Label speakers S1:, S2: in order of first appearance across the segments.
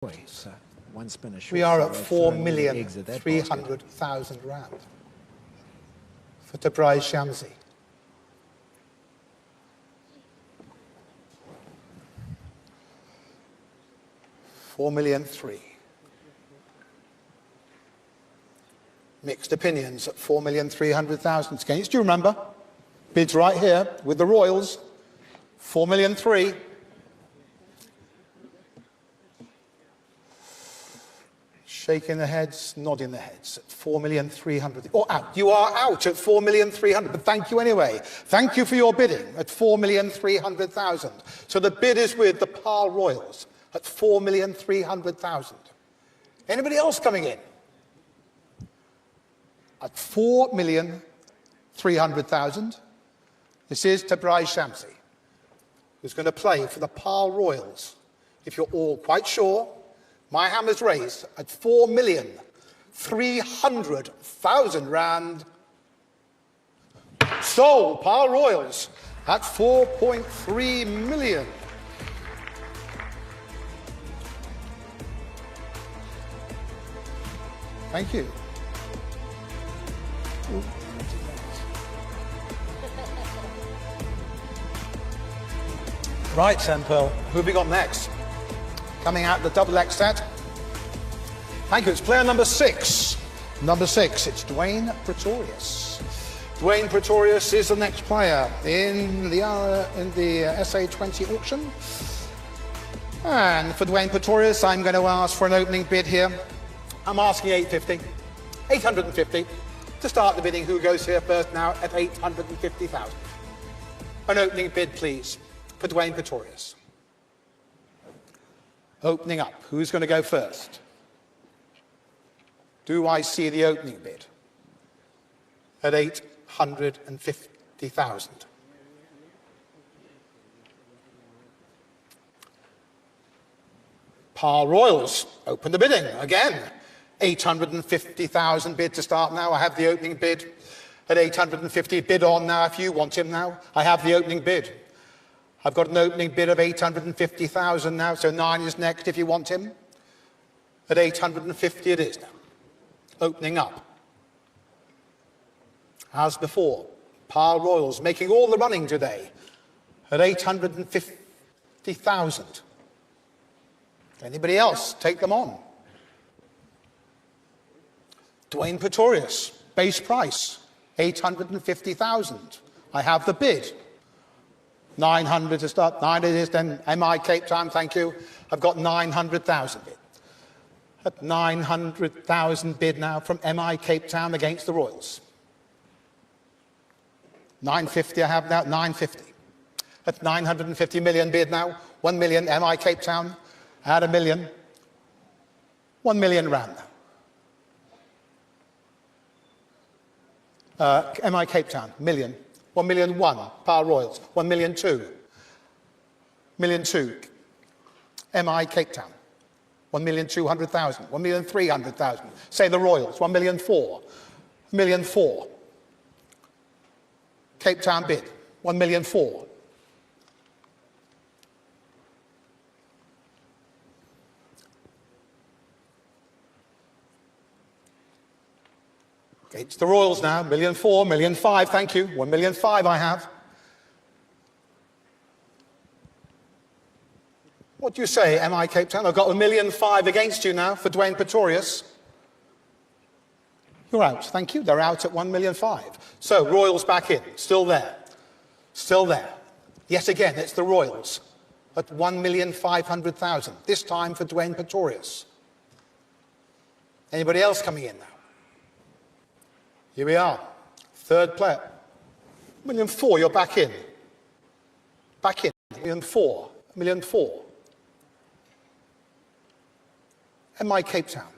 S1: So one spinner short.
S2: We are at 4,300,000 rand for Tabrai Shamsi. $4,300,000. Mixed opinions at 4,300,000 against. Do you remember? Bids right here with the Royals. 4,300,000. Shaking the heads, nodding the heads at 4,300,000. Or out. You are out at 4,300,000. But thank you anyway. Thank you for your bidding at 4,300,000. So the bid is with the PAL Royals at 4,300,000. Anybody else coming in? At 4,300,000. This is Tabrai Shamsi, who's going to play for the PAL Royals. If you're all quite sure, my hammer's raised at 4,300,000 rand. So, PAL Royals at 4.3 million. Thank you. Right, Pearl, who have we got next? Coming out the double X set. Thank you, it's player number 6. Number 6, it's Dwayne Pretorius. Dwayne Pretorius is the next player in the SA20 auction. And for Dwayne Pretorius, I'm going to ask for an opening bid here. I'm asking 850. To start the bidding, who goes here first now at 850,000? An opening bid, please, for Dwayne Pretorius. Opening up. Who's going to go first? Do I see the opening bid at 850,000? PAL Royals, open the bidding again. 850,000 bid to start now. I have the opening bid at 850. Bid on now if you want him now. I have the opening bid. I've got an opening bid of 850,000 now, so 9 is next if you want him. At 850 it is now. Opening up. As before, PAL Royals making all the running today at 850,000. Anybody else? Take them on. Dwayne Pretorius, base price, 850,000. I have the bid. 900 to start. 9 it is, then MI Cape Town, thank you. I've got 900,000 bid. At 900,000 bid now from MI Cape Town against the Royals. 950 I have now, 950. At 950 million bid now, 1 million MI Cape Town, add a million. 1 million rand now. MI Cape Town, million. 1,000,001, PAL Royals. 1,000,002. 1,000,002. MI Cape Town. 1,200,000. 1,300,000. Say the Royals. 1,004,000. 1,004,000. Cape Town bid. 1,004,000. It's the Royals now, 1,004,000, 1,005,000, thank you. 1,005,000 I have. What do you say, MI Cape Town? I've got 1,005,000 against you now for Dwayne Pretorius. You're out, thank you. They're out at 1,005,000. So, Royals back in, still there. Still there. Yet again, it's the Royals at 1,500,000. This time for Dwayne Pretorius. Anybody else coming in now? Here we are, third player. 1,004,000, you're back in. Back in, 1,004,000, 1,004,000. MI Cape Town,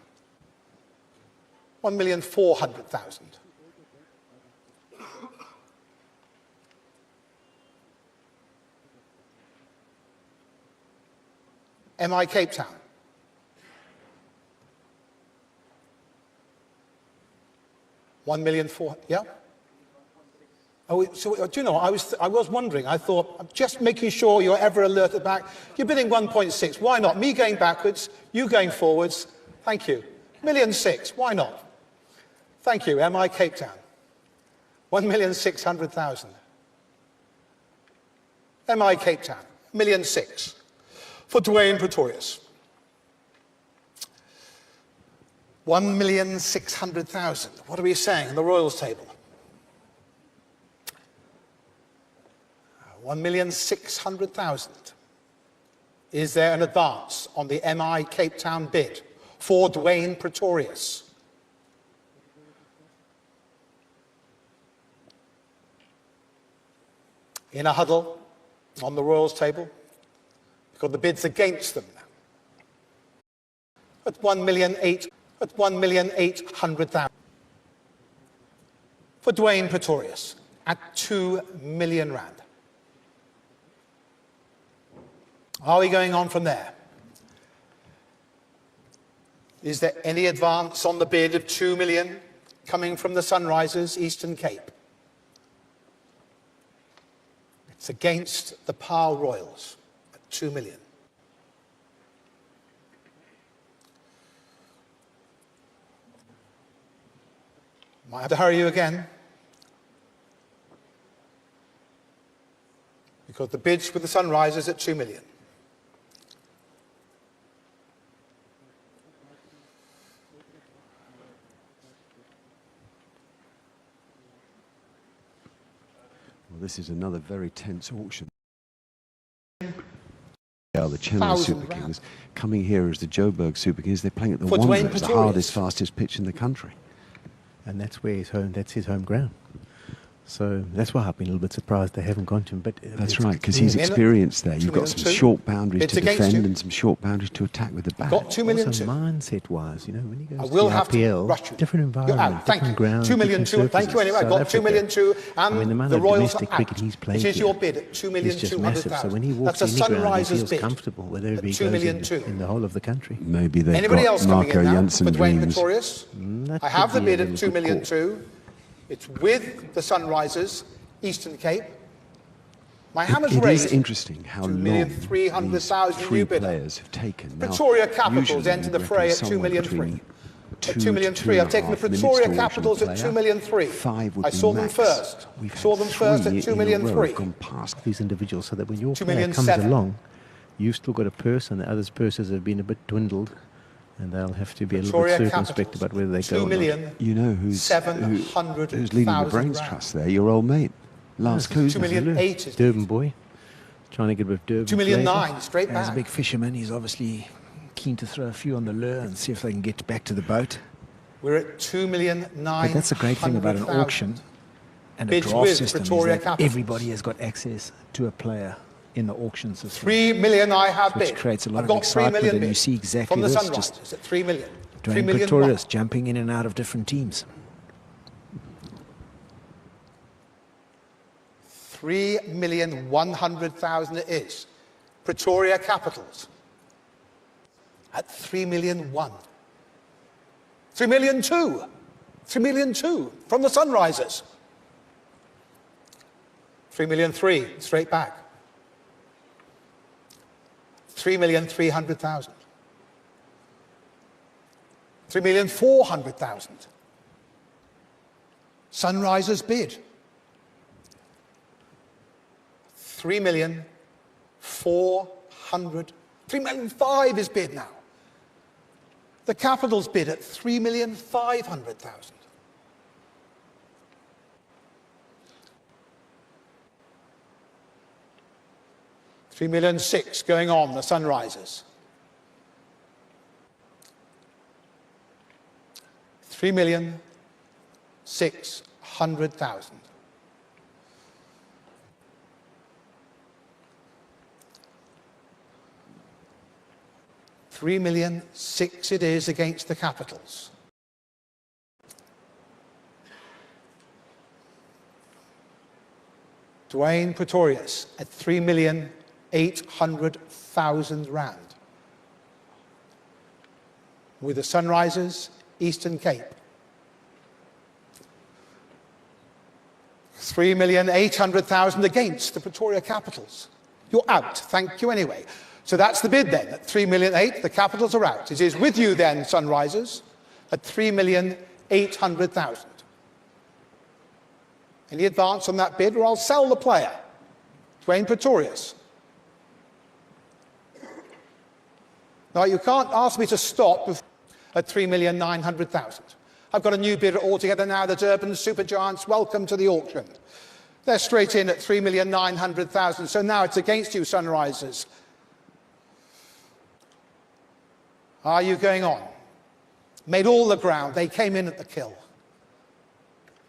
S2: 1,400,000. MI Cape Town. 1,400,000, yeah? Oh, so do you know, I was wondering, I thought, I'm just making sure you're ever alerted back. You're bidding 1.6, why not? Me going backwards, you going forwards. Thank you. 1,600,000, why not? Thank you, MI Cape Town. 1,600,000. MI Cape Town, 1,600,000. For Dwayne Pretorius. 1,600,000. What are we saying in the Royals table? 1,600,000. Is there an advance on the MI Cape Town bid for Dwayne Pretorius? In a huddle on the Royals table, because the bid's against them now. At 1,800,000. For Dwayne Pretorius at £2 million. Are we going on from there? Is there any advance on the bid of 2 million coming from the Sunrisers Eastern Cape? It's against the PAL Royals at 2 million. Might have to hurry you again, because the bids for the Sunrisers at 2 million.
S3: Well, this is another very tense auction. Yeah, the Chennai Super Kings coming here as the Joburg Super Kings. They're playing at the Wanderers, the hardest, fastest pitch in the country.
S1: And that's where his home, that's his home ground. So that's why I've been a little bit surprised they haven't gone to him. But
S3: that's right, because he's experienced there. You've got some short boundaries to defend and some short boundaries to attack with the bat.
S2: Got 2 million.
S1: Also mindset-wise, you know, when he goes to the IPL, different environment, different ground,
S2: 2 million too. Thank you anyway. I got 2 million too. And
S1: I mean, the amount of domestic cricket he's played
S2: here, your bid at 2,200,000.
S1: So when he walks any ground, he feels comfortable, whether he goes in the whole of the country.
S3: Maybe they've got Marco Janssen dreams.
S2: I have the bid at 2 million too. It's with the Sunrisers Eastern Cape. My hammer's raised.
S3: It is interesting how long these three players have taken.
S2: Pretoria Capitals enter the fray at 2,300,000. At 2,300,000. I've taken the Pretoria Capitals at 2,300,000. I saw them first. Saw them first at 2,300,000.
S1: These individuals, so that when your player comes along, you've still got a purse, and the others' purses have been a bit dwindled. And they'll have to be a little bit circumspect about whether they go or not.
S3: You know who's leading the Brains Trust there? Your old mate, Lars Kuzma.
S2: 2,800,000.
S1: Durban boy. Trying to get a bit of Durban.
S2: 2,900,000, straight back.
S4: As a big fisherman, he's obviously keen to throw a few on the lure and see if they can get back to the boat.
S2: We're at 2,900,000.
S4: But that's the great thing about an auction and a draft system, is that everybody has got access to a player in the auction system.
S2: 3 million I have bid.
S4: Which creates a lot of excitement, and you see exactly this.
S2: Just at 3 million.
S4: Dwayne Pretorius jumping in and out of different teams.
S2: 3,100,000 it is. Pretoria Capitals at 3,000,001. 3,000,002. 3,000,002 from the Sunrisers. 3,000,003 straight back. 3,300,000. 3,400,000. Sunrisers bid. 3,400,000. 3,500,000 is bid now. The Capitals bid at 3,500,000. $3,600,000 going on, the Sunrisers. 3,600,000. $3,600,000 it is against the Capitals. Dwayne Pretorius at 3,800,000 rand. With the Sunrisers Eastern Cape. 3,800,000 against the Pretoria Capitals. You're out. Thank you anyway. So that's the bid then. At 3,800,000, the Capitals are out. It is with you then, Sunrisers, at 3,800,000. Any advance on that bid, or I'll sell the player. Dwayne Pretorius. Now, you can't ask me to stop at 3,900,000. I've got a new bidder altogether now, the Durban Supergiants. Welcome to the auction. They're straight in at 3,900,000. So now it's against you, Sunrisers. Are you going on? Made all the ground. They came in at the kill.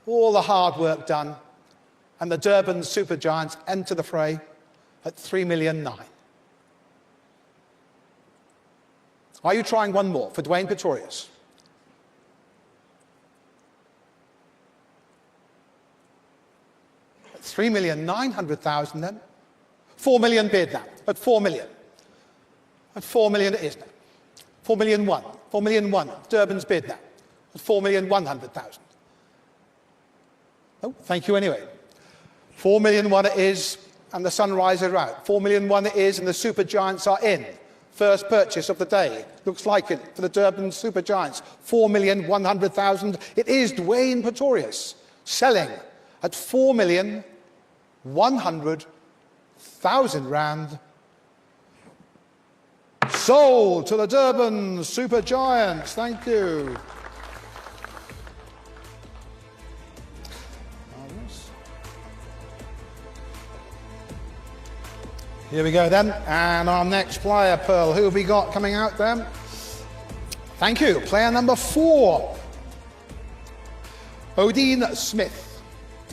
S2: All the hard work done. And the Durban Supergiants enter the fray at 3,900,000. Are you trying one more for Dwayne Pretorius? At 3,900,000 then. 4 million bid now. At 4 million. At 4 million it is now. 4,000,001. 4,000,001. Durban's bid now. At 4,100,000. Oh, thank you anyway. 4,000,001 it is, and the Sunrisers are out. 4,000,001 it is, and the Supergiants are in. First purchase of the day. Looks like it for the Durban Supergiants. 4,100,000. It is Dwayne Pretorius selling at 4,100,000 rand. Sold to the Durban Supergiants. Thank you. Here we go then, and our next player, Pearl, who have we got coming out then? Thank you, player number 4. Odean Smith.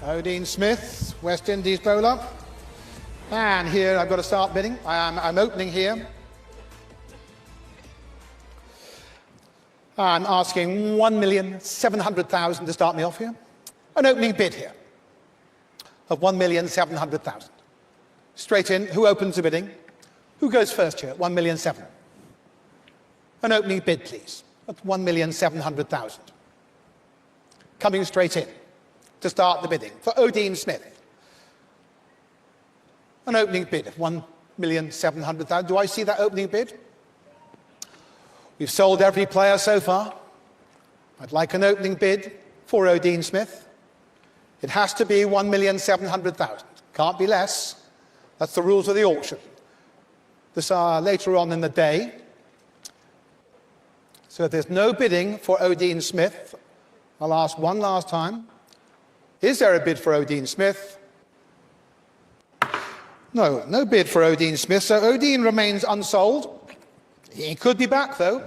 S2: Odean Smith, West Indies bowler. And here I've got to start bidding. I'm opening here. I'm asking 1,700,000 to start me off here. An opening bid here of 1,700,000. Straight in. Who opens the bidding? Who goes first here? 1,700,000. An opening bid, please. At 1,700,000. Coming straight in to start the bidding for Odean Smith. An opening bid of 1,700,000. Do I see that opening bid? We've sold every player so far. I'd like an opening bid for Odean Smith. It has to be 1,700,000. Can't be less. That's the rules of the auction. This later on in the day. So if there's no bidding for Odean Smith, I'll ask one last time. Is there a bid for Odean Smith? No, no bid for Odean Smith. So Odean remains unsold. He could be back though.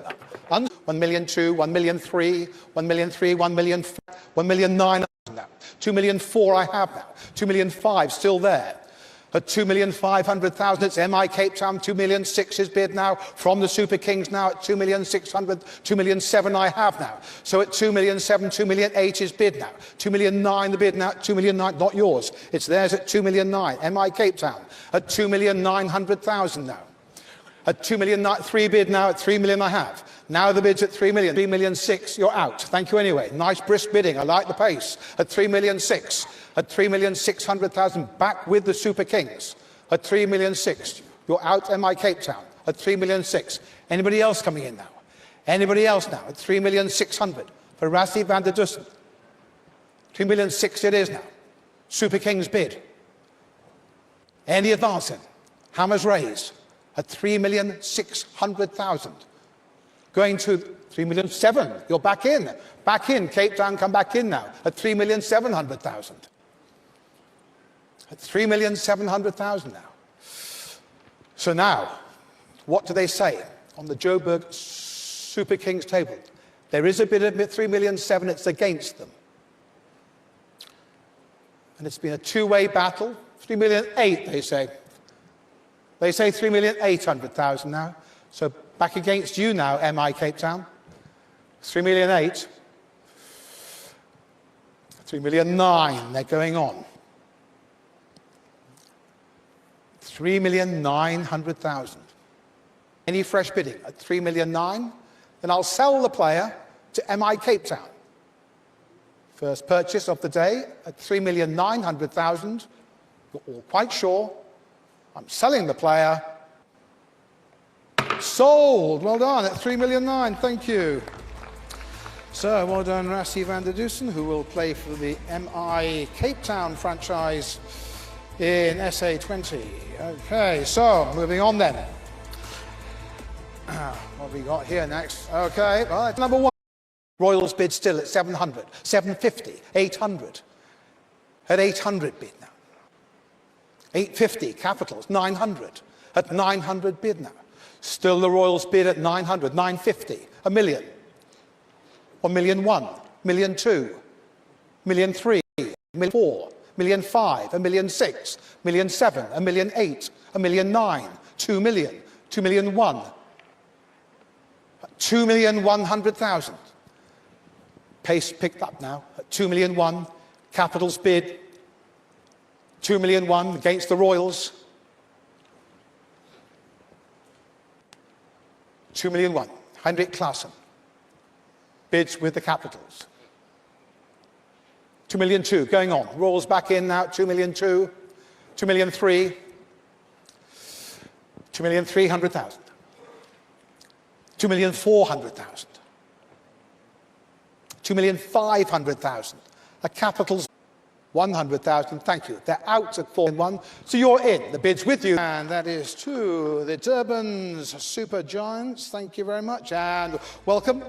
S2: 1,200,000, 1,300,000, 1,300,000, 1,400,000, 1,900,000 now. 2,400,000 I have now. 2,500,000 still there. At 2,500,000, it's MI Cape Town. 2,600,000 is bid now from the Super Kings now at 2,600,000. 2,700,000 I have now. So at 2,700,000, 2,800,000 is bid now. 2,900,000 the bid now. 2,900,000, not yours. It's theirs at 2,900,000. MI Cape Town at 2,900,000 now. At 2,900,000, 3 bid now at 3 million I have. Now the bid's at 3 million. 3,600,000, you're out. Thank you anyway. Nice brisk bidding. I like the pace. At 3,600,000. At 3,600,000, back with the Super Kings. At 3,600,000, you're out. MI Cape Town. At 3,600,000. Anybody else coming in now? Anybody else now? At 3,600,000 for Rassie van der Dussen. 3,600,000 it is now. Super Kings bid. Any advancing? Hammers raised at 3,600,000. Going to 3,700,000. You're back in. Back in. Cape Town, come back in now at 3,700,000. At 3,700,000 now. So now, what do they say on the Joburg Super Kings table? There is a bid of 3,700,000. It's against them. And it's been a two-way battle. 3,800,000, they say. They say 3,800,000 now. So back against you now, MI Cape Town. 3,800,000. 3,900,000, they're going on. 3,900,000. Any fresh bidding at 3,900,000? Then I'll sell the player to MI Cape Town First purchase of the day at 3,900,000. You're all quite sure. I'm selling the player. Sold. Well done at 3,900,000. Thank you. So well done, Rassie van der Dusen, who will play for the MI Cape Town franchise in SA20. Okay, so moving on then. What have we got here next? Okay, well, that's number one. Royals bid still at 700, 750, 800. At 800 bid now. 850, Capitals, 900. At 900 bid now. Still the Royals bid at 900, 950, a million. 1,000,001, 1,000,002, 1,000,003, 1,000,004, 1,000,005, 1,000,006, 1,000,007, 1,000,008, 1,000,009, 2 million, 2,000,001, 2,100,000. Pace picked up now at 2,000,001. Capitals bid 2,000,001 against the Royals. 2,000,001. Heinrich Klaassen bids with the Capitals. 2,000,002 going on. Royals back in now. 2,000,002. 2,000,003. 2,300,000. 2,400,000. 2,500,000. The Capitals 100,000. Thank you. They're out at 4-1. So you're in. The bid's with you. And that is to the Durban's Super Giants. Thank you very much and welcome.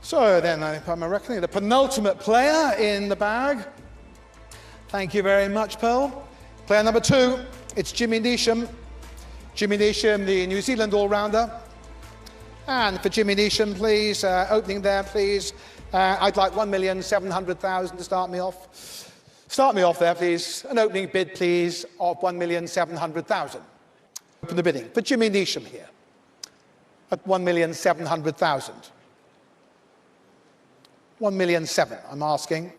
S2: So then, if I'm reckoning, the penultimate player in the bag. Thank you very much, Pearl. Player number 2, it's Jimmy Neesham. Jimmy Neesham, the New Zealand all-rounder. And for Jimmy Neesham, please, opening there, please. I'd like 1,700,000 to start me off. Start me off there, please. An opening bid, please, of 1,700,000. Open the bidding for Jimmy Neesham here at 1,700,000. 1,700,000, I'm asking.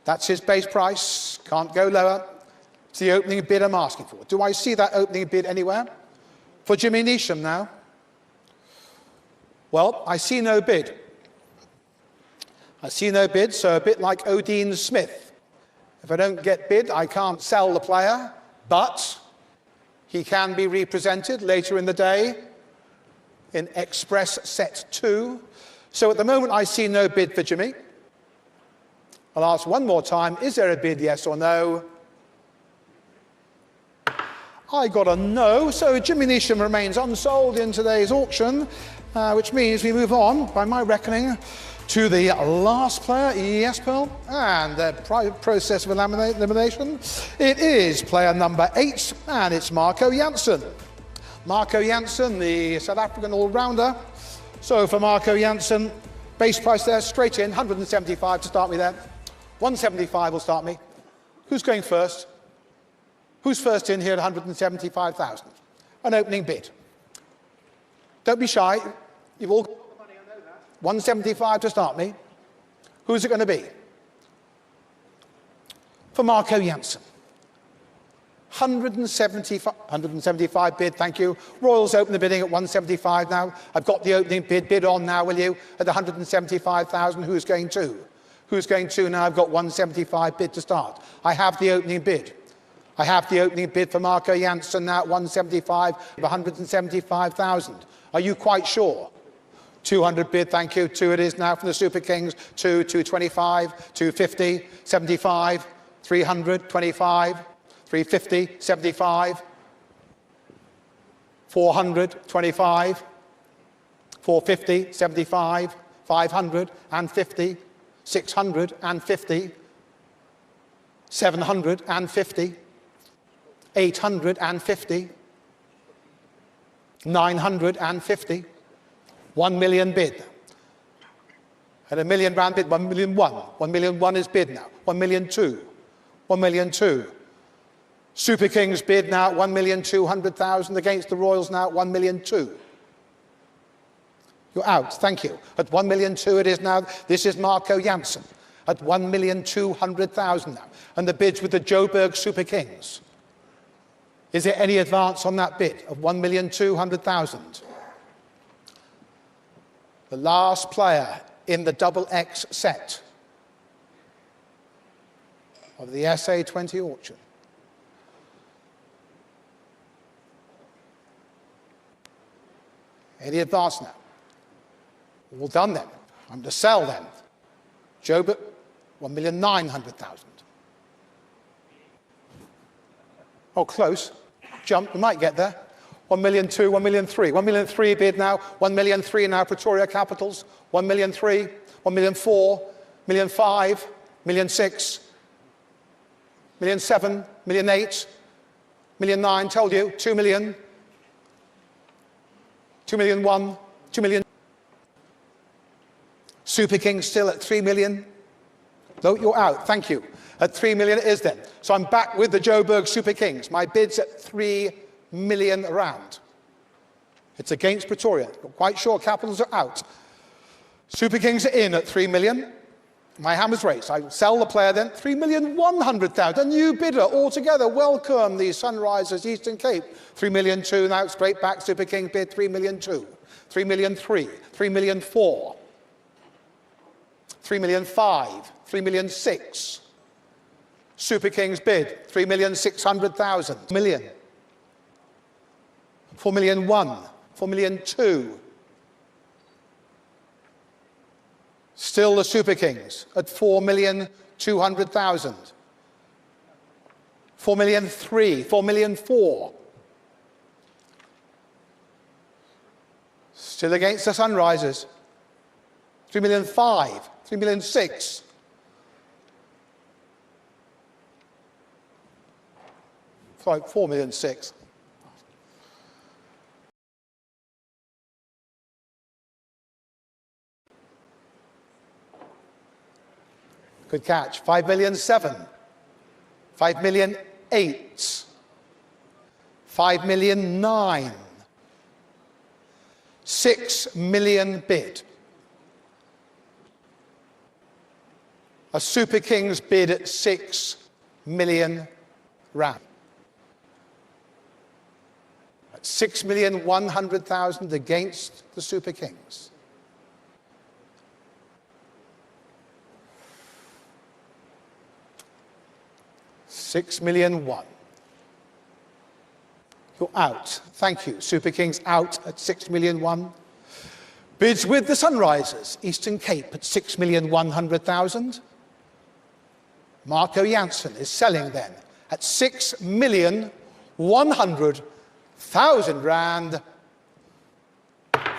S2: That's his base price. Can't go lower. It's the opening bid I'm asking for. Do I see that opening bid anywhere? For Jimmy Neesham now? Well, I see no bid. I see no bid, so a bit like Odin Smith. If I don't get bid, I can't sell the player, but he can be represented later in the day in Express Set 2. So at the moment, I see no bid for Jimmy. I'll ask one more time, is there a bid, yes or no? I got a no, so Jimmy Neesham remains unsold in today's auction, which means we move on, by my reckoning, to the last player, yes, Pearl, and the process of elimination. It is player number 8, and it's Marco Jansen. Marco Jansen, the South African all-rounder. So for Marco Jansen, base price there, straight in, 175 to start me there. 175 will start me. Who's going first? Who's first in here at 175,000? An opening bid. Don't be shy. You've all got the money, I know that. 175 to start me. Who's it going to be? For Marco Jansen. 175 bid, thank you. Royals open the bidding at 175 now. I've got the opening bid on now, will you? At 175,000, who's going to? Who's going to now? I've got 175 bid to start. I have the opening bid. I have the opening bid for Marco Jansen now at 175, 175,000. Are you quite sure? 200 bid, thank you. 2 it is now from the Super Kings. 2, 225, 250, 75, 300, 25, 350, 75, 400, 25, 450, 75, 550, 650, 750, 850, 950, 1 million bid. At a £1 million bid, 1,000,001. 1,000,001 is bid now. 1,000,002. 1,000,002. Super Kings bid now at 1,200,000 against the Royals now at 1,000,002. You're out, thank you. At 1,000,002 it is now. This is Marco Jansen at 1,200,000 now. And the bid's with the Joburg Super Kings. Is there any advance on that bid of 1,200,000? The last player in the double X set. of the SA20 auction. Any advance now? All done then. I'm to sell then. Job at 1,900,000. Oh, close. Jump, we might get there. 1,200,000, 1,300,000. 1,300,000 bid now. 1,300,000 now, Pretoria Capitals. 1,300,000, 1,400,000, 1,500,000, 1,600,000, 1,700,000, 1,800,000, 1,900,000, told you, 2,000,000. 2,000,001, 2,000,000. Super King still at 3,000,000. No, you're out, thank you. At 3,000,000 it is then. So I'm back with the Joburg Super Kings. My bid's at 3,000,000 a round. It's against Pretoria. I'm quite sure Capitals are out. Super Kings are in at 3,000,000. My hammer's raised. I sell the player then. 3,100,000. A new bidder altogether. Welcome the Sunrisers Eastern Cape. 3,000,002 now straight back. Super King bid 3,000,002. 3,000,003. 3,000,004. 3,000,005. 3,000,006. Super Kings bid 3,600,000. Million. 4,000,001. 4,000,002. Still the Super Kings at 4,200,000. 4,003,000, 4,004,000. Still against the Sunrisers. 3,005,000, 3,006,000. Sorry, 4,006,000. Good catch. 5,007,000. 5,008,000. 5,009,000. 6,000,000 bid. A Super Kings bid at 6,000,000 rand. At 6,100,000 against the Super Kings. 6,000,001. You're out. Thank you. Super Kings out at 6,000,001. Bids with the Sunrisers, Eastern Cape at 6,100,000. Marco Janssen is selling then at 6,100,000 rand.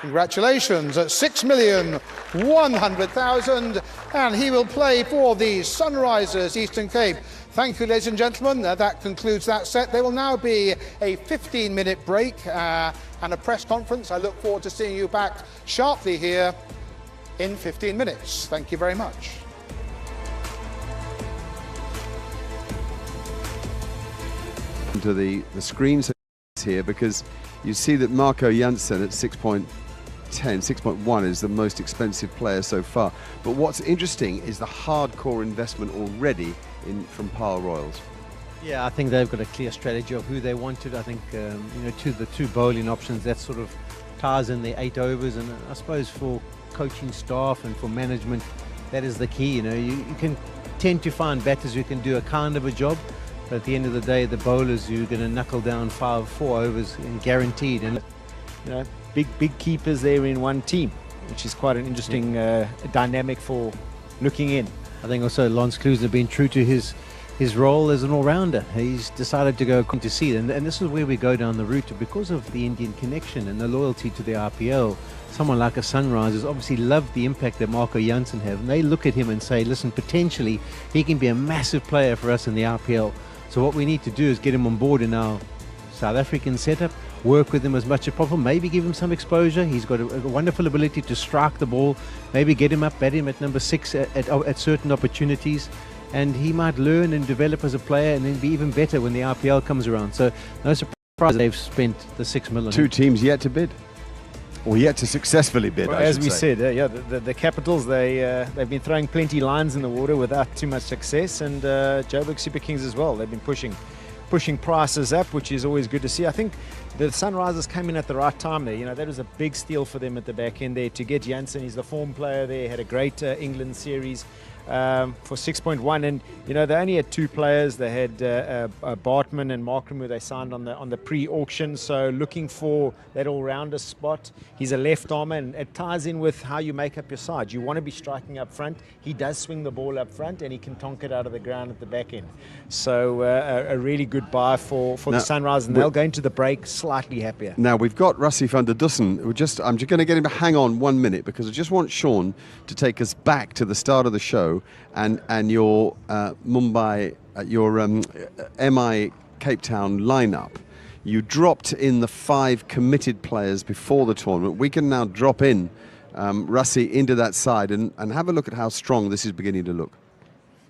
S2: Congratulations at 6,100,000, and he will play for the Sunrisers Eastern Cape. Thank you, ladies and gentlemen. That concludes that set. There will now be a 15-minute break and a press conference. I look forward to seeing you back sharply here in 15 minutes. Thank you very much.
S3: To the screens here, because you see that Marco Janssen at 6.10, 6.1 is the most expensive player so far. But what's interesting is the hardcore investment already from Pile Royals.
S1: Yeah, I think they've got a clear strategy of who they wanted. I think, to the two bowling options, that sort of ties in their 8 overs. And I suppose for coaching staff and for management, that is the key. You can tend to find batters who can do a kind of a job. But at the end of the day, the bowlers who are going to knuckle down 4 overs and guaranteed. And
S4: big keepers there in one team, which is quite an interesting dynamic for looking in.
S1: I think also Lance Klusener has been true to his role as an all-rounder. He's decided to go to sea, and this is where we go down the route. Because of the Indian connection and the loyalty to the RPL, someone like a Sunrisers obviously love the impact that Marco Janssen have, and they look at him and say, listen, potentially he can be a massive player for us in the RPL. So what we need to do is get him on board in our South African setup, work with him as much as possible, maybe give him some exposure. He's got a wonderful ability to strike the ball, maybe get him up, bat him at number 6 at certain opportunities, and he might learn and develop as a player and then be even better when the RPL comes around. So no surprise they've spent the 6 million.
S3: 2 teams yet to bid, or yet to successfully bid.
S4: Well, as we said, the Capitals, they've been throwing plenty lines in the water without too much success, and Joburg Super Kings as well. They've been pushing prices up, which is always good to see. I think the Sunrisers came in at the right time there. That was a big steal for them at the back end there to get Janssen. He's the form player there, had a great England series. for 6.1. And you know, they only had 2 players. They had Bartman and Markram, who they signed on the pre-auction. So looking for that all-rounder spot. He's a left armer, and it ties in with how you make up your side. You want to be striking up front. He does swing the ball up front, and he can tonk it out of the ground at the back end. So a really good buy for the Sunrise, and they'll go into the break slightly happier.
S3: Now we've got Rassie van der Dussen. I'm just going to get him to hang on 1 minute, because I just want Sean to take us back to the start of the show and your Mumbai, your MI Cape Town lineup. You dropped in the 5 committed players before the tournament. We can now drop in Rassie into that side and have a look at how strong this is beginning to look.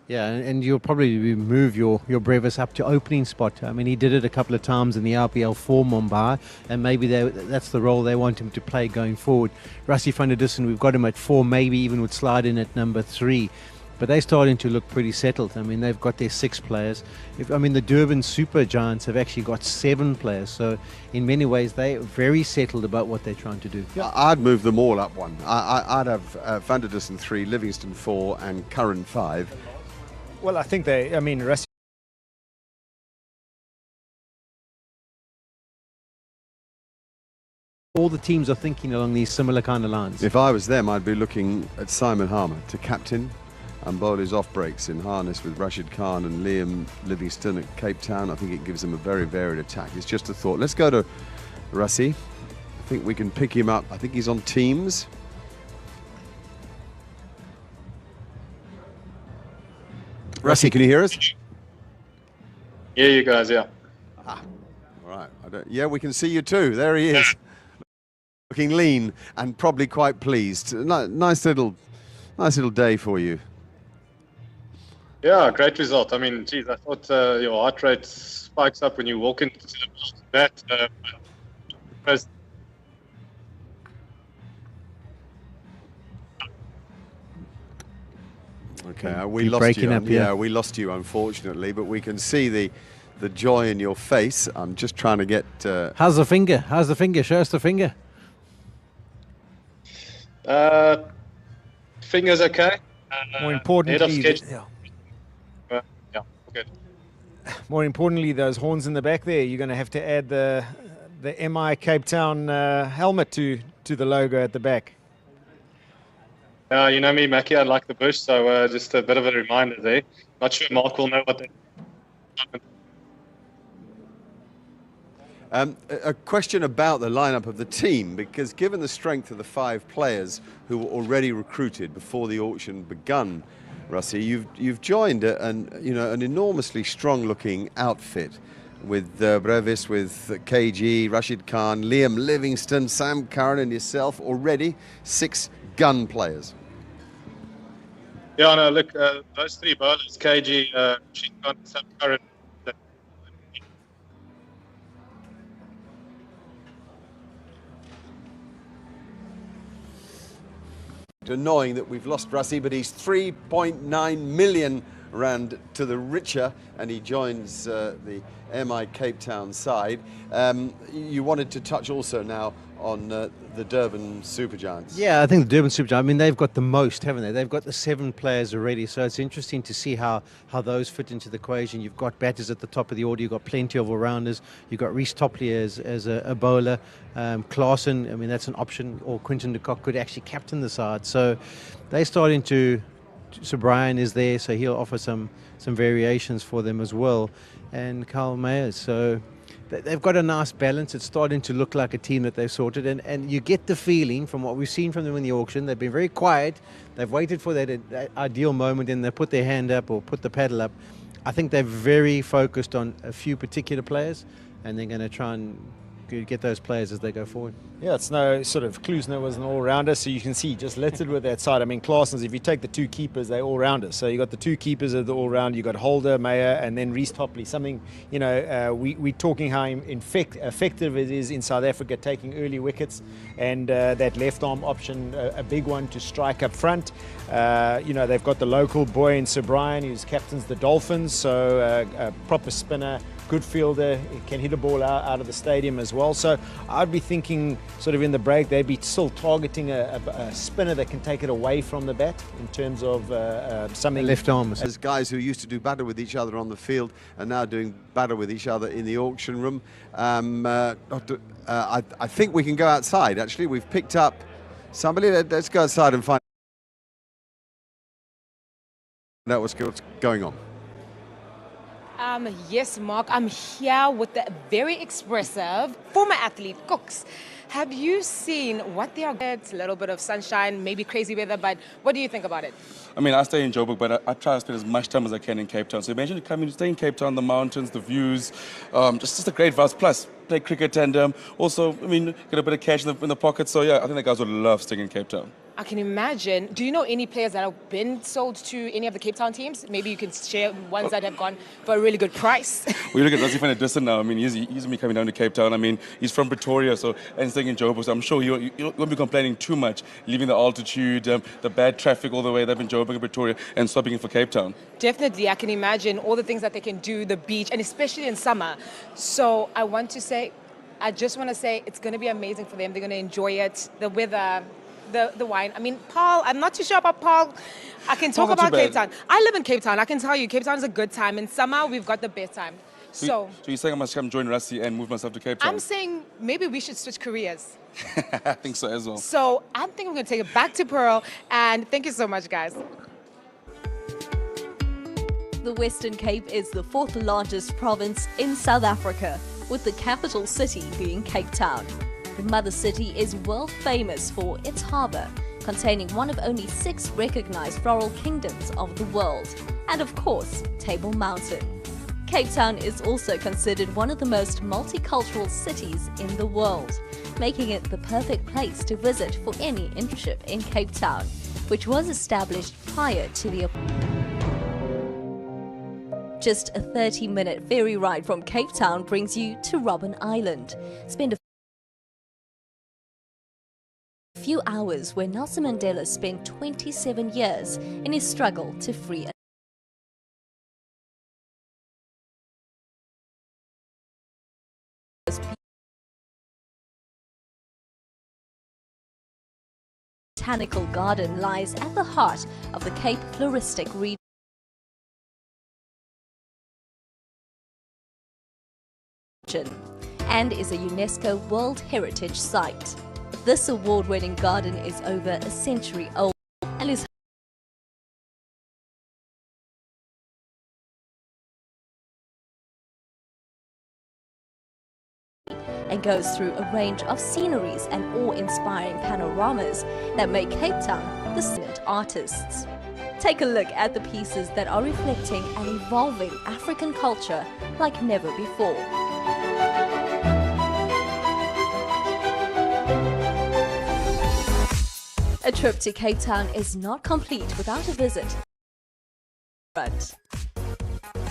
S1: Yeah, and you'll probably move your Brevis up to opening spot. I mean, he did it a couple of times in the RPL for Mumbai, and maybe that's the role they want him to play going forward. Rassie van der Dussen, we've got him at 4, maybe even would slide in at number 3. But they're starting to look pretty settled. I mean, they've got their 6 players. The Durban Super Giants have actually got 7 players. So in many ways, they're very settled about what they're trying to do.
S3: Yeah. I'd move them all up 1. I'd have van der Dussen 3, Livingston 4, and Curran 5.
S4: Well, I think Rassie.
S1: All the teams are thinking along these similar kind of lines.
S3: If I was them, I'd be looking at Simon Harmer to captain and bowl his off breaks in harness with Rashid Khan and Liam Livingston at Cape Town. I think it gives them a very varied attack. It's just a thought. Let's go to Rassie. I think we can pick him up. I think he's on Teams. Rassie, can you hear us?
S5: Yeah, you guys, yeah.
S3: All right. Yeah, we can see you too. There he is. Looking lean and probably quite pleased. Nice little day for you.
S5: Yeah, great result. I mean, geez, I thought your heart rate spikes up when you walk into the bat.
S3: Okay, we lost you. Yeah, we lost you, unfortunately, but we can see the joy in your face. I'm just trying to get...
S1: How's the finger? How's the finger? Show us the finger.
S5: Finger's okay.
S4: More importantly,
S5: yeah, good.
S4: More importantly, those horns in the back there, you're going to have to add the MI Cape Town helmet to the logo at the back.
S5: You know me, Mackie, I like the bush, so just a bit of a reminder there. Not sure Mark will know what they...
S3: A question about the lineup of the team, because given the strength of the 5 players who were already recruited before the auction begun, Rassie, you've joined an enormously strong-looking outfit with Brevis, with KG, Rashid Khan, Liam Livingston, Sam Curran, and yourself. Already 6 gun players.
S5: Yeah, no, look, those 3 bowlers, KG, Rashid Khan, Sam Curran.
S3: Annoying that we've lost Rassie, but he's 3.9 million rand to the richer, and he joins the MI Cape Town side. You wanted to touch also now on the Durban Super Giants.
S1: Yeah, I think the Durban Super Giants, I mean, they've got the most, haven't they? They've got the 7 players already, so it's interesting to see how those fit into the equation. You've got batters at the top of the order, you've got plenty of all-rounders, you've got Reece Topley as a bowler, Klaasen, I mean, that's an option, or Quinton de Kock could actually captain the side. So they're starting to so Brian is there, so he'll offer some variations for them as well, and Carl Mayers. So they've got a nice balance. It's starting to look like a team that they've sorted, and you get the feeling from what we've seen from them in the auction, they've been very quiet. They've waited for that ideal moment, and they put their hand up or put the paddle up. I think they're very focused on a few particular players, and they're going to try and get those players as they go forward.
S4: Yeah, it's no sort of Kloosner was an all-rounder, so you can see just littered with that side. I mean, Klaasen's, if you take the 2 keepers, they're all-rounders. So you got the 2 keepers of the all-round, you got Holder, Meyer, and then Reece Topley. Something, we're talking how effective it is in South Africa, taking early wickets, and that left-arm option, a big one to strike up front. They've got the local boy in Sir Brian, who's captains the Dolphins, so a proper spinner, good fielder, he can hit a ball out of the stadium as well. So I'd be thinking sort of in the break, they'd be still targeting a spinner that can take it away from the bat in terms of something.
S1: Left arm.
S3: There's guys who used to do battle with each other on the field are now doing battle with each other in the auction room. I think we can go outside, actually. We've picked up somebody. Let's go outside and find out what's going on.
S6: Yes, Mark, I'm here with the very expressive former athlete, Cooks. Have you seen what they are? It's a little bit of sunshine, maybe crazy weather, but what do you think about it?
S7: I mean, I stay in Joburg, but I try to spend as much time as I can in Cape Town. So imagine coming, stay in Cape Town, the mountains, the views, just a great vibes. Plus, play cricket and also, I mean, get a bit of cash in the pocket. So yeah, I think the guys would love staying in Cape Town.
S6: I can imagine. Do you know any players that have been sold to any of the Cape Town teams? Maybe you can share ones that have gone for a really good price.
S7: We look at Rassie van der Dussen now. I mean, he's going to be coming down to Cape Town. I mean, he's from Pretoria, so and staying in Joburg. So I'm sure he won't be complaining too much, leaving the altitude, the bad traffic all the way up in Joburg and Pretoria, and stopping in for Cape Town.
S6: Definitely, I can imagine all the things that they can do, the beach, and especially in summer. So I just want to say it's going to be amazing for them. They're going to enjoy it, the weather, the wine. I mean, Paul, I'm not too sure about Paul. I can talk about Cape Town. I live in Cape Town. I can tell you, Cape Town is a good time. In summer, we've got the best time. So
S7: you're saying I must come join Rassie and move myself to Cape Town?
S6: I'm saying maybe we should switch careers.
S7: I think so as well.
S6: So I think I'm going to take it back to Pearl. And thank you so much, guys.
S8: The Western Cape is the fourth largest province in South Africa, with the capital city being Cape Town. The mother city is world famous for its harbour, containing one of only 6 recognized floral kingdoms of the world, and of course, Table Mountain. Cape Town is also considered one of the most multicultural cities in the world, making it the perfect place to visit for any internship in Cape Town, which was established prior to the Just a 30-minute ferry ride from Cape Town brings you to Robben Island. Spend a few hours where Nelson Mandela spent 27 years in his struggle to free botanical garden lies at the heart of the Cape Floristic region and is a UNESCO World Heritage Site. This award-winning garden is over a century old and is and goes through a range of sceneries and awe-inspiring panoramas that make Cape Town the silent artists. Take a look at the pieces that are reflecting an evolving African culture like never before. A trip to Cape Town is not complete without a visit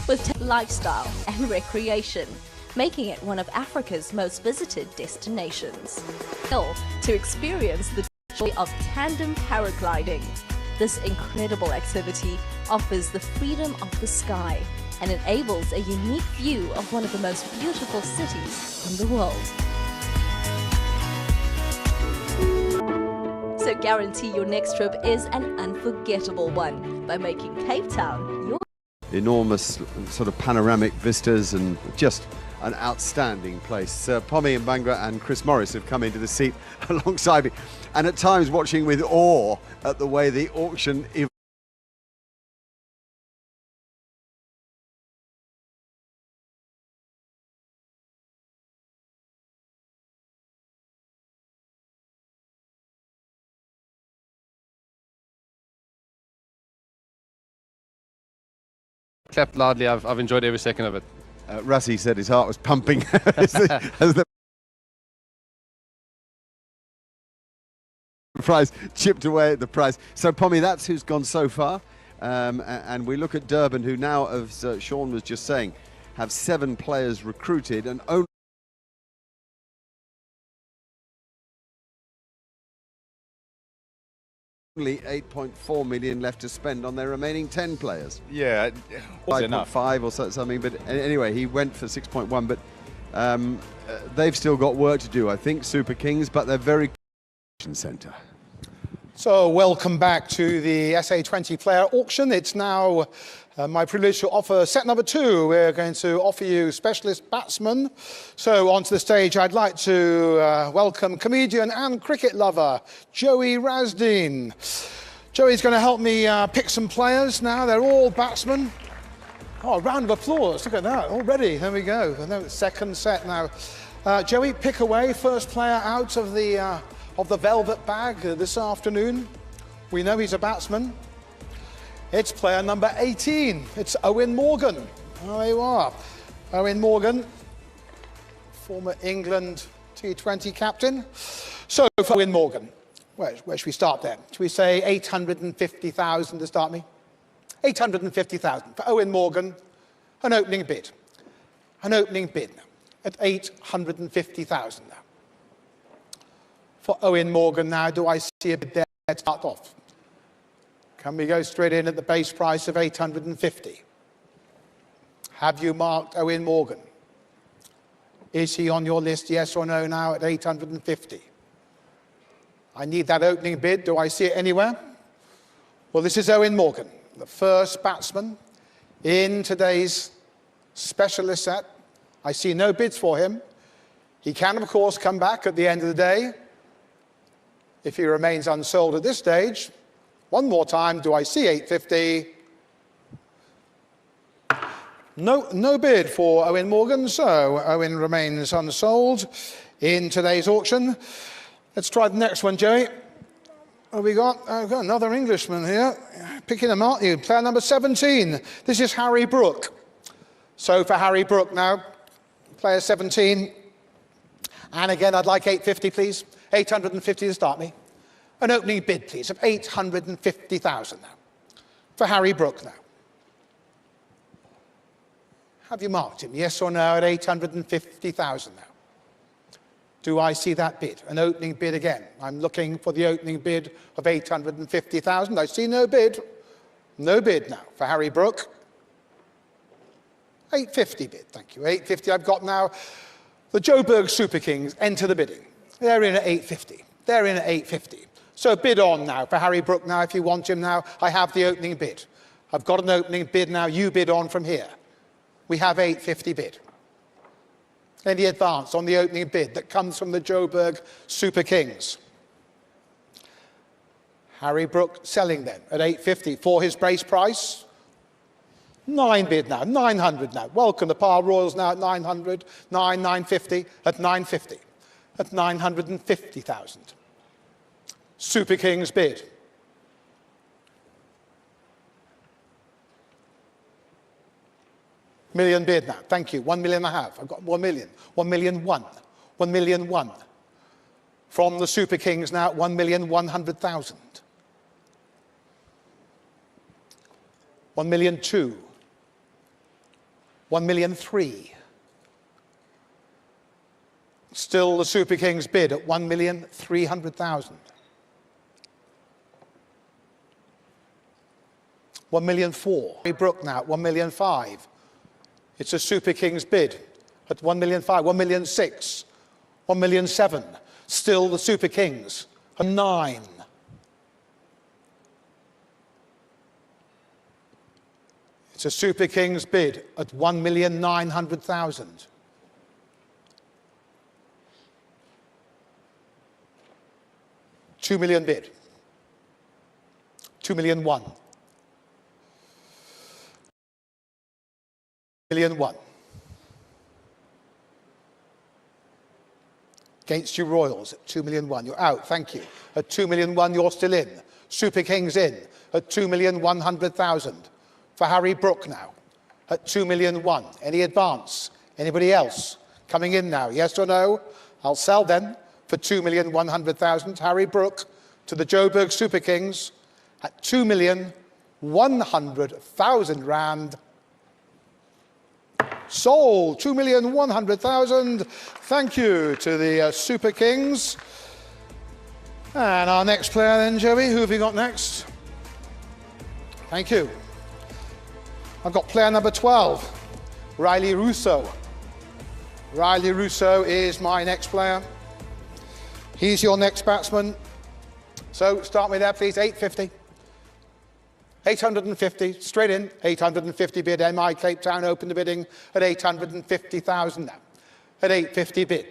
S8: with lifestyle and recreation, making it one of Africa's most visited destinations. To experience the joy of tandem paragliding. This incredible activity offers the freedom of the sky and enables a unique view of one of the most beautiful cities in the world. So guarantee your next trip is an unforgettable one by making Cape Town your
S3: Enormous sort of panoramic vistas and just an outstanding place. Pommy and Bangra and Chris Morris have come into the seat alongside me, and at times watching with awe at the way the auction
S9: clapped loudly. I've enjoyed every second of it.
S3: Rassie said his heart was pumping as the prize chipped away at the prize. So, Pommy, that's who's gone so far. And we look at Durban, who now, as Sean was just saying, have 7 players recruited and only only 8.4 million left to spend on their remaining 10 players.
S10: Yeah, was enough.
S3: 5.5 or something, but anyway, he went for 6.1, but they've still got work to do, I think, Super Kings, but they're very centre.
S2: So welcome back to the SA20 player auction. It's now my privilege to offer set number 2. We're going to offer you specialist batsmen. So onto the stage, I'd like to welcome comedian and cricket lover, Joey Rasdeen. Joey's going to help me pick some players now. They're all batsmen. Oh, a round of applause. Look at that already. There we go. Second set now. Joey, pick away. First player out of the velvet bag this afternoon. We know he's a batsman. It's player number 18. It's Owen Morgan. There you are. Owen Morgan, former England T20 captain. So for Owen Morgan, where should we start then? Should we say 850,000 to start me? 850,000 for Owen Morgan, an opening bid. An opening bid at 850,000 now. For Owen Morgan now, do I see a bid there to start off? Can we go straight in at the base price of 850? Have you marked Owen Morgan? Is he on your list, yes or no, now at 850? I need that opening bid. Do I see it anywhere? Well, this is Owen Morgan, the first batsman in today's specialist set. I see no bids for him. He can, of course, come back at the end of the day if he remains unsold at this stage. One more time, do I see 850? No bid for Owen Morgan, so Owen remains unsold in today's auction. Let's try the next one, Joey. What have we got? I've got another Englishman here. Picking them, aren't you? Player number 17. This is Harry Brook. So for Harry Brook now, player 17. And again, I'd like 850, please. 850 to start me. An opening bid, please, of 850,000 now. For Harry Brook now. Have you marked him, yes or no, at 850,000 now? Do I see that bid? An opening bid again. I'm looking for the opening bid of 850,000. I see no bid. No bid now for Harry Brook. 850 bid, thank you. 850 I've got now. The Joburg Super Kings enter the bidding. They're in at 850. They're in at 850. So bid on now for Harry Brook now. If you want him now, I have the opening bid. I've got an opening bid now. You bid on from here. We have 850 bid. Any advance on the opening bid that comes from the Joburg Super Kings? Harry Brook selling then at 850 for his base price. 9 bid now, 900 now. Welcome the Par Royals now at 900, 950, at 950, at 950,000. Super Kings bid. Million bid now, thank you. 1 million and a half. I've got 1 million. 1 million 1. 1 million 1. From the Super Kings now at 1,100,000. 1 million 2. 1 million 3. Still the Super Kings bid at 1,300,000. 1 million 4. Brook now at 1 million 5. It's a Super Kings bid at 1 million 5. 1 million 6. 1 million 7. Still the Super Kings at 9. It's a Super Kings bid at 1,900,000. 2 million bid. 2 million 1. Million 1. Against you Royals at 2 million 1. You're out, thank you. At 2 million 1, you're still in. Super Kings in at 2,100,000. For Harry Brook now at 2 million 1. Any advance? Anybody else coming in now? Yes or no? I'll sell then for 2,100,000. Harry Brook to the Joburg Super Kings at 2,100,000 rand. Sold, 2,100,000. Thank you to the Super Kings. And our next player then, Joey, who have you got next? Thank you. I've got player number 12, Riley Russo. Riley Russo is my next player. He's your next batsman. So start me there, please. 850. 850, straight in. 850 bid. MI Cape Town open the bidding at 850,000 now. At 850 bid.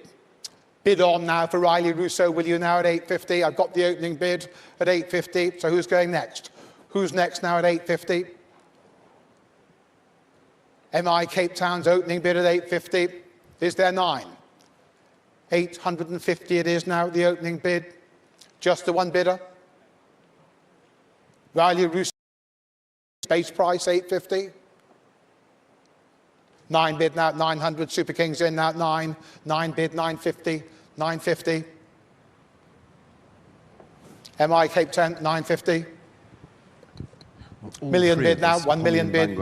S2: Bid on now for Riley Russo, will you now at 850? I've got the opening bid at 850. So who's going next? Who's next now at 850? MI Cape Town's opening bid at 850. Is there 9? 850 it is now, the opening bid. Just the one bidder. Riley Russo, base price 850. 9 bid now at 900. Super Kings in now at 9. 9 bid 950. 950. MI Cape Town 950. Million bid now, 1 million bid.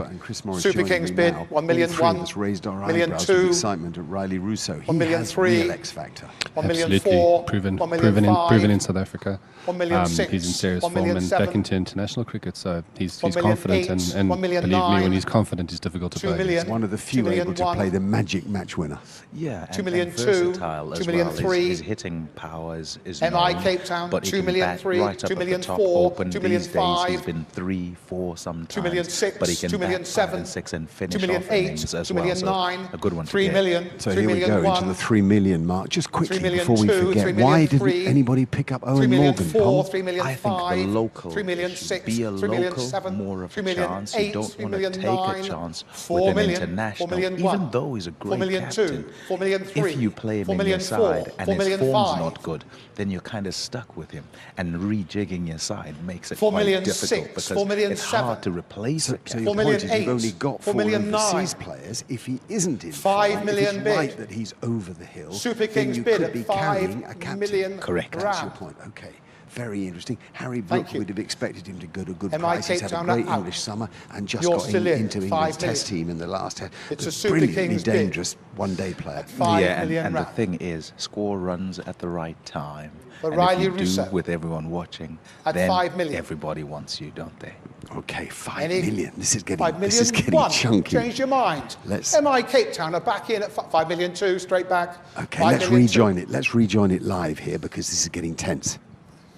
S2: Super Kings bid, 1 million one.
S3: That's raised our
S2: million
S3: eyebrows
S2: two.
S3: with excitement at Riley Russo. He
S2: 1 million
S3: has
S2: three.
S3: real X factor.
S2: 1 million
S9: Absolutely.
S2: four.
S9: Proven,
S2: 1 million five.
S9: proven in South Africa.
S2: 1 million six.
S9: He's in serious
S2: 1
S9: form
S2: million
S9: and
S2: seven.
S9: back into international cricket, so he's
S2: 1 million
S9: confident
S2: eight.
S9: and
S2: 1 million
S9: believe me,
S2: nine.
S9: when he's confident, he's difficult to
S2: 2
S9: play.
S2: million.
S3: He's one of the few
S2: 2 million
S3: able to
S2: one.
S3: play the magic match winner.
S11: Yeah,
S2: 2 million
S11: and
S2: two.
S11: versatile
S2: 2
S11: as
S2: million
S11: well.
S2: three.
S11: His hitting power is
S2: MI
S11: known,
S2: Cape Town,
S11: but he
S2: 2
S11: can
S2: million
S11: bat
S2: three,
S11: right up
S2: 2
S11: at
S2: million
S11: the top,
S2: four,
S11: open.
S2: 2 million
S11: These days he's
S2: five.
S11: been 3, 4 sometimes.
S2: 2 million six,
S11: but he can
S2: 2 million
S11: bat 5
S2: seven,
S11: and 6 and finish
S2: 2 million
S11: off
S2: eight,
S11: innings as
S2: 2
S11: well.
S2: million
S11: So
S2: nine,
S11: a good one to
S2: 3
S11: get.
S2: million,
S3: So
S2: 3
S3: here we
S2: million
S3: go
S2: one,
S3: into the 3 million mark. Just
S2: 3
S3: quickly
S2: million
S3: before we
S2: two, 3
S3: forget,
S2: million
S3: why didn't
S2: three,
S3: anybody pick up
S2: 3
S3: Owen
S2: million
S3: Morgan?
S2: four,
S3: Tom?
S2: 3 million
S11: I think
S2: five,
S11: the local
S2: 3 million
S11: should
S2: six,
S11: be a
S2: 3 million
S11: local
S2: seven,
S11: more of
S2: 3
S11: a
S2: million
S11: chance.
S2: eight,
S11: You don't
S2: 3
S11: want to
S2: million
S11: take
S2: nine,
S11: a chance
S2: 4
S11: with an
S2: million, 4
S11: international,
S2: million
S11: even
S2: one,
S11: though he's a
S2: 4
S11: great
S2: million
S11: captain.
S2: two, 4 million three,
S11: If you play him
S2: 4
S11: in
S2: million
S11: your
S2: four,
S11: side and
S2: 4
S11: his
S2: million
S11: form's
S2: five,
S11: not good, then you're kind of stuck with him. And rejigging your side makes it
S2: 4
S11: quite
S2: million
S11: difficult
S2: six,
S11: because
S2: 4 million
S11: it's
S2: seven.
S11: hard to replace a
S3: So
S11: captain.
S3: your
S2: 4
S3: point
S2: million
S3: is you've only
S2: eight,
S3: got
S2: 4
S3: 4
S2: million
S3: overseas
S2: nine.
S3: players. If he isn't in
S2: 5
S3: form,
S2: million
S3: if it's
S2: bid.
S3: right that he's over the hill,
S2: Super
S3: then
S2: Kings
S3: you
S2: bid
S3: could
S2: at
S3: be
S2: 5
S3: carrying a captain.
S2: million
S11: Correct.
S3: That's your
S2: rand.
S3: point. Okay. Very interesting. Harry
S2: Thank
S3: Brook
S2: you.
S3: would have expected him to go to a good
S2: MI
S3: price. He's
S2: Cape
S3: had a
S2: Town
S3: great
S2: out.
S3: English summer and just
S2: You're
S3: got
S2: still in,
S3: into
S2: 5
S3: England's
S2: million.
S3: test team in the last test.
S2: It's
S3: But
S2: a Super
S3: brilliantly
S2: Kings bid.
S3: dangerous one-day player.
S2: At 5
S11: Yeah,
S2: million
S11: and the
S2: rand.
S11: thing is, score runs at the right time.
S2: But
S11: And
S2: Riley
S11: if you
S2: Russo
S11: do with everyone watching,
S2: at
S11: then
S2: 5 million.
S11: everybody wants you, don't they?
S3: Okay, 5
S2: Any-
S3: million. This is
S2: 5
S3: getting
S2: million one.
S3: chunky.
S2: Change your mind.
S3: Let's-
S2: MI Cape Town are back in at 5 million two, straight back.
S3: Okay,
S2: 5
S3: let's
S2: million two.
S3: rejoin it. Let's rejoin it live here because this is getting tense.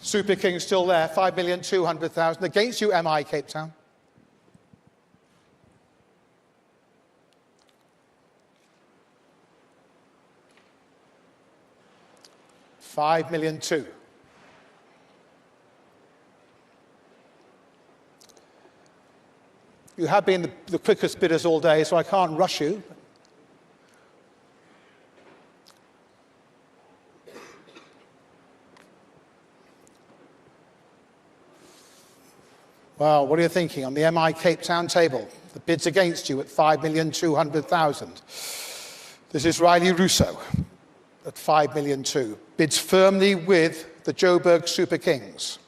S2: Super Kings still there, 5,200,000 against you, MI Cape Town. $5 million two. You have been the quickest bidders all day, so I can't rush you. Well, what are you thinking on the MI Cape Town table? The bids against you at 5,200,000. This is Riley Russo at 5 million two. Bids firmly with the Joburg Super Kings.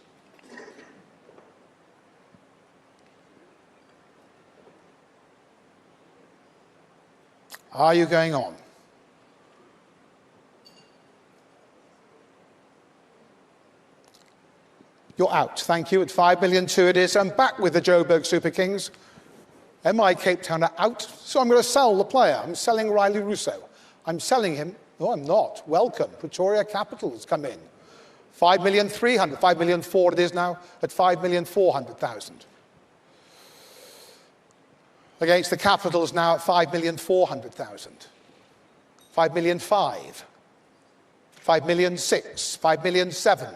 S2: Are you going on? You're out, thank you. At 5 million two it is. I'm back with the Joburg Super Kings. MI Cape Town are out, so I'm going to sell the player. I'm selling Riley Russo. I'm selling him. No, I'm not. Welcome. Pretoria Capital has come in. 5,300,000. 5,400,000 it is now at 5,400,000. Against the Capitals now at 5,400,000. 5,005,000. 5,006,000. 5,007,000.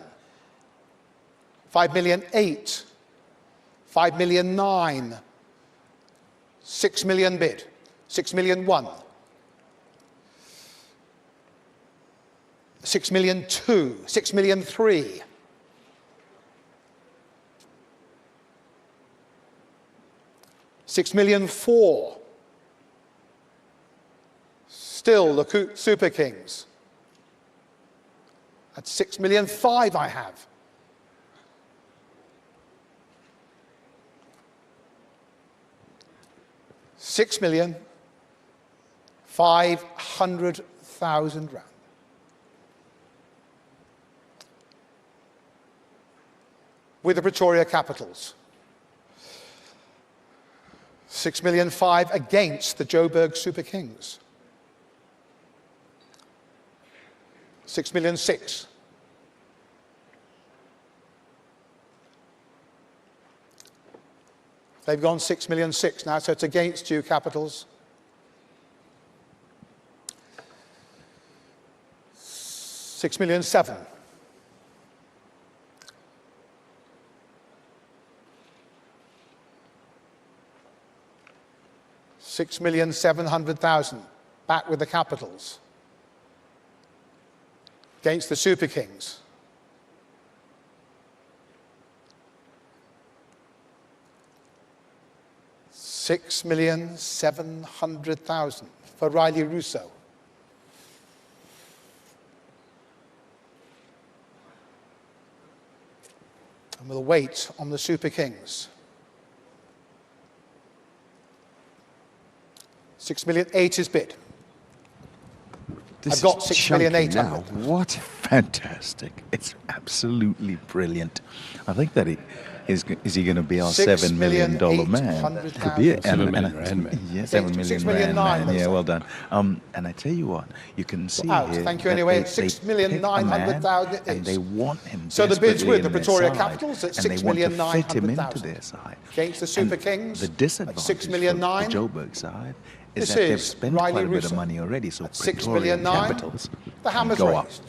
S2: 5,008,000. 5,009,000. 6 million bid. 6 million one. 6 million two. 6 million three. 6 million four. Still the Super Kings. At 6 million five I have. £6,500,000. with the Pretoria Capitals. 6,000,005 against the Joburg Super Kings. 6,000,006. They've gone 6,000,006 now, so it's against you, Capitals. 6,000,007. 6,700,000 back with the Capitals against the Super Kings. $6,700,000 for Riley Russo. And we'll wait on the Super Kings. 6,000,008 is bid. I've got 6,800,000.
S11: What fantastic! It's absolutely brilliant. I think that is he going to be our $7 million man? Could be it.
S9: $7 million rand man.
S11: Yeah, $7 million rand man. Yeah, well done. And I tell you what, you can see here.
S2: Thank you anyway. 6,900,000
S11: and they want him.
S2: So the bids with the Pretoria Capitals at
S11: and they want to fit him into
S2: 6,900,000
S11: their side.
S2: Against the Super Kings.
S11: The disadvantage for the Joburg side is that they've spent quite a bit of money already. So Pretoria Capitals
S2: the hammer's
S11: go up.
S2: raised.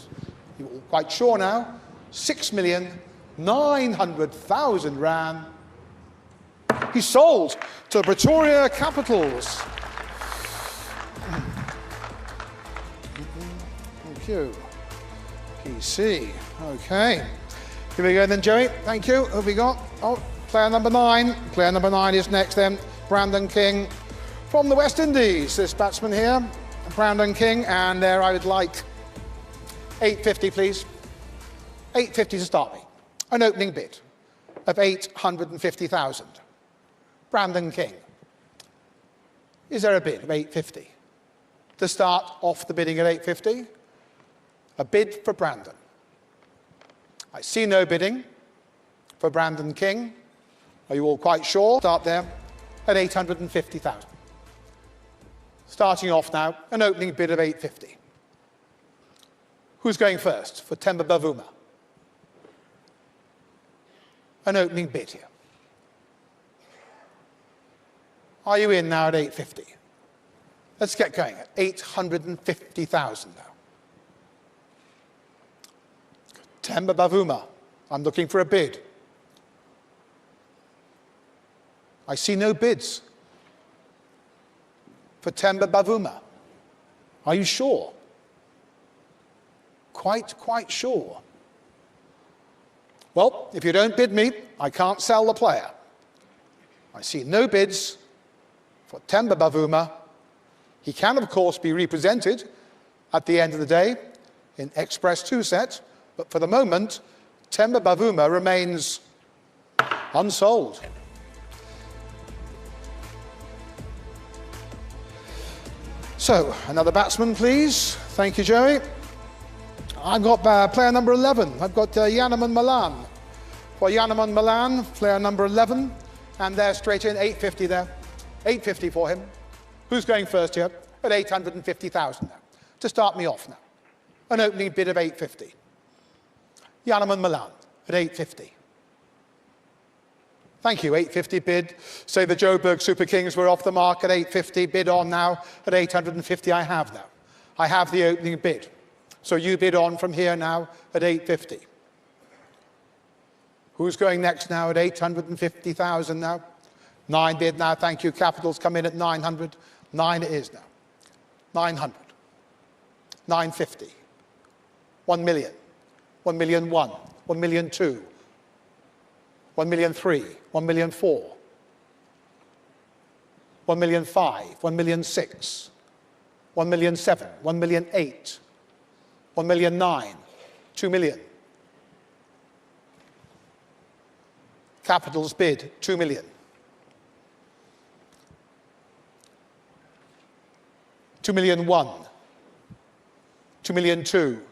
S2: You're all quite sure now. 6,900,000 rand. He sold to the Pretoria Capitals. Thank you. PC. Okay. Here we go then, Joey. Thank you. Who have we got? Oh, player number 9. Player number 9 is next then. Brandon King from the West Indies. This batsman here, Brandon King. And there I would like 850, please. 850 to start me. An opening bid of 850,000. Brandon King. Is there a bid of 850? To start off the bidding at 850? A bid for Brandon. I see no bidding for Brandon King. Are you all quite sure? Start there at 850,000. Starting off now, an opening bid of 850. Who's going first for Themba Bavuma? An opening bid here. Are you in now at 850? Let's get going at 850,000 now. Themba Bavuma, I'm looking for a bid. I see no bids for Themba Bavuma. Are you sure? Quite sure. Well, if you don't bid me, I can't sell the player. I see no bids for Themba Bavuma. He can, of course, be represented at the end of the day in Express 2 set, but for the moment, Themba Bavuma remains unsold. So, another batsman, please. Thank you, Joey. I've got player number 11. I've got Yaneman Malan. For Yaneman Malan, player number 11. And they're straight in, 850 there. 850 for him. Who's going first here? At 850,000 now. To start me off now. An opening bid of 850. Yaneman Malan at 850. Thank you, 850 bid. Say the Joburg Super Kings were off the mark at 850. Bid on now at 850 I have now. I have the opening bid. So you bid on from here now at 850. Who's going next now at 850,000 now? 9 bid now, thank you. Capitals come in at 900. 9 it is now. 900. 950. 1 million. 1 million 1. 1 million 2. 1 million 3. 1 million 4. 1 million 5. 1 million 6. 1 million 7. 1 million 8. 1 million 9. 2 million. Capitals bid 2 million. 2 million 1. 2 million 2.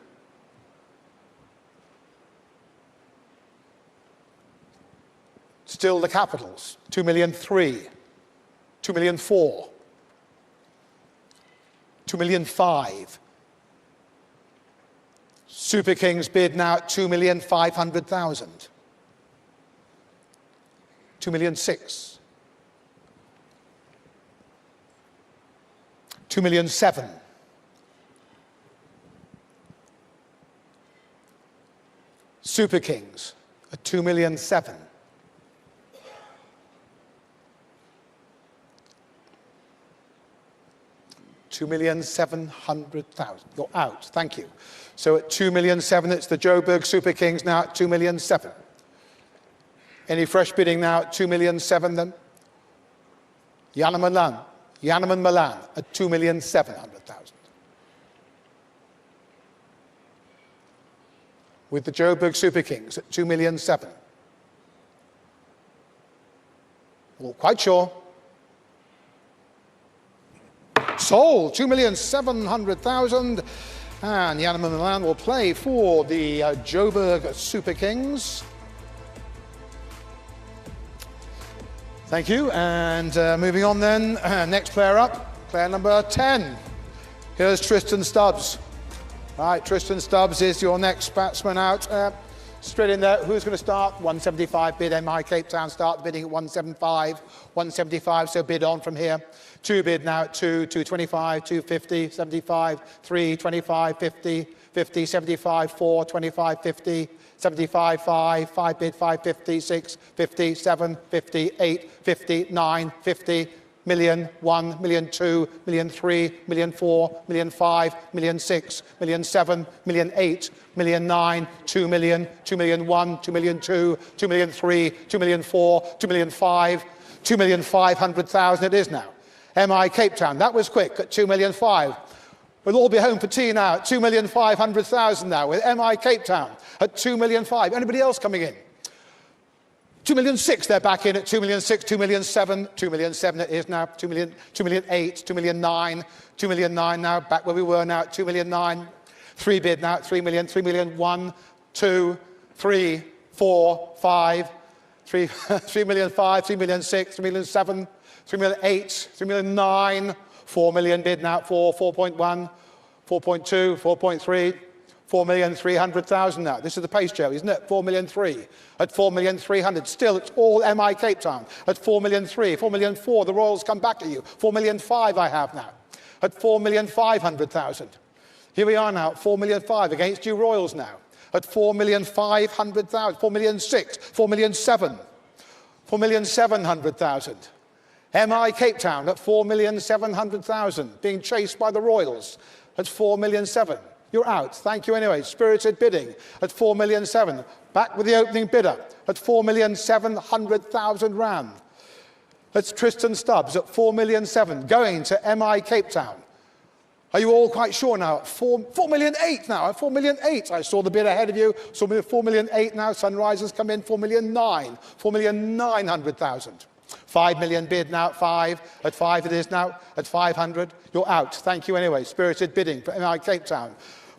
S2: Still the capitals. 2,000,003, 2,000,004, 2,000,005. Super Kings bid now at 2,500,000. 2,006,000. 2,007,000. Super Kings at 2,007,000. 2,700,000. You're out. Thank you. So at 2,007,000, it's the Joburg Super Kings now at 2,007,000. Any fresh bidding now at 2,007,000 then? Yannaman Milan at 2,700,000. With the Joburg Super Kings at 2,007,000. Well, quite sure. Sold, 2,700,000. And Yannaman Milan will play for the Joburg Super Kings. Thank you. And moving on then, next player up, player number 10. Here's Tristan Stubbs. Right, Tristan Stubbs is your next batsman out. Straight in there. Who's going to start? 175 bid. MI Cape Town start bidding at 175. 175, so bid on from here. 2 bid now at 2, 225, 250, 75, 3, 25, 50, 50, 75, 4, 25, 50, 75, 5, 5 bid, 550, 6, 50, 7, 50, 8, 50, 9, 50, million, 1, million, 2, million, 3, million, 4, million, 5, million, 6, million, 7, million, 8, million, 9, 2 million, 2 million, 1, 2 million, 2, 2 million, 3, 2 million, 4, 2 million, 5, 2,500,000 it is now. MI Cape Town, that was quick at 2,500,000. We'll all be home for tea now at 2,500,000 now with MI Cape Town at 2,500,000. Anybody else coming in? 2,600,000 they're back in at 2,600,000, 2,700,000, 2,700,000 it is now, 2,800,000, 2,900,000, 2,900,000 now, back where we were now at 2,900,000. 3 bid now at 3 million, 3 million, 1, 2, 3, 4, 5, 3, 3 million 5, 3 million 6, 3 million 7, 3 million 8, 3 million 9, 4 million bid now at 4, 4.1, 4.2, 4.3, 4,300,000 now. This is the pace, Joe, isn't it? 4,300,000 at 4,300,000. Still, it's all MI Cape Town at 4,300,000, 4,400,000. The Royals come back to you. 4,500,000 I have now at 4,500,000. Here we are now at 4,500,000 against you Royals now at 4,500,000, 4,600,000, 4,700,000, 4,700,000. MI Cape Town at 4,700,000 being chased by the Royals at 4,700,000. You're out. Thank you anyway. Spirited bidding at 4,700,000. Back with the opening bidder at 4,700,000 rand. That's Tristan Stubbs at 4,700,000 going to MI Cape Town. Are you all quite sure now? 4,800,000 now. 4,800,000. I saw the bid ahead of you. So 4,800,000 now. Sunrisers come in 4,900,000. 4,900,000. 5 million bid now at 5. At 5 it is now. At 500. You're out. Thank you anyway. Spirited bidding for MI Cape Town.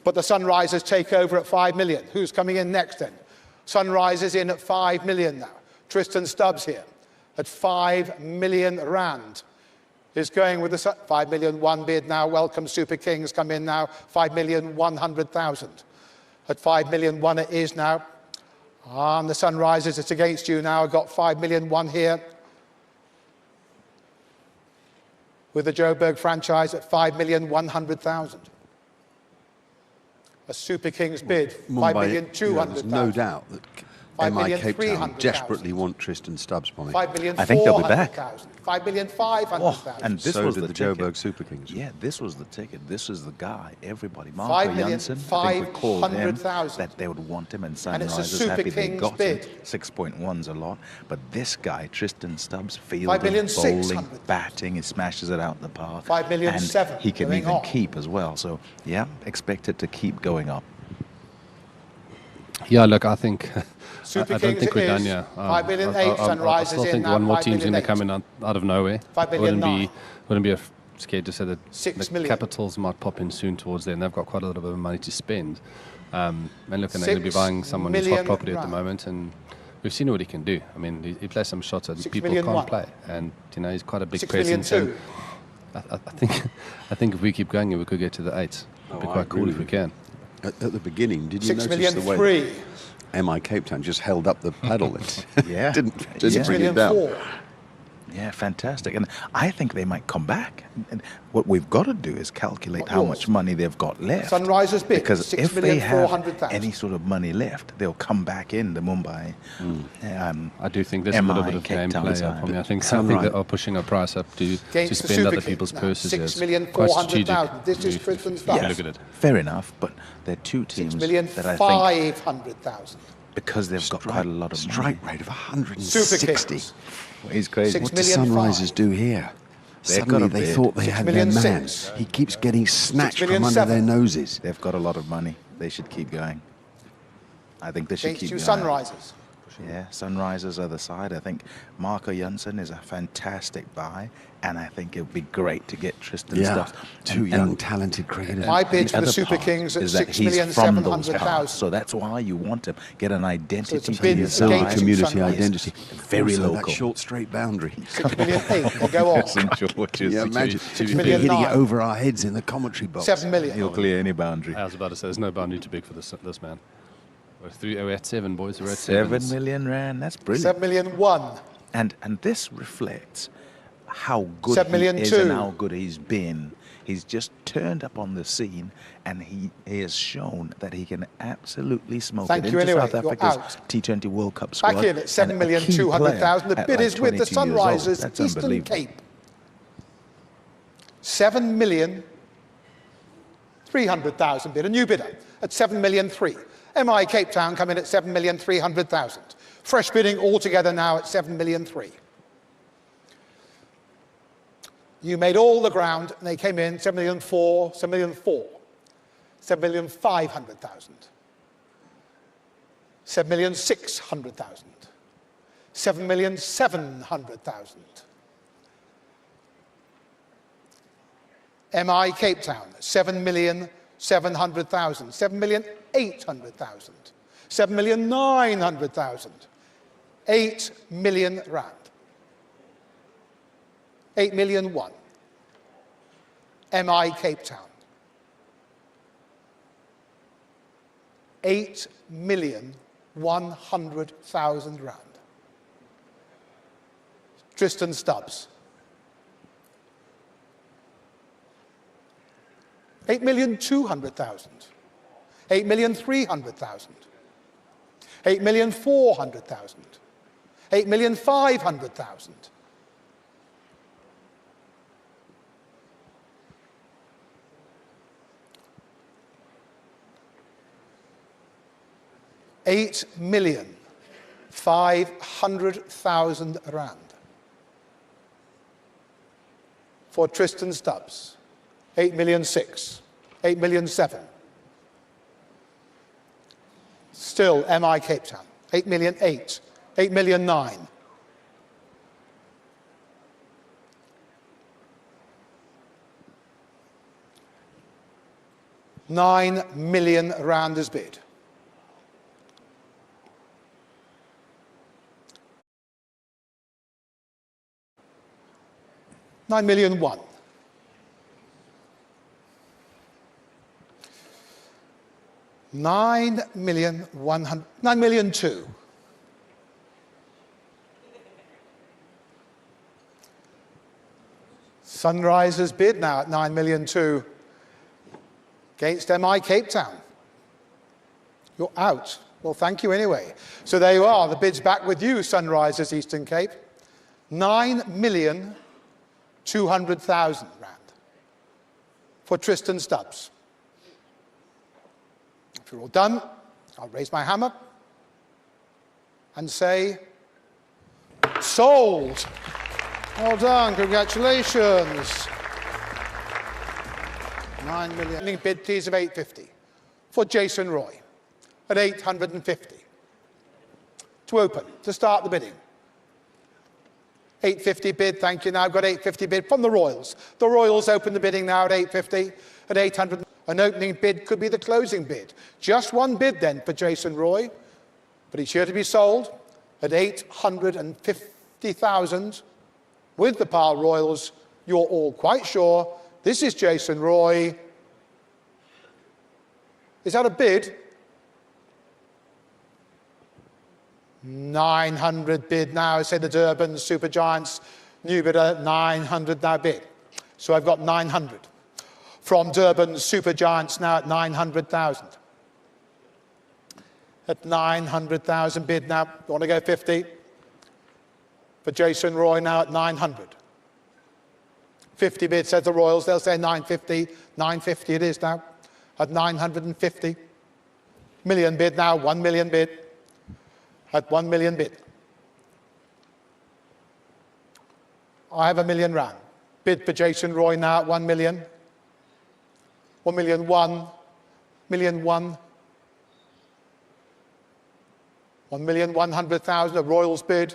S2: But the Sunrisers take over at 5 million. Who's coming in next then? Sunrisers in at 5 million now. Tristan Stubbs here at 5 million rand. Is going with the 5 million 1 bid now. Welcome Super Kings come in now. 5,100,000. At 5 million 1 it is now. And the Sunrisers, it's against you now. Got 5 million 1 here. With the Joburg franchise at 5,100,000. A Super Kings bid, 5,200,000.
S3: There's no doubt that MI Cape Town desperately want Tristan Stubbs, Bonnie.
S11: I think they'll be back.
S2: 5,500,000.
S11: And this
S3: so
S11: was
S3: did
S11: the
S3: the
S11: ticket.
S3: Joburg Super Kings.
S11: Yeah, this was the ticket. This is the guy. Everybody. Marco Jansen, I think we called him that they would want him, and Sunrisers happy they got him. 6.1's a lot. But this guy, Tristan Stubbs, fielding, bowling, batting, he smashes it out the park.
S2: 5,700,000.
S11: And he can even keep as well. So, yeah, expect it to keep going up.
S9: Yeah, look, I think I
S2: Super
S9: don't think we're done
S2: is
S9: yet.
S2: 5,800,000.
S9: I
S2: Sunrisers
S9: still
S2: in
S9: think
S2: now,
S9: one more team's going to
S2: 5,800,000.
S9: come in out of nowhere.
S2: 5,900,000.
S9: Wouldn't be scared to say that
S2: 6
S9: the
S2: million.
S9: Capitals might pop in soon towards there, and they've got quite a lot of money to spend. And look, and they're going to be buying someone's hot property at the moment, and we've seen what he can do. I mean, he plays some shots that people
S2: million
S9: can't
S2: one.
S9: play, and he's quite a big
S2: 6 million
S9: presence.
S2: two.
S9: And I think if we keep going, we could get to the 8s. It'd be quite cool if we can.
S3: At the beginning, did you
S2: 6
S3: notice
S2: million
S3: the way
S2: three.
S3: MI Cape Town just held up the paddle?
S11: Yeah.
S3: didn't
S2: 6
S3: bring
S2: million
S3: it down.
S2: four.
S11: Yeah, fantastic. And I think they might come back. And what we've got to do is calculate how much money they've got left.
S2: Sunrisers bid,
S11: Because if they have
S2: 6,400,000.
S11: any sort of money left, they'll come back in the Mumbai.
S9: I do think there's a little bit of
S11: Cape Town
S9: gameplay
S11: side.
S9: up for me. I think
S3: Sunrise.
S9: they are pushing a price up to
S2: Against the
S9: spend other
S2: Super
S9: people's
S2: Kings now,
S9: purses.
S2: 6,400,000. This is Tristan's
S9: if you
S2: stuff.
S9: look at it.
S11: Fair enough, but they're two teams that I think,
S2: 6,500,000.
S11: because they've got quite a lot of
S3: Strike
S11: money.
S3: rate of
S2: Super
S3: 160.
S2: Kings.
S11: He's crazy.
S2: 6
S3: What do
S2: million
S3: Sunrisers
S2: five.
S3: do here?
S11: They've
S3: Suddenly
S11: got a
S3: they
S11: bid.
S3: thought they
S2: 6
S3: had their
S2: million
S3: man.
S2: six.
S3: He keeps getting snatched
S2: million
S3: from under their
S2: seven.
S3: noses.
S11: They've got a lot of money. They should keep going. I think they should
S2: Against
S11: keep
S2: you
S11: going.
S2: Sunrisers.
S11: Yeah, Sunrisers other side. I think Marco Janssen is a fantastic buy, and I think it would be great to get Tristan Stubbs.
S3: Two
S11: And-
S3: young,
S11: and
S3: talented cricketers.
S2: My bid for the
S11: other
S2: Super
S11: part
S2: Kings at
S11: is that he's from those parts, so that's why you want to get an identity.
S2: So it's a bid
S11: here.
S2: against
S3: Build community
S2: Sunrise.
S3: identity.
S11: Very
S3: Also,
S11: local.
S3: that short, straight boundary.
S2: 6 million eight. They go on.
S11: St. George's.
S3: Yeah, imagine
S2: 6
S3: we'd be
S2: million
S3: hitting
S2: nine.
S3: it over our heads in the commentary box.
S2: 7 million.
S11: He'll clear any boundary.
S9: I was about to say, there's no boundary too big for this man. We're at 7, boys. We're at
S11: 7
S9: sevens.
S11: million rand. That's brilliant.
S2: 7 million one.
S11: And this reflects how good
S2: 7 million
S11: he is
S2: two.
S11: and how good he's been. He's just turned up on the scene, and he has shown that he can absolutely smoke
S2: Thank
S11: it
S2: you
S11: into
S2: anyway.
S11: South
S2: You're
S11: Africa's
S2: out.
S11: T20 World Cup squad.
S2: Back in at 7
S11: and a
S2: million
S11: key
S2: 200,000. The
S11: player
S2: bid
S11: at
S2: is with the
S11: 22 years old.
S2: Sunrisers
S11: That's
S2: Eastern
S11: unbelievable.
S2: Cape. 7 million 300,000 bid. A new bidder at 7 million three. MI Cape Town come in at 7 million 300,000. Fresh bidding altogether now at 7 million three. You made all the ground, and they came in 7 million four, 7 million four, 7 million 500,000, 7 million 600,000, 7 million 700,000. MI Cape Town, 7 million 700,000, 7 million 800,000, 7 million 900,000, 8 million rand. 8 million one. MI Cape Town. 8,100,000 rand. Tristan Stubbs. 8,200,000. 8,300,000. 8,400,000. 8,500,000. 8,500,000 rand for Tristan Stubbs. 8,600,000, 8,700,000. Still MI Cape Town. 8,800,000, 8,900,000. £9 million is bid. £9 million one. $9 million 100, $9 million two. Sunrisers bid now at $9 million two against MI Cape Town. You're out. Well, thank you anyway. So there you are. The bid's back with you, Sunrisers Eastern Cape. 9,200,000 rand for Tristan Stubbs. If you're all done, I'll raise my hammer and say, sold. Well done, congratulations. 9 million. Bid please of 850 for Jason Roy at 850. To open, to start the bidding. 850 bid, thank you. Now I've got 850 bid from the Royals. The Royals open the bidding now at 850, at 800. An opening bid could be the closing bid. Just one bid then for Jason Roy, but he's here to be sold. at 850,000 with the Power Royals. You're all quite sure. This is Jason Roy. Is that a bid? 900 bid now, say the Durban Supergiants. New bidder, 900 now bid. So I've got 900. From Durban Supergiants now at 900,000. At 900,000 bid now. You want to go 50? For Jason Roy now at 900. 50 bid, says the Royals. They'll say 950. 950 it is now. At 950. Million bid now, 1 million bid. At 1 million bid. I have a million rand. Bid for Jason Roy now at 1 million. 1 million 1. Million 1. 1,100,000, a Royals bid.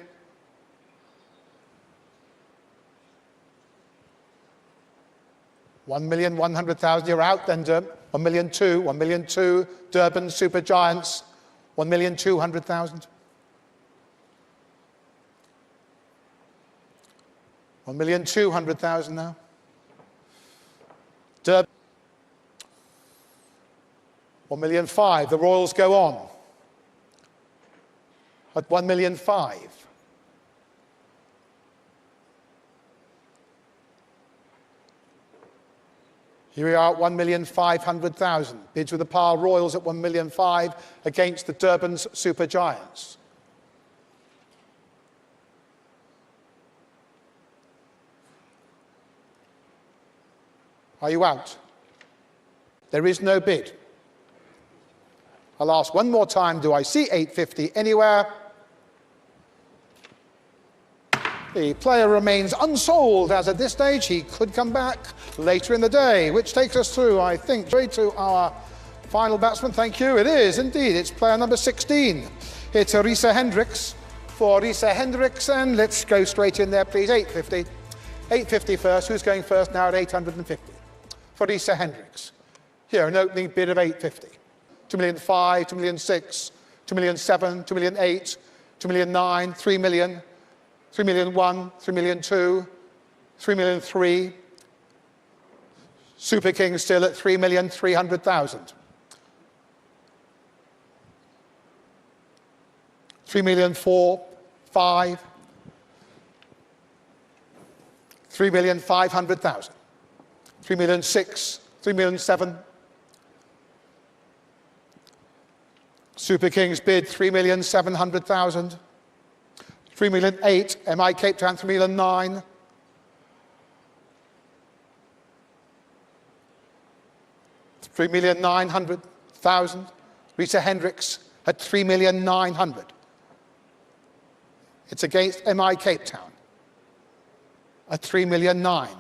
S2: $1,100,000, you're out then, Durban. 1,200,000, 1,200,000, Durban Supergiants, 1,200,000. 1,200,000 now. Durban. 1,500,000, the Royals go on. At 1,500,000. Here we are at 1,500,000. Bids with the Power Royals at 1,500,000 against the Durban's Supergiants. Are you out? There is no bid. I'll ask one more time, do I see 850 anywhere? The player remains unsold as at this stage. He could come back later in the day, which takes us through, I think, to our final batsman. Thank you. It is indeed. It's player number 16. It's Risa Hendricks. For Risa Hendricks, and let's go straight in there, please. 850. 850 first. Who's going first now at 850? For Risa Hendricks. Here, an opening bid of 850. 2,500,000, 2,600,000, 2,700,000, 2,800,000, 2,900,000, 3,000,000. 3,000,001, 3,000,002, 3,000,003. Super King still at 3,300,000. 3,004,000, 5. 3,500,000. 3,006,000, 3,007,000. Super King's bid 3,700,000. 3,008,000, MI Cape Town 3,009,000. 3,900,000. Risa Hendricks at 3,900,000. It's against MI Cape Town at 3,009,000.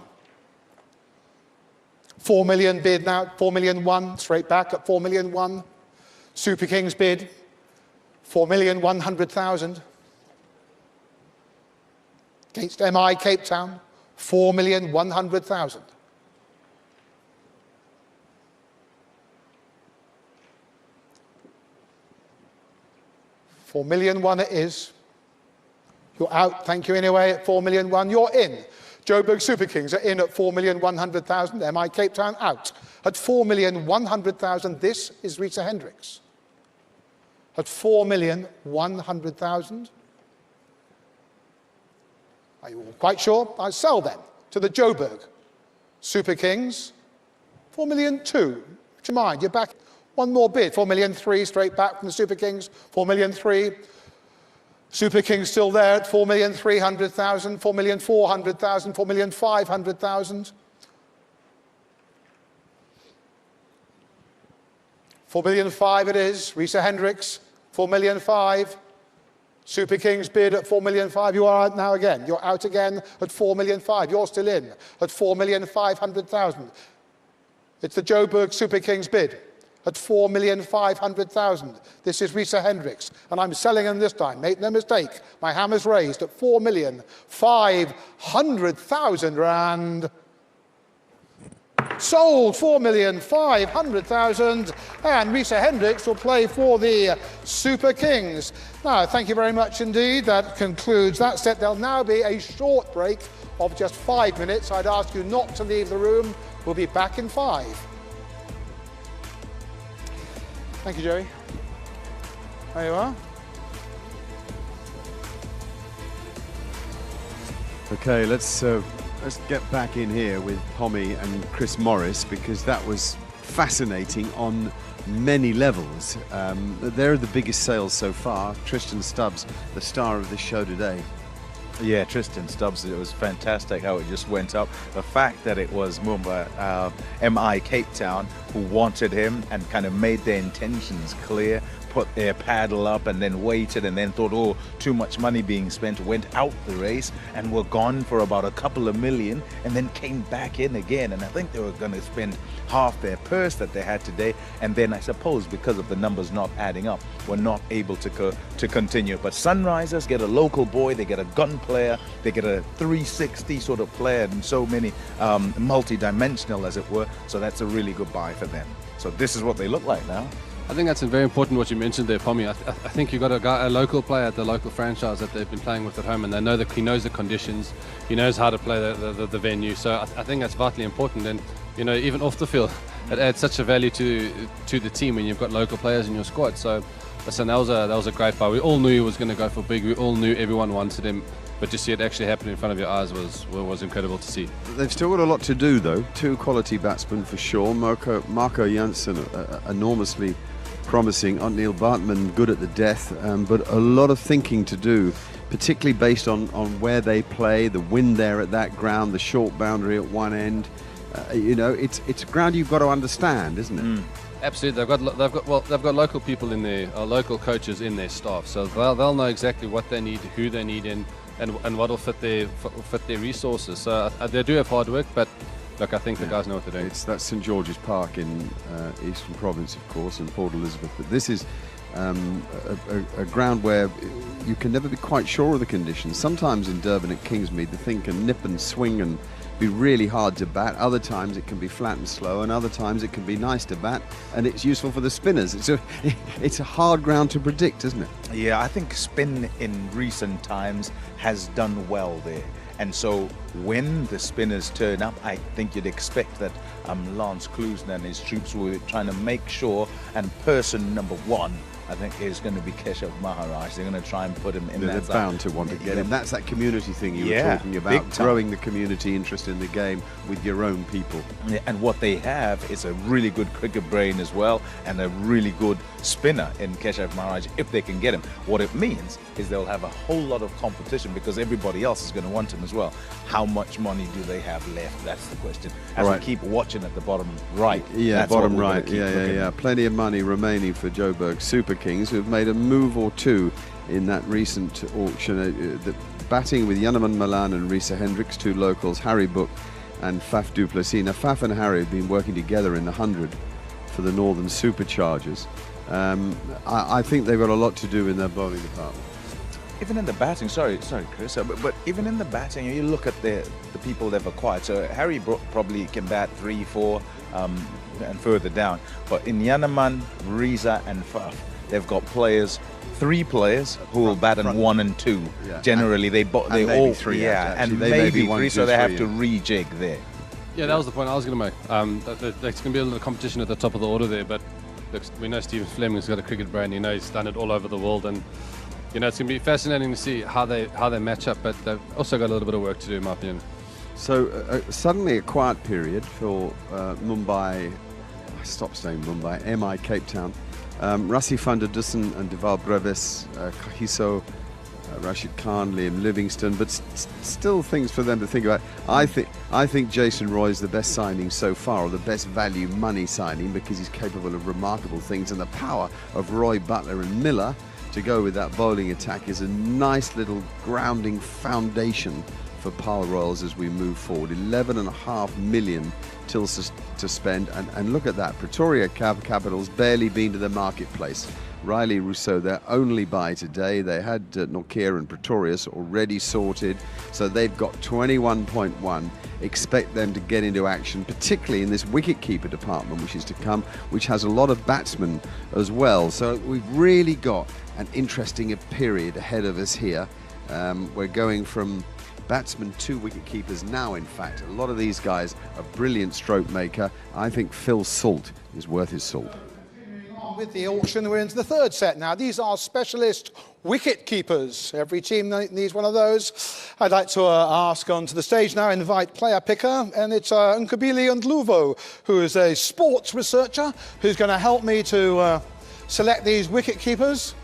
S2: 4 million bid now, 4,001,000, straight back at 4,001,000. Super King's bid 4,100,000. Against MI Cape Town, 4,100,000. $4,001,000 it is. You're out, thank you anyway, at 4,001,000. You're in. Joburg Super Kings are in at 4,100,000. MI Cape Town out at 4,100,000. This is Risa Hendricks. At 4,100,000. Are you all quite sure? I sell then to the Joburg Super Kings. 4,200,000. Would you mind? You're back. One more bid. 4,300,000 straight back from the Super Kings. 4,300,000. Super Kings still there at 4,300,000. 4,400,000. 4,500,000. 4,500,000 it is. Risa Hendricks. 4,500,000. Super Kings bid at 4,500,000. You are out now again. You're out again at 4,500,000. You're still in at 4,500,000. It's the Joburg Super Kings bid at 4,500,000. This is Risa Hendricks, and I'm selling them this time. Make no mistake, my hammer's raised at 4,500,000 rand. sold 4,500,000, and Risa Hendricks will play for the Super Kings. Now, thank you very much indeed. That concludes that set. There'll now be a short break of just 5 minutes. I'd ask you not to leave the room. We'll be back in 5. Thank you, Joey. There you are.
S3: Okay, let's get back in here with Pommy and Chris Morris, because that was fascinating on many levels. They're the biggest sales so far. Tristan Stubbs, the star of the show today.
S11: Yeah, Tristan Stubbs, it was fantastic how it just went up. The fact that it was Mumbai, MI Cape Town, who wanted him and kind of made their intentions clear, put their paddle up and then waited and then thought, oh, too much money being spent, went out the race and were gone for about a couple of million and then came back in again. And I think they were going to spend half their purse that they had today. And then I suppose because of the numbers not adding up, were not able to continue. But Sunrisers get a local boy, they get a gun player, they get a 360 sort of player, and so many multi-dimensional, as it were. So that's a really good buy for them. So this is what they look like now.
S9: I think that's very important what you mentioned there, Pommy. I think you've got a local player at the local franchise that they've been playing with at home, and they know that he knows the conditions, he knows how to play the venue. So I think that's vitally important. And even off the field, it adds such a value to the team when you've got local players in your squad. So listen, that was a great buy. We all knew he was going to go for big. We all knew everyone wanted him. But to see it actually happen in front of your eyes was incredible to see.
S3: They've still got a lot to do, though. 2 quality batsmen for sure. Marco Jansen, enormously promising. Neil Bartman, good at the death, but a lot of thinking to do, particularly based on where they play, the wind there at that ground, the short boundary at one end. It's a ground you've got to understand, isn't it?
S9: Absolutely, they've got local people in there, local coaches in their staff, so they'll know exactly what they need, who they need in, and what'll fit their resources. So they do have hard work, but look, I think the guys know what they're doing.
S3: That's St George's Park in Eastern Province, of course, in Port Elizabeth. But this is a ground where you can never be quite sure of the conditions. Sometimes in Durban at Kingsmead, the thing can nip and swing and be really hard to bat. Other times it can be flat and slow, and other times it can be nice to bat, and it's useful for the spinners. It's a hard ground to predict, isn't it?
S11: Yeah, I think spin in recent times has done well there. And so when the spinners turn up, I think you'd expect that Lance Klusener and his troops were trying to make sure, and person number 1, I think, is going to be Keshav Maharaj. They're going to try and put him in that.
S3: They're bound to want to get him. That's that community thing you were talking about, growing the community interest in the game with your own people.
S11: Yeah, and what they have is a really good cricket brain as well, and a really good spinner in Keshav Maharaj, if they can get him. What it means is they'll have a whole lot of competition because everybody else is going to want him as well. How much money do they have left? That's the question. As we keep watching at the bottom right.
S3: Yeah, bottom right. Yeah. Plenty of money remaining for Joburg Super Kings, who have made a move or two in that recent auction. The batting with Yanaman Malan and Risa Hendricks, 2 locals, Harry Book and Faf du Plessis. Now, Faf and Harry have been working together in the 100 for the Northern Superchargers. I think they've got a lot to do in their bowling department.
S11: Even in the batting, sorry, Chris, but even in the batting, you look at the people they've acquired. So Harry Brook probably can bat 3, 4, and further down. But in Yanaman, Risa, and Faf, they've got 3 players who will bat in 1 and 2. Yeah. Generally, they all 3. Yeah, and maybe 3, so they have to rejig there.
S9: Yeah, that was the point I was going to make. There's going to be a little competition at the top of the order there, but look, we know Stephen Fleming's got a cricket brain. He's done it all over the world, and it's going to be fascinating to see how they match up. But they've also got a little bit of work to do, in my opinion.
S3: So suddenly a quiet period for Mumbai. I stopped saying Mumbai. MI Cape Town. Rassi van der Dussen and Deval Brevis, Kahiso, Rashid Khan, Liam Livingston, but still things for them to think about. I think Jason Roy is the best signing so far, or the best value money signing, because he's capable of remarkable things, and the power of Roy, Butler and Miller to go with that bowling attack is a nice little grounding foundation for Pal Royals as we move forward. 11.5 million tills to spend, and look at that. Pretoria Capitals barely been to the marketplace. Riley Rousseau, their only buy today. They had Nokia and Pretorius already sorted, so they've got 21.1. Expect them to get into action, particularly in this wicket-keeper department, which is to come, which has a lot of batsmen as well. So we've really got an interesting period ahead of us here. We're going from batsmen to wicket-keepers now, in fact. A lot of these guys are brilliant stroke maker. I think Phil Salt is worth his salt.
S2: With the auction, we're into the third set now. These are specialist wicket keepers. Every team needs one of those. I'd like to ask onto the stage now, invite player picker, and it's Nkabili Ndluvo, who is a sports researcher, who's going to help me to select these wicket keepers.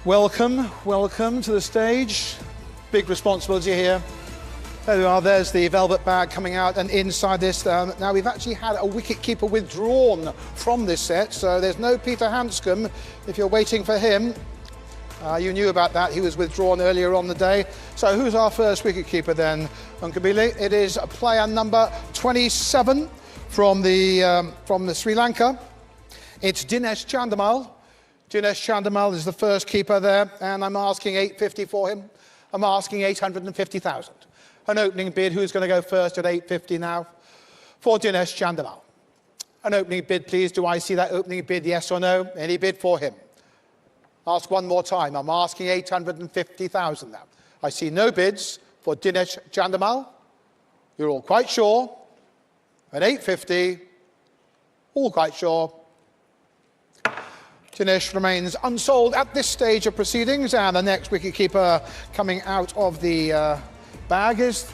S2: Welcome to the stage. Big responsibility here. There we are, there's the velvet bag coming out, and inside this, now we've actually had a wicketkeeper withdrawn from this set, so there's no Peter Hanscom. If you're waiting for him, you knew about that, he was withdrawn earlier on the day. So who's our first wicketkeeper then, Nkabili? It is player number 27 from the Sri Lanka. It's Dinesh Chandimal. Dinesh Chandimal is the first keeper there, and I'm asking 850 for him. I'm asking 850,000. An opening bid. Who's going to go first at 850 now? For Dinesh Chandimal. An opening bid, please. Do I see that opening bid, yes or no? Any bid for him? Ask one more time. I'm asking 850,000 now. I see no bids for Dinesh Chandimal. You're all quite sure. At 850, all quite sure. Dinesh remains unsold at this stage of proceedings, and the next wicketkeeper coming out of the bag is,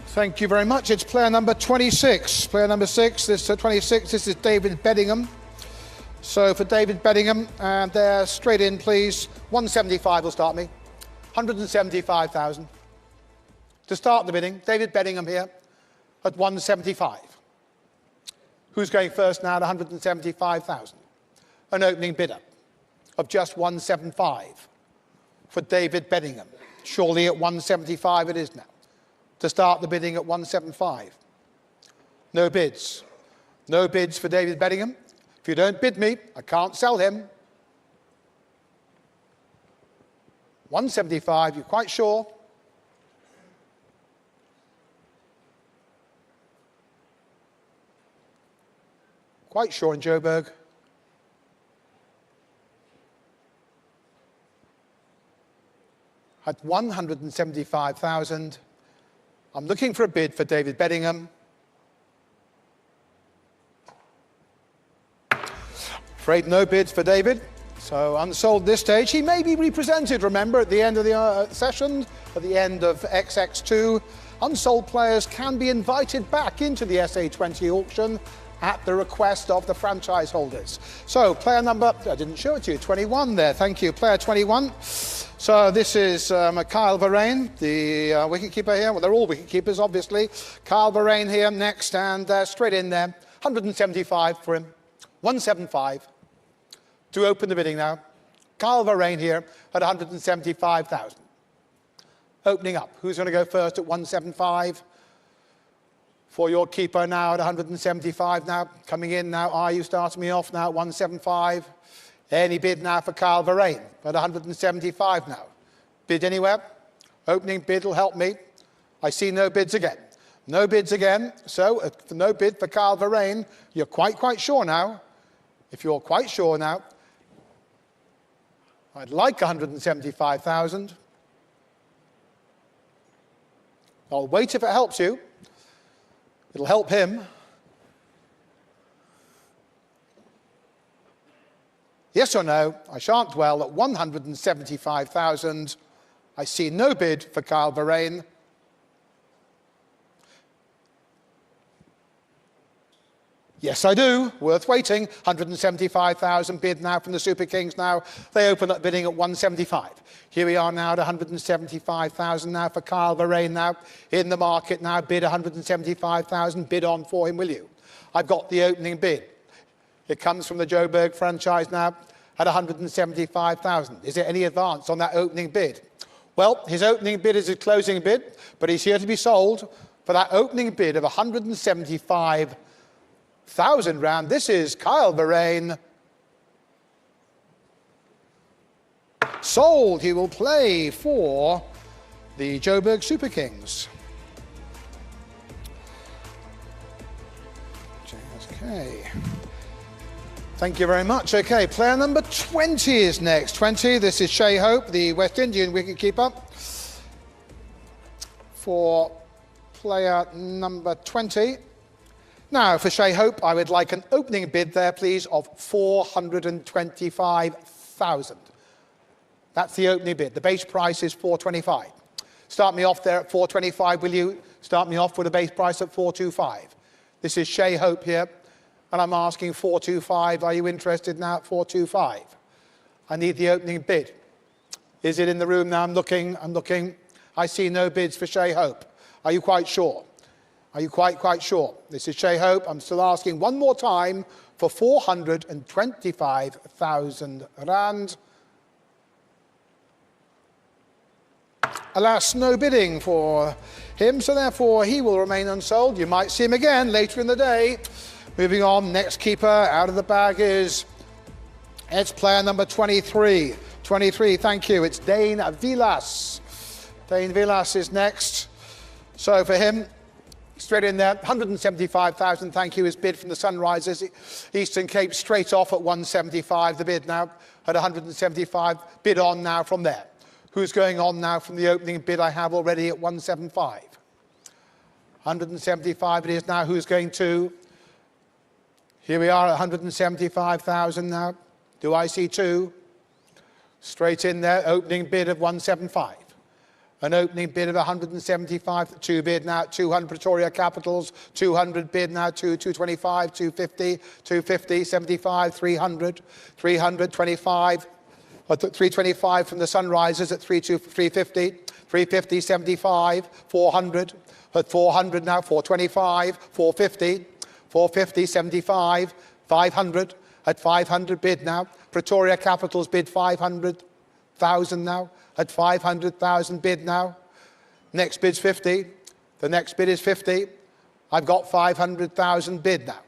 S2: thank you very much, it's player number 26. Player number 6, this 26, this is David Beddingham. So for David Beddingham, and they're straight in, please. 175 will start me. 175,000. To start the bidding, David Beddingham here at 175. Who's going first now at 175,000? An opening bidder of just 175 for David Beddingham. Surely at 175 it is now. To start the bidding at 175. No bids. No bids for David Beddingham. If you don't bid me, I can't sell him. 175, you're quite sure? Quite sure in Joburg. At 175,000, I'm looking for a bid for David Beddingham. Afraid no bids for David, so unsold this stage. He may be represented, remember, at the end of the session, at the end of XX2. Unsold players can be invited back into the SA20 auction at the request of the franchise holders. So player number, I didn't show it to you, 21 there, thank you, player 21. So this is Kyle Varane, the wicketkeeper here. Well, they're all wicketkeepers, obviously. Kyle Varane here next, and straight in there. 175 for him. 175. To open the bidding now. Kyle Varane here at 175,000. Opening up. Who's going to go first at 175? For your keeper now at 175 now. Coming in now. Are you starting me off now at 175? Any bid now for Kyle Varane at 175 now. Bid anywhere? Opening bid will help me. I see no bids again. No bids again. So no bid for Kyle Varane. You're quite sure now. If you're quite sure now, I'd like 175,000. I'll wait if it helps you. It'll help him. Yes or no? I shan't dwell. At 175,000, I see no bid for Kyle Varane. Yes, I do. Worth waiting. 175,000 bid now from the Super Kings now. They open up bidding at 175. Here we are now at 175,000 now for Kyle Varane now. In the market now, bid 175,000. Bid on for him, will you? I've got the opening bid. It comes from the Joburg franchise now at 175,000. Is there any advance on that opening bid? Well, his opening bid is his closing bid, but he's here to be sold for that opening bid of 175,000 rand. This is Kyle Varane. Sold. He will play for the Joburg Super Kings. Okay. Thank you very much. Okay, player number 20 is next. 20, this is Shea Hope, the West Indian wicketkeeper. For player number 20. Now, for Shea Hope, I would like an opening bid there, please, of 425,000. That's the opening bid. The base price is 425. Start me off there at 425, will you? Start me off with a base price at 425. This is Shea Hope here, and I'm asking 425. Are you interested now at 425? I need the opening bid. Is it in the room now? I'm looking. I see no bids for Shea Hope. Are you quite sure? Are you quite sure? This is Shea Hope. I'm still asking one more time for 425,000 rand. Alas, no bidding for him, so therefore he will remain unsold. You might see him again later in the day. Moving on, next keeper out of the bag is, it's player number 23. 23, thank you. It's Dane Vilas. Dane Vilas is next. So for him, straight in there, 175,000, thank you, is bid from the Sunrisers. Eastern Cape straight off at 175, the bid now at 175, bid on now from there. Who's going on now from the opening bid I have already at 175? 175 it is now, who's going to? Here we are at 175,000 now. Do I see two? Straight in there, opening bid of 175. An opening bid of 175, two bid now, 200 Pretoria Capitals, 200 bid now, 225, 250, 250, 75, 300, 300, 25, 325 from the Sunrisers at 350, 350, 75, 400, at 400 now, 425, 450, 450, 75, 500, at 500 bid now. Pretoria Capitals bid 500,000 now, at 500,000 bid now. Next bid's 50. The next bid is 50. I've got 500,000 bid now.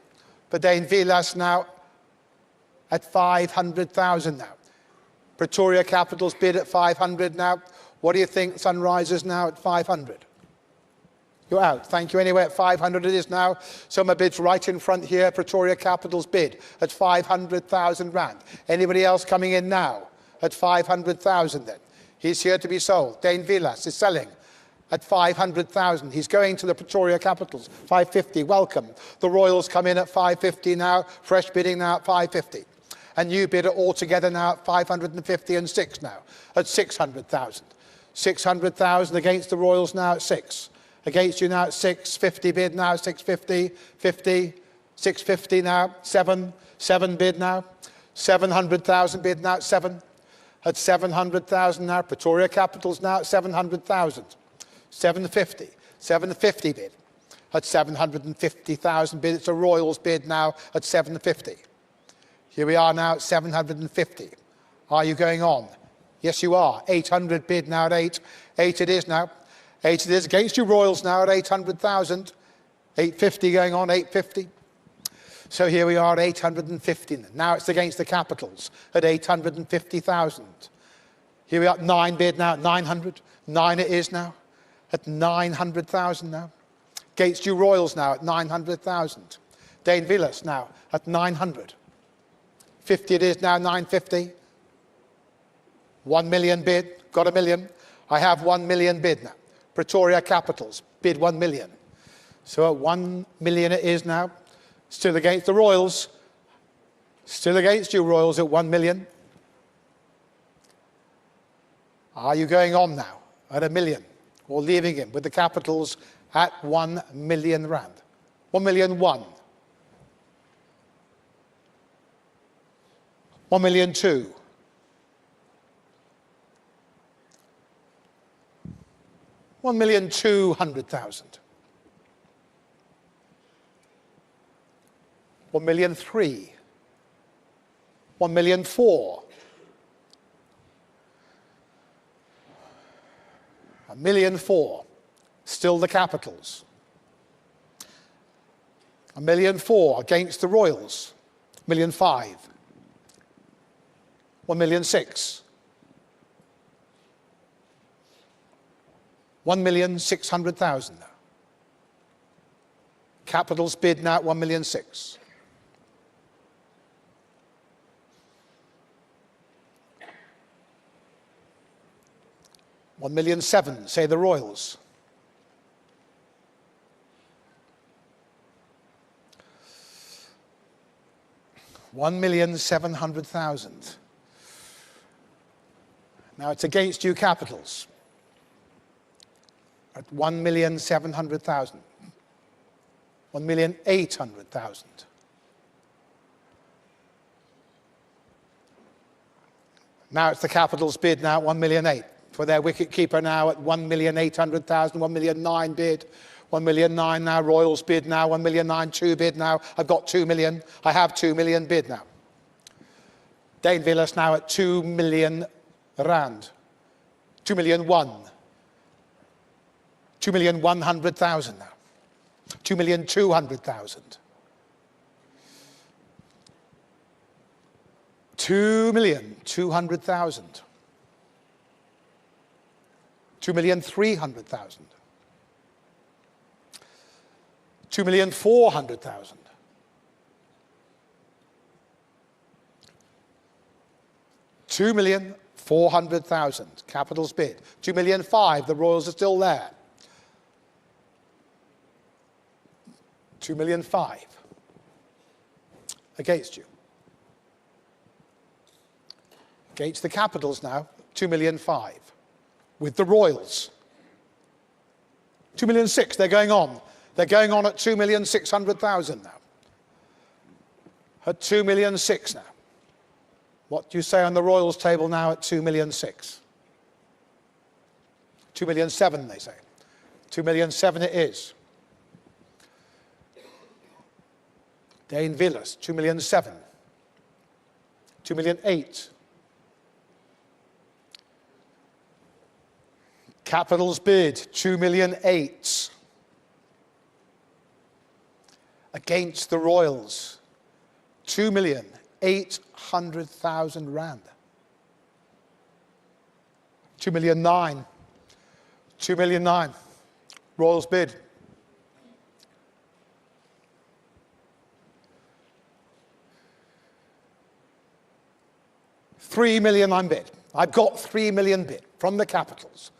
S2: For Dane Vilas now at 500,000 now. Pretoria Capitals bid at 500 now. What do you think, Sunrisers now at 500? You're out. Thank you. Anyway, at 500 it is now. So my bid's right in front here. Pretoria Capitals bid at 500,000 rand. Anybody else coming in now at 500,000 then? He's here to be sold. Dane Vilas is selling at 500,000. He's going to the Pretoria Capitals. 550. Welcome. The Royals come in at 550 now. Fresh bidding now at 550. And you bid it all together now at 550 and 6 now at 600,000. 600,000 against the Royals now at 6. Against you now at 650 bid now, 650, 50, 650 now, 7 bid now, 700,000 bid now at 7. At 700,000 now, Pretoria Capitals now at 700,000. 750 bid. At 750,000 bid, it's a Royals bid now at 750. Here we are now at 750. Are you going on? Yes, you are. 800 bid now at 8. 8 it is now. 8 it is against you Royals now at 800,000. 850 going on, 850. So here we are at 850. Now it's against the Capitals at 850,000. Here we are at 9 bid now at 900. 9 it is now at 900,000 now. Against you Royals now at 900,000. Dane Vilas now at 900. 50 it is now, 950. 1 million bid, got a million. I have 1 million bid now. Pretoria Capitals bid 1 million. So at 1 million it is now. Still against the Royals. Still against you Royals at 1 million. Are you going on now at a million? Or leaving him with the Capitals at 1 million rand? 1 million 1. 1 million 2. 1,200,000. 1 million 3. 1 million 4. 1 million 4. Still the Capitals. 1 million 4 against the Royals. 1 million 5. 1 million 6. 1,600,000 now. Capital's bid now at 1,600,000. $1,700,000, say the Royals. $1,700,000. Now it's against you, Capitals, at 1,700,000. 1,800,000. Now it's the Capitals bid now at 1,800,000. For their wicket keeper now at 1,800,000, 1,900,000 bid, 1,900,000 now. Royals bid now, 1,902 bid now. I've got 2 million. I have 2 million bid now. Dane Villas now at 2 million rand. 2,000,001. 2,100,000 now. 2,200,000. 2,200,000. 2,300,000. 2,400,000. 2,400,000. Capitals bid. 2,500,000. The Royals are still there. 2,500,000. Against you. Against the Capitals now. 2,500,000. With the Royals. 2,600,000. They're going on. They're going on at 2,600,000 now. At 2,600,000 now. What do you say on the Royals table now at 2,600,000? 2,700,000 they say. 2,700,000 it is. Dane Villas, 2,700,000. 2,800,000. Capitals bid, 2,800,000. Against the Royals, 2,800,000 rand. 2,900,000. 2,900,000. Royals bid. $3 million I'm bid. I've got 3 million bid from the Capitals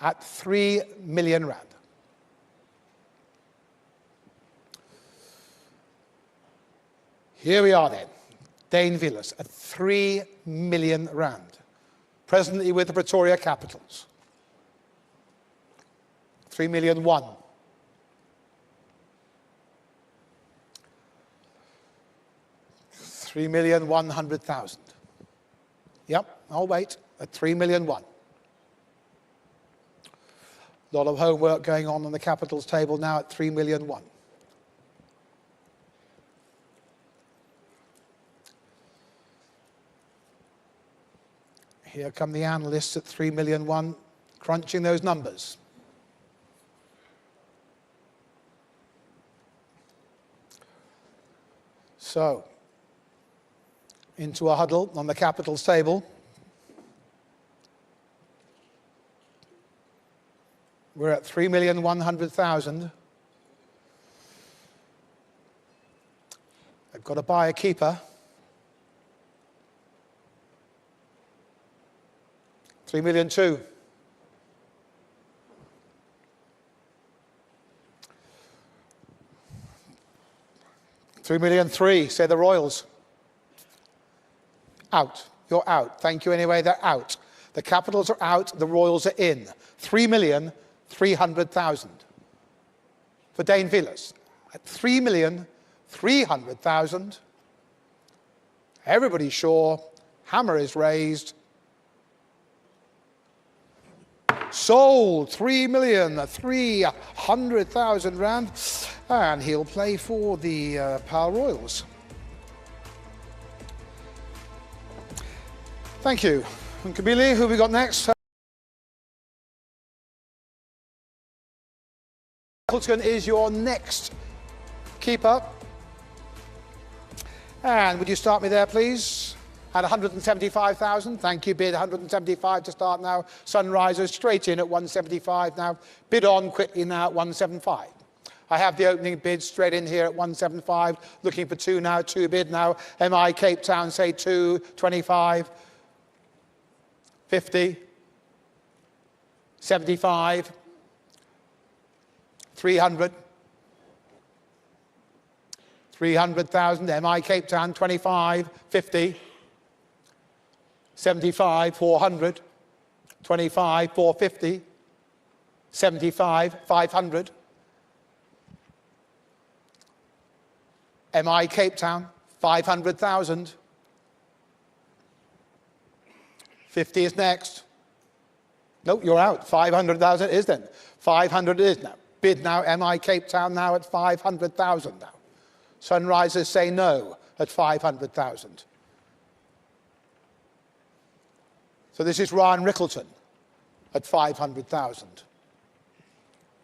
S2: at 3 million rand. Here we are then, Dane Villas at 3 million rand, presently with the Pretoria Capitals. 3,000,001. 3,100,000. Yep, I'll wait at 3,000,001. A lot of homework going on the Capitals table now at 3,000,001. Here come the analysts at 3,000,001, crunching those numbers. So, into a huddle on the Capitals table. We're at 3,100,000. I've got to buy a keeper. 3,000,002. 3,000,003, say the Royals. Out. You're out. Thank you anyway, they're out. The Capitals are out, the Royals are in. 3,300,000 for Dane Villas. At 3,300,000, everybody's sure, hammer is raised. Sold, 3,300,000 rand, and he'll play for the Pal Royals. Thank you. And Kabili, who have we got next? Hilton is your next keeper. And would you start me there, please? at 175,000. Thank you, bid 175 to start now. Sunrisers straight in at 175 now. Bid on quickly now at 175. I have the opening bid straight in here at 175. Looking for 2 now, 2 bid now. MI Cape Town, say 2, 25, 50, 75, 300. 300,000, MI Cape Town, 25, 50, 75, 400, 25, 450, 75, 500. MI Cape Town, 500,000. 50 is next. No, you're out. 500,000 is then. 500 is now. Bid now, MI Cape Town now at 500,000 now. Sunrisers say no at 500,000. So this is Ryan Rickleton at 500,000.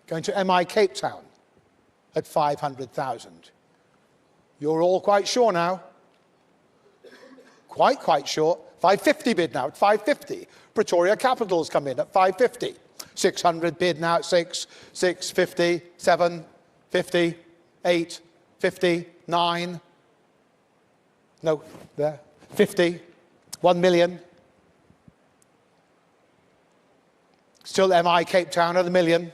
S2: Going to MI Cape Town at 500,000. You're all quite sure now. Quite sure. 550 bid now at 550. Pretoria Capitals come in at 550. 600 bid now at 6, 650, 7, 50, 8, 50, 9, no, there, 50, 1 million. Still MI Cape Town at 1 million.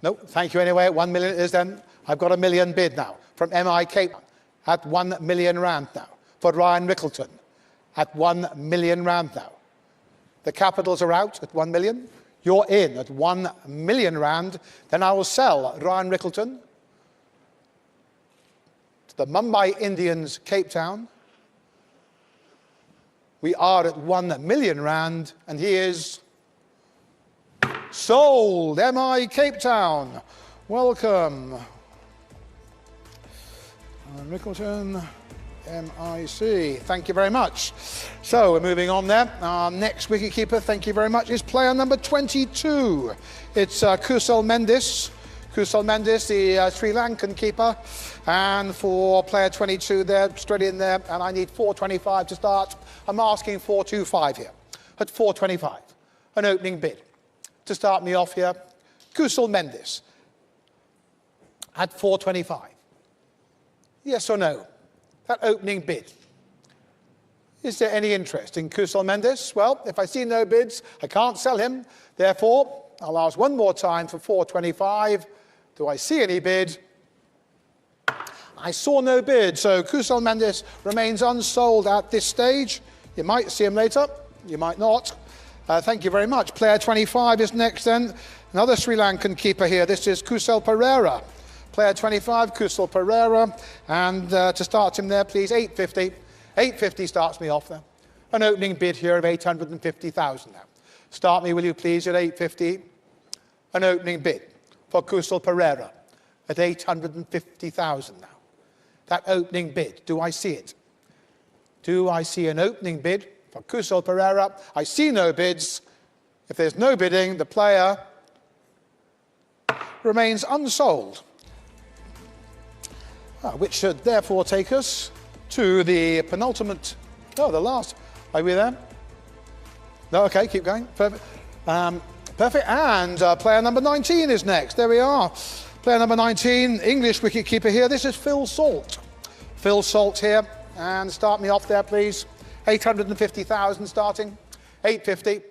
S2: No, thank you anyway, 1 million is then. I've got 1 million bid now from MI Cape at 1 million rand now. For Ryan Rickleton at 1 million rand now. The Capitals are out at 1 million. You're in at 1 million rand. Then I will sell Ryan Rickleton to the Mumbai Indians, Cape Town. We are at 1 million rand, and he is sold. MI Cape Town. Welcome. Ryan Rickleton. MIC. Thank you very much. So we're moving on there. Our next wicketkeeper, thank you very much, is player number 22. It's Kusal Mendis. Kusal Mendis, the Sri Lankan keeper. And for player 22 there, straight in there, and I need 425 to start. I'm asking 425 here. At 425, an opening bid. To start me off here, Kusal Mendis. At 425. Yes or no? That opening bid. Is there any interest in Kusal Mendis? Well, if I see no bids, I can't sell him. Therefore, I'll ask one more time for 425. Do I see any bid? I saw no bid, so Kusal Mendis remains unsold at this stage. You might see him later, you might not. Thank you very much. Player 25 is next then. Another Sri Lankan keeper here. This is Kusal Pereira. Player 25, Kusal Pereira, and to start him there, please, 850. 850 starts me off there. An opening bid here of 850,000 now. Start me, will you please, at 850. An opening bid for Kusal Pereira at 850,000 now. That opening bid, do I see it? Do I see an opening bid for Kusal Pereira? I see no bids. If there's no bidding, the player remains unsold. Which should therefore take us to the penultimate, the last. Are we there? No, okay, keep going. Perfect. Perfect. And player number 19 is next. There we are. Player number 19, English wicketkeeper here. This is Phil Salt. Phil Salt here. And start me off there, please. 850,000 starting. 850.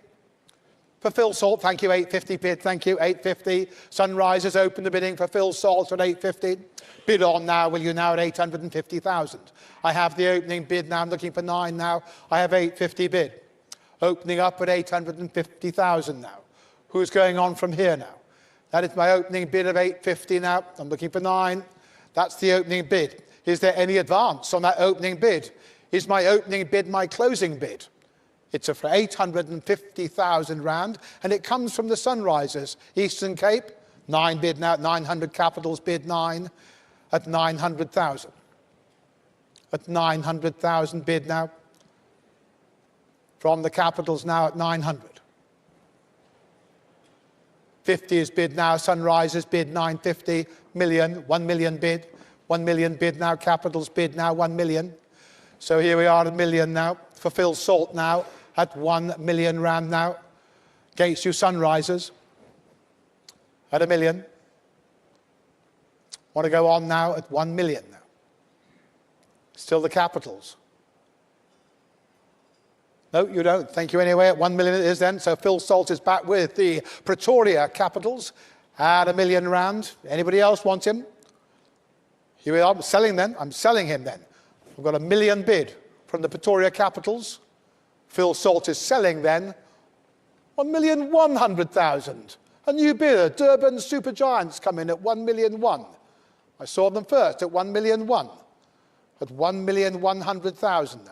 S2: For Phil Salt, thank you, 850 bid, thank you, 850. Sunrisers open the bidding for Phil Salt at 850. Bid on now, will you now at 850,000. I have the opening bid now, I'm looking for 9 now. I have 850 bid. Opening up at 850,000 now. Who's going on from here now? That is my opening bid of 850 now. I'm looking for 9. That's the opening bid. Is there any advance on that opening bid? Is my opening bid my closing bid? It's for 850,000 rand, and it comes from the Sunrisers. Eastern Cape, 9 bid now, 900 Capitals bid 9 at 900,000. At 900,000 bid now. From the Capitals now at 900. 50 is bid now, Sunrisers bid 950 million, 1 million bid. 1 million bid now, Capitals bid now, 1 million. So here we are at 1 million now, for Phil Salt now, at 1 million rand now. Against you Sunrisers, at 1 million. Want to go on now at 1 million now. Still the Capitals. No, you don't. Thank you anyway. At 1 million it is then. So Phil Salt is back with the Pretoria Capitals at 1 million rand. Anybody else want him? Here we are. I'm selling then. I'm selling him then. We've got 1 million bid from the Pretoria Capitals. Phil Salt is selling then 1,100,000. A new bidder, Durban Super Giants, come in at 1,000,001. I saw them first at 1,000,001. At 1,100,000 now.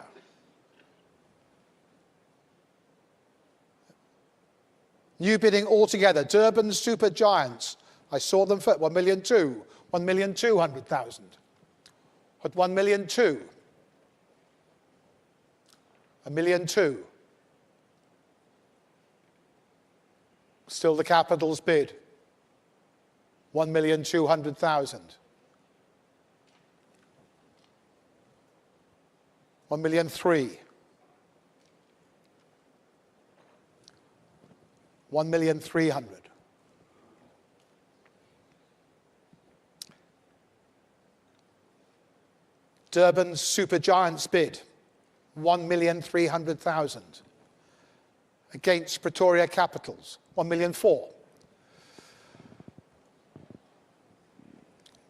S2: New bidding altogether, Durban Super Giants. I saw them first, 1,000,002, 1,200,000. At 1,000,002. 1,000,002. Still the Capitals bid. 1,200,000. 1,003,000. 1,300,000. Durban Super Giants bid 1,300,000. Against Pretoria Capitals 1,004,000.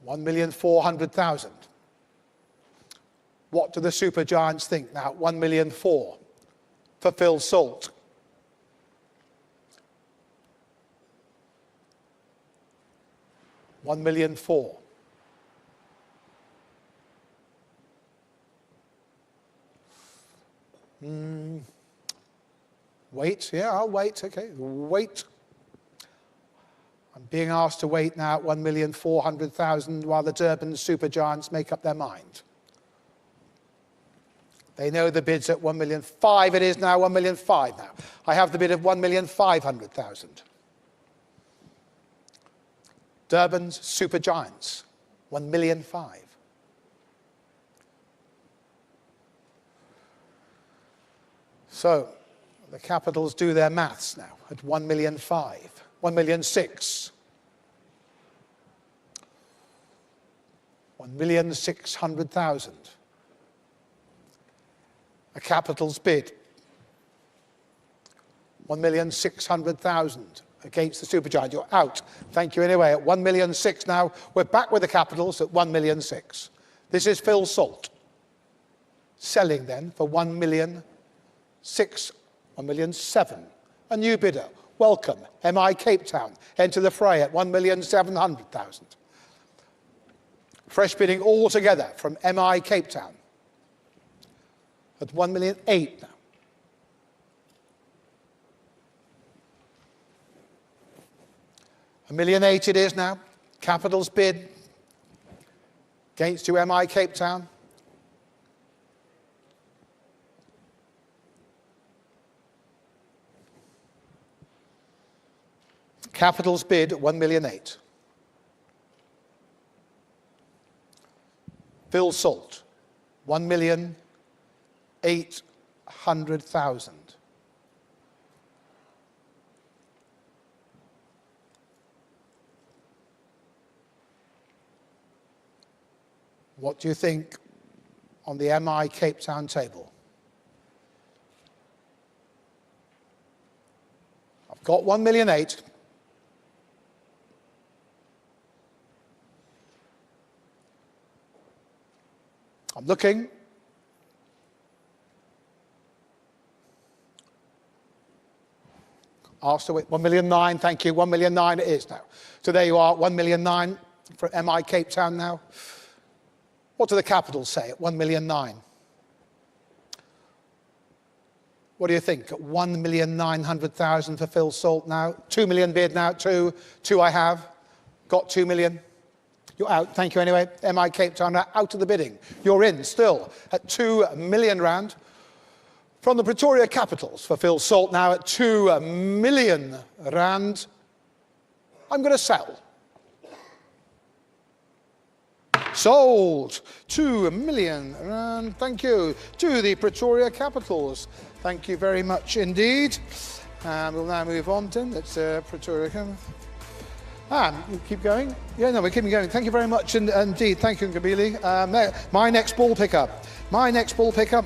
S2: 1,400,000. What do the Super Giants think now? 1,004,000 for Phil Salt. 1,004,000. Wait, yeah, I'll wait, okay, wait. I'm being asked to wait now at 1,400,000 while the Durban Super Giants make up their mind. They know the bid's at 1,500,000 it is now, 1,500,000 now. I have the bid of 1,500,000. Durban's Super Giants, 1,500,000. So, the Capitals do their maths now at 1,500,000. 1,600,000. 1,600,000. A Capitals bid. 1,600,000 against the Supergiant. You're out. Thank you anyway. At 1,600,000 now. We're back with the Capitals at 1,600,000. This is Phil Salt. Selling then for 1,600,000. 1,700,000. A new bidder. Welcome. MI Cape Town. Enter the fray at 1,700,000. Fresh bidding all together from MI Cape Town at 1,800,000 now. $1,800,000 it is now. Capitals bid against you, MI Cape Town. Capitals bid at 1,800,000. Phil Salt, 1,800,000. What do you think on the MI Cape Town table? I've got 1,800,000. I'm looking. Asked to wait. 1,900,000, thank you. 1,900,000 it is now. So there you are, 1,900,000 for MI Cape Town now. What do the Capitals say at 1,900,000? What do you think? At 1,900,000 for Phil Salt now. 2 million bid now. Two I have. Got 2 million. You're out. Thank you anyway. MI Cape Town are out of the bidding. You're in still at 2 million rand. From the Pretoria Capitals for Phil Salt now at 2 million rand. I'm going to sell. Sold. 2 million. And thank you to the Pretoria Capitals. Thank you very much indeed. We'll now move on then. Let's Pretoria. You keep going? Yeah, no, we're keeping going. Thank you very much indeed. Thank you, Kabili. My next ball picker. My next ball picker,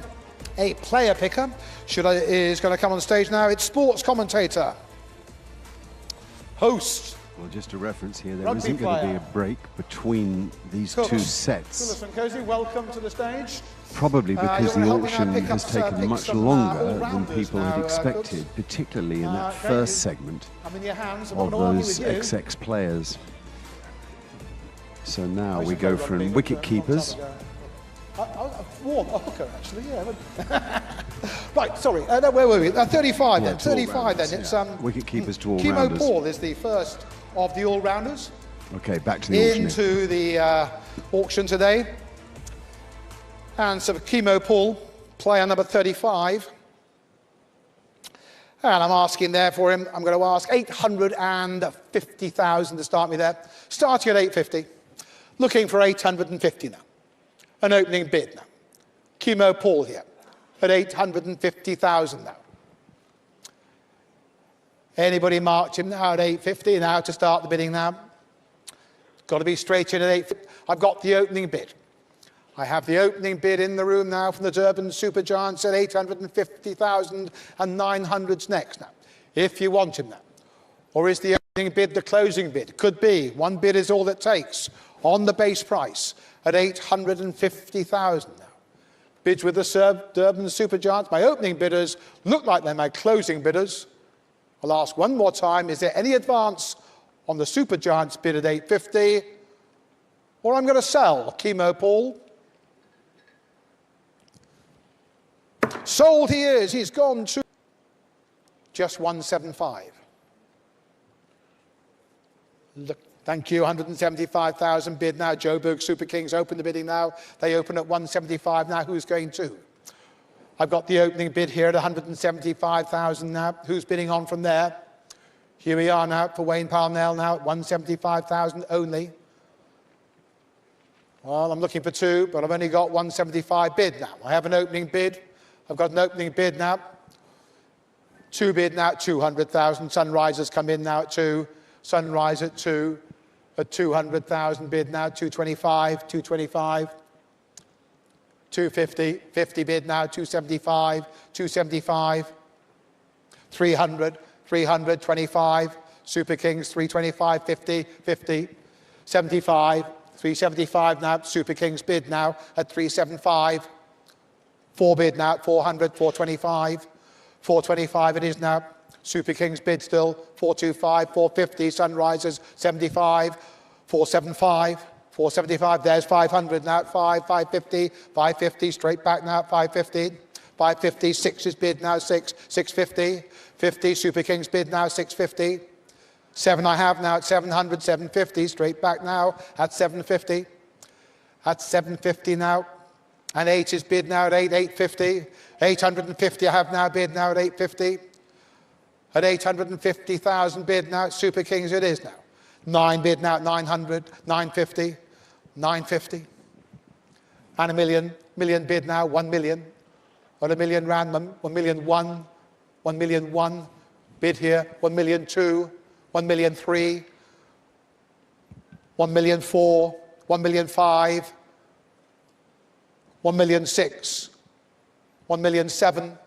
S2: a player picker, is going to come on stage now. It's sports commentator, host.
S3: Well, just a reference here, there
S2: Rugby
S3: isn't going to be
S2: player.
S3: a break between these two sets.
S2: Cozy, welcome to the stage.
S3: Probably because the auction has taken
S2: pick
S3: much
S2: some,
S3: longer than
S2: all-rounders
S3: people
S2: now,
S3: had
S2: Goods.
S3: expected, particularly in that first segment
S2: I'm in your hands. I'm
S3: of
S2: not gonna argue
S3: those
S2: with you.
S3: XX players. So now
S2: I
S3: we
S2: should
S3: go
S2: go
S3: from
S2: rugby,
S3: wicket
S2: but,
S3: keepers.
S2: Warm, okay, actually, yeah. Right, sorry, no, where were we? 35 then,
S3: to
S2: 35
S3: all-rounders,
S2: then. It's
S3: yeah. Wicket keepers to
S2: Chemo
S3: all-rounders.
S2: Paul is the first of the all-rounders
S3: Okay, back to the auction.
S2: into the auction today. And so Chemo Paul, player number 35. And I'm asking there for him, I'm going to ask 850,000 to start me there. Starting at 850, looking for 850 now. An opening bid now. Chemo Paul here at 850,000 now. Anybody marked him now at 850 now to start the bidding now? Got to be straight in at 850. I've got the opening bid. I have the opening bid in the room now from the Durban Super Giants at 850,000 and 900's next now. If you want him now. Or is the opening bid the closing bid? Could be. One bid is all it takes on the base price at 850,000 now. Bids with the Durban Super Giants. My opening bidders look like they're my closing bidders. I'll ask one more time, is there any advance on the Super Giants bid at 850? Or I'm going to sell Chemo Paul. Sold he is. He's gone to just 175. Look, thank you. 175,000 bid now. Joburg Super Kings open the bidding now. They open at 175 now. Who's going to? I've got the opening bid here at 175,000 now. Who's bidding on from there? Here we are now for Wayne Parnell now at 175,000 only. Well, I'm looking for two, but I've only got 175 bid now. I have an opening bid. I've got an opening bid now. Two bid now at 200,000. Sunrisers come in now at 2. Sunrise at 2. At 200,000 bid now. 225, 225. 250, 50 bid now. 275, 275. 300, 300, 25. Super Kings 325, 50, 50. 75, 375 now. Super Kings bid now at 375. 4 bid now at 400, 425. 425 it is now. Super Kings bid still. 425, 450. Sunrisers 75. 475. 475. There's 500 now at 5. 550. 550. Straight back now at 550. 550. 6 is bid now. 6. 650. 50. Super Kings bid now. 650. 7 I have now at 700. 750. Straight back now at 750. At 750 now. And 8 is bid now at 8, 850. 850 I have now bid now at 850. At 850,000 bid now at Super Kings it is now. 9 bid now at 900, 950, 950. And a million bid now, 1 million. Or a million random, 1 million 1, 1 million 1. Bid here, 1 million 2, 1 million 3, 1 million 4, 1 million 5. 1 million 6, 1 million 7,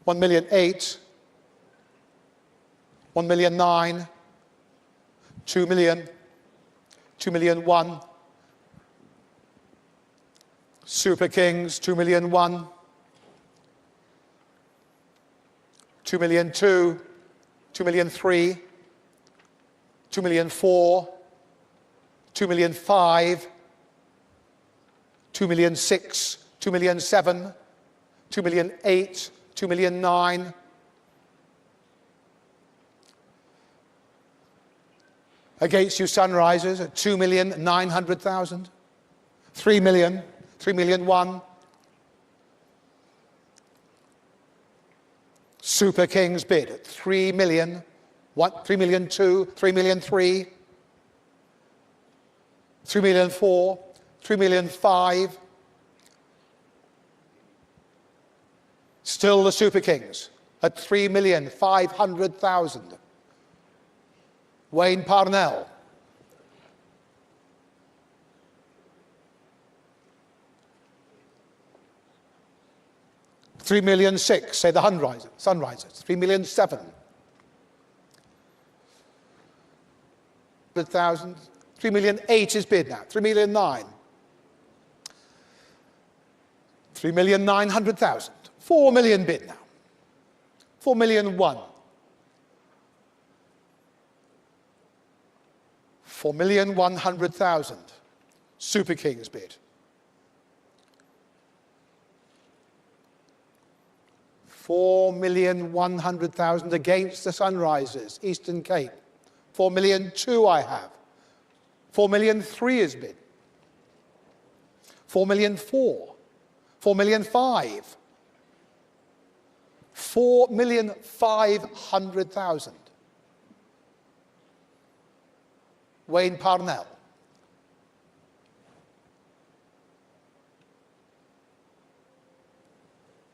S2: 1 million 8, 1 million 9, 2 million, 2 million 1, Super Kings 2 million 1, 2 million 2, 2 million 3, 2 million 4, 2 million 5, 2 million 6, 2 million 7, 2 million 8, 2 million 9. Against you Sunrisers at 2,900,000. 3 million, 3 million 1. Super Kings bid at 3 million, 3 million 2, 3 million 3. 3,000,004, 3,000,005. Still the Super Kings at 3,500,000. Wayne Parnell. $3,000,006, say the Sunrisers, 3,000,007. 100,000, 3,000,008 is bid now, 3,000,009. 3,900,000, 4 million bid now, 4,000,001. 4,100,000, Super Kings bid. 4,100,000 against the Sunrisers, Eastern Cape. 4,002,000 I have. 4,003,000 is bid. 4,004,000. 4,005,000. 4,500,000. Wayne Parnell.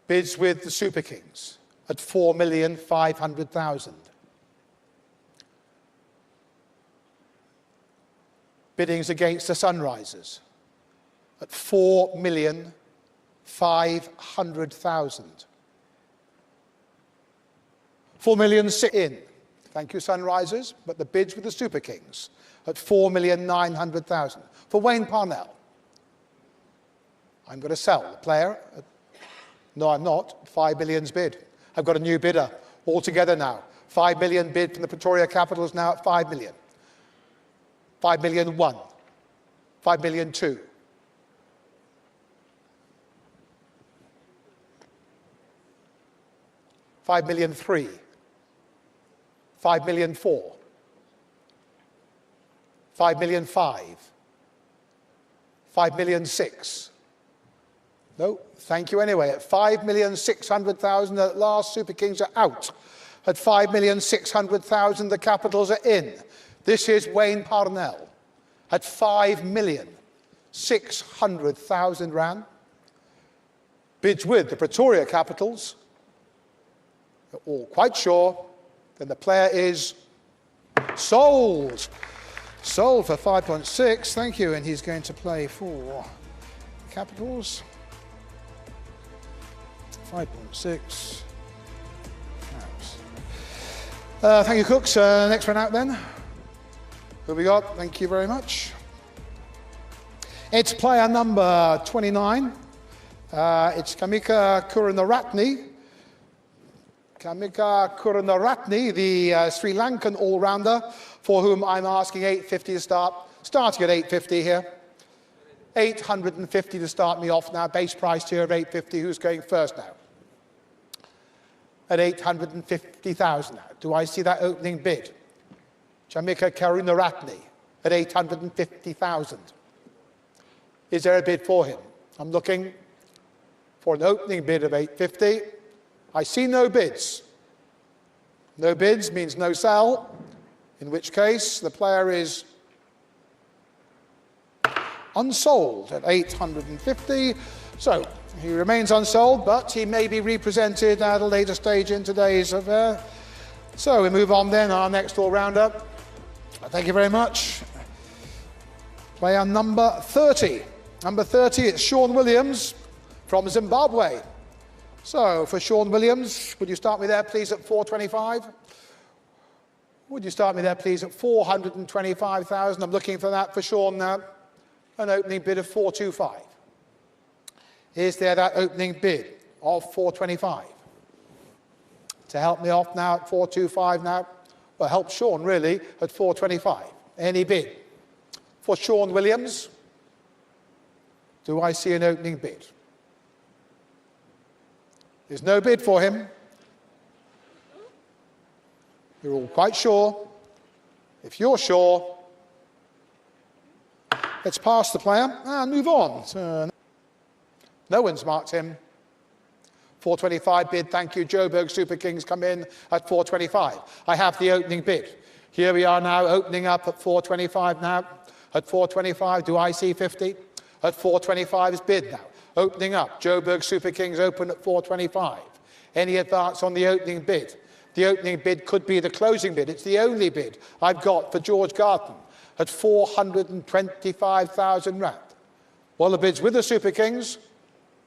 S2: Bids with the Super Kings at 4,500,000. Biddings against the Sunrisers at 4,500,000. 4,006,000 in. Thank you, Sunrisers, but the bids with the Super Kings at 4,900,000. For Wayne Parnell, I'm going to sell the player at, no, I'm not. 5 million's bid. I've got a new bidder altogether now. 5 million bid from the Pretoria Capitals now at 5 million. 5,000,001. 5,000,002. 5,000,003. 5,000,004. 5,000,005. 5,000,006. No, thank you anyway. At 5,600,000 at last, Super Kings are out. At 5,600,000, the Capitals are in. This is Wayne Parnell at 5,600,000 rand. Bids with the Pretoria Capitals. They're all quite sure. Then the player is sold. Sold for 5.6. Thank you. And he's going to play for Capitals. 5.6. Thank you, Cooks. Next one out then. Who we got? Thank you very much. It's player number 29. It's Kamika Kurunaratne. Kamika Kurunaratne, the Sri Lankan all-rounder, for whom I'm asking 850 to start. Starting at 850 here. 850 to start me off now. Base price here of 850. Who's going first now? At 850,000 now. Do I see that opening bid? Kamika Kurunaratne at 850,000. Is there a bid for him? I'm looking for an opening bid of 850. I see no bids. No bids means no sell, in which case the player is unsold at 850. So he remains unsold, but he may be represented at a later stage in today's affair. So we move on then, our next all-rounder. Thank you very much. Player number 30. Number 30, it's Sean Williams from Zimbabwe. So for Sean Williams, would you start me there, please, at 425? Would you start me there, please, at 425,000? I'm looking for that for Sean now. An opening bid of 425. Is there that opening bid of 425? To help me off now at 425 now? Well, help Sean, really, at 425. Any bid? For Sean Williams, do I see an opening bid? There's no bid for him. You're all quite sure. If you're sure, let's pass the player and move on. So, no one's marked him. 425 bid, thank you. Joburg Super Kings come in at 425. I have the opening bid. Here we are now, opening up at 425 now. At 425, do I see 50? At 425 is bid now. Opening up. Joburg Super Kings open at 425. Any advance on the opening bid? The opening bid could be the closing bid. It's the only bid I've got for George Garton at 425,000 rand. Well, the bid's with the Super Kings.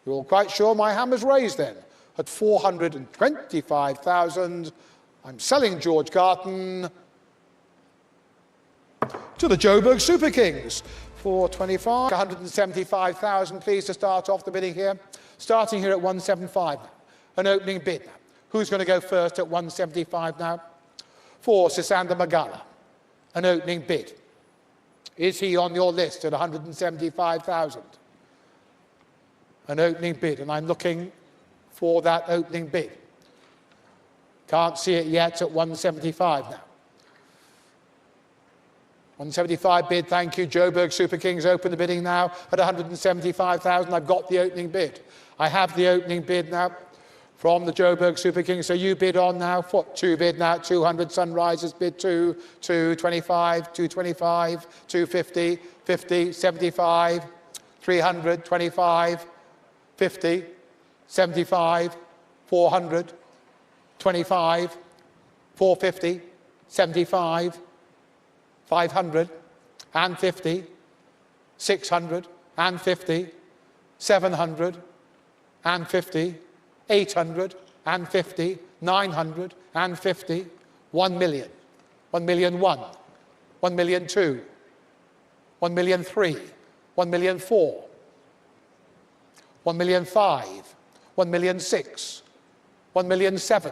S2: You're all quite sure my hammer's raised then. At 425,000, I'm selling George Garton to the Joburg Super Kings. 425, 175,000, please, to start off the bidding here. Starting here at 175. An opening bid. Who's going to go first at 175 now? For Sisanda Magala. An opening bid. Is he on your list at 175,000? An opening bid, and I'm looking for that opening bid. Can't see it yet at 175 now. 175 bid, thank you. Joburg Super Kings open the bidding now at 175,000. I've got the opening bid. I have the opening bid now from the Joburg Super Kings. So you bid on now. What? Two bid now. 200. Sunrisers bid 2, 225, 225, 250, 50, 75, 300, 25, 50, 75, 400, 25, 450, 75, 500 and 50, 600 and 50, 700 and 50, 800 and 50, 900 and 50, 1 million, 1 million 1, 1 million 2, 1 million 3, 1 million 4, 1 million 5, 1 million 6, 1 million 7,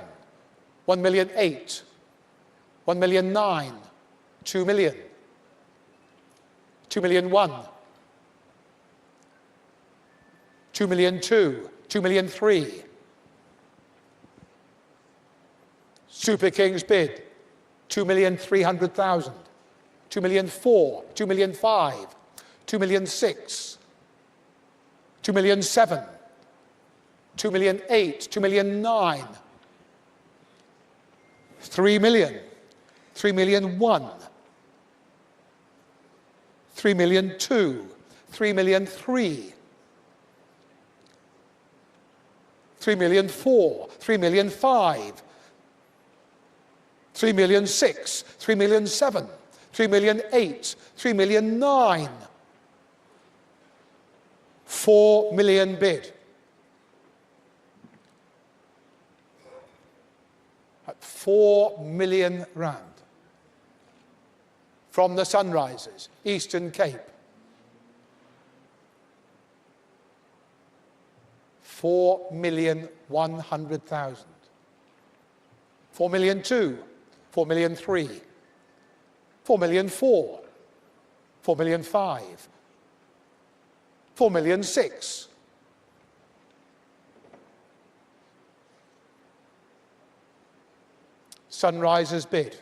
S2: 1 million 8, 1 million 9, 2 million, 2 million 1, 2 million 2, 2 million 3. Super Kings bid 2,300,000, 2 million 4, 2 million 5, 2 million 6, 2 million 7, 2 million 8, 2 million 9, 3 million, 3 million 1, 3 million 2, 3 million 3, 3 million 4, 3 million 5, 3 million 6, 3 million 7, 3 million 8, 3 million 9, 4 million bid. At 4 million rand. From the Sunrisers, Eastern Cape. 4,100,000. 4 million 2, 4 million 3, 4 million 4, 4 million 5, 4 million 6, Sunrisers bid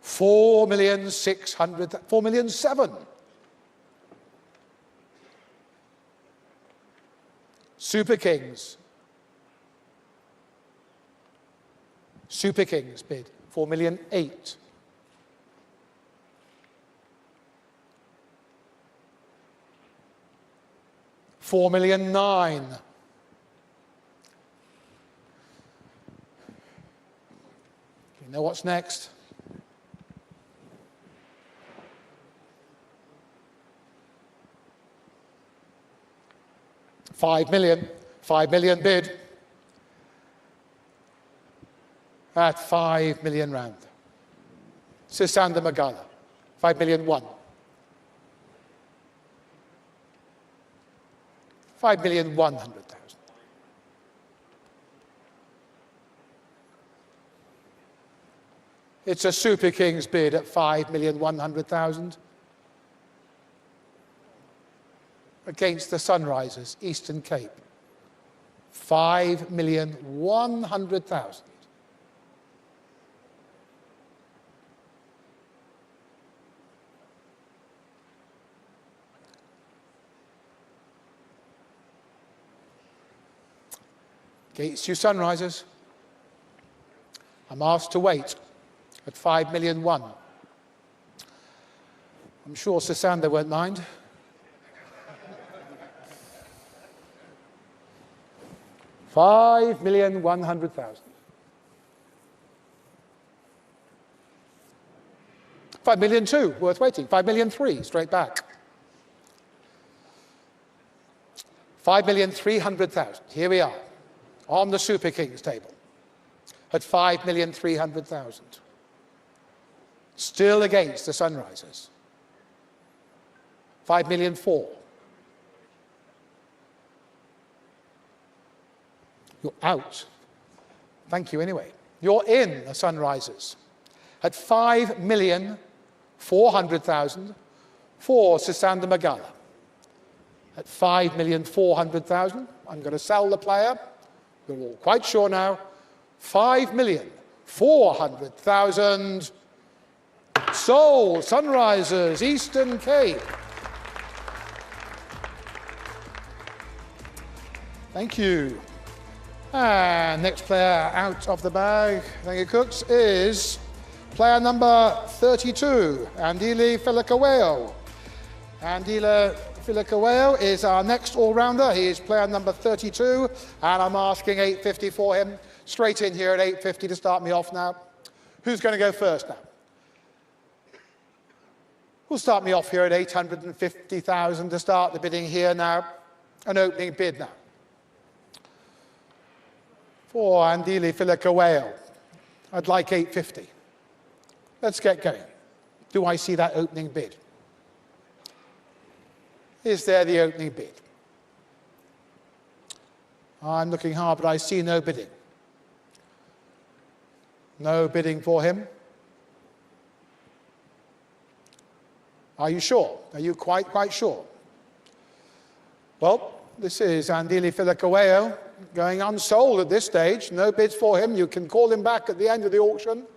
S2: 4,600,000, 4 million 7. Super Kings. Super Kings bid 4 million 8. $4 million 9. You know what's next? $5 million bid at 5 million rand. Sisanda Magala, 5 million 1. 5,100,000. It's a Super Kings bid at 5,100,000 against the Sunrisers, Eastern Cape. 5,100,000. Against you Sunrisers, I'm asked to wait at 5 million 1. I'm sure Sasanda won't mind. $5,100,000. 5,000,002, worth waiting. 5,000,003, straight back. 5,300,000. Here we are, on the Super Kings table, at 5,300,000. Still against the Sunrisers. 5,004,000. You're out. Thank you anyway. You're in the Sunrisers at 5,400,000 for Sisanda Magala. At 5,400,000, I'm going to sell the player. You're all quite sure now. 5,400,000. Sold. Sunrisers, Eastern Cape. Thank you. And next player out of the bag, thank you, Cooks, is player number 32, Andile Filakaweo. Andile Filakaweo is our next all-rounder. He is player number 32, and I'm asking 850 for him. Straight in here at 850 to start me off now. Who's going to go first now? We'll start me off here at 850,000 to start the bidding here now. An opening bid now. For Andile Filakaweo, I'd like 850. Let's get going. Do I see that opening bid? Is there the opening bid? I'm looking hard, but I see no bidding. No bidding for him. Are you sure? Are you quite sure? Well, this is Andile Filakaweo going unsold at this stage. No bids for him. You can call him back at the end of the auction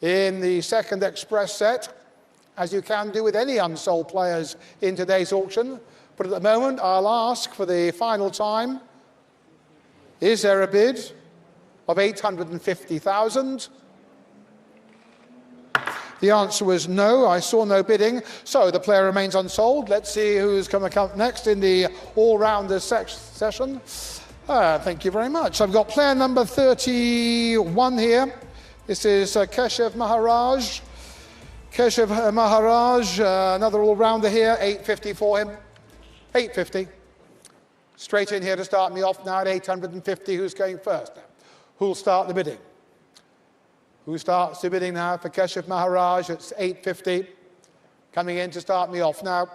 S2: in the second express set, as you can do with any unsold players in today's auction. But at the moment, I'll ask for the final time, is there a bid of 850,000? The answer was no. I saw no bidding, so the player remains unsold. Let's see who's going to come next in the all-rounders session. Thank you very much. I've got player number 31 here. This is Keshav Maharaj. Keshav Maharaj, another all-rounder here, 850 for him. 850. Straight in here to start me off now at 850. Who's going first now? Who'll start the bidding? Who starts the bidding now for Keshav Maharaj? It's 850. Coming in to start me off now.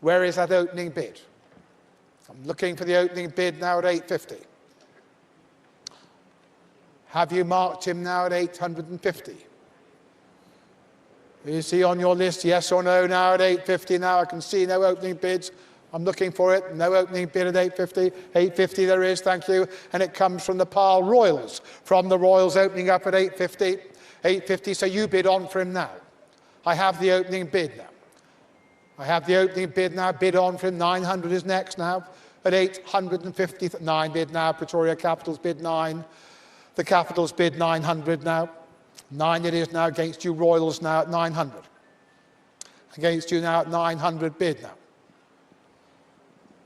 S2: Where is that opening bid? I'm looking for the opening bid now at 850. Have you marked him now at 850? Is he on your list, yes or no, now at 850? Now I can see no opening bids. I'm looking for it. No opening bid at 850. 850 there is, thank you. And it comes from the Pile Royals. From the Royals opening up at 850. 850, so you bid on for him now. I have the opening bid now. I have the opening bid now. Bid on for him. 900 is next now. At 850, 9 bid now. Pretoria Capitals bid 9. The Capitals bid 900 now. 9 it is now against you. Royals now at 900. Against you now at 900 bid now.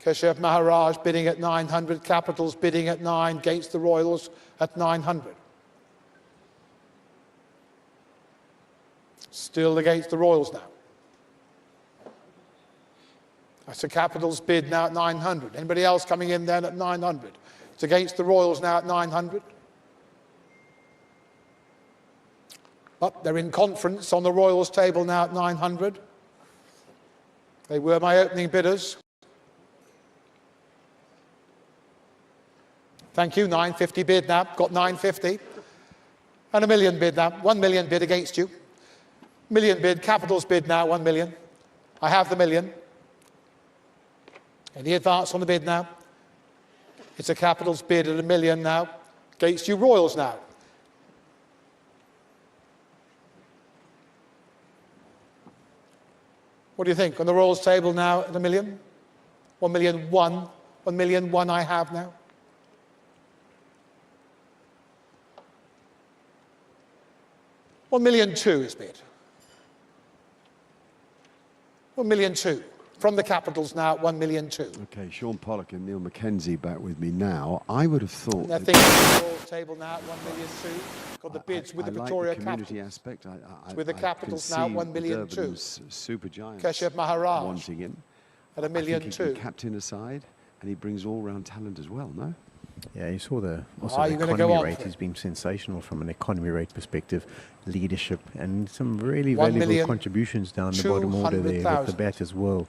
S2: Keshav Maharaj bidding at 900. Capitals bidding at 9 against the Royals at 900. Still against the Royals now. That's the Capitals bid now at 900. Anybody else coming in then at 900? It's against the Royals now at 900. But they're in conference on the Royals table now at 900. They were my opening bidders. Thank you, 950 bid now, got 950. And a million bid now, 1 million bid against you. Million bid, Capitals bid now, 1 million. I have the million. Any advance on the bid now? It's a Capitals bid at 1 million now. Against you, Royals now. What do you think on the Royals table now at 1 million? 1,000,001. 1,000,001 I have now. 1,000,002 is bid. 1,000,002. From the capitals now, 1,000,002.
S3: Okay, Sean Pollock and Neil Mackenzie back with me now. I would have thought.
S2: And I think the royal table now at 1,000,002. Got the bids with the Pretoria
S3: like the community
S2: capitals.
S3: aspect.
S2: With the capitals now, 1,000,002.
S3: Super giants.
S2: Keshav Maharaj
S3: wanting him.
S2: at 1,000,002.
S3: He can captain aside, and he brings all-round talent as well. No.
S1: Yeah, you saw the
S2: Are you gonna go
S1: economy
S2: on
S1: rate
S2: for it?
S1: has been sensational from an economy rate perspective, leadership, and some really
S2: 1,000,000
S1: valuable contributions down the bottom order there with the
S2: 200,000.
S1: bat as well.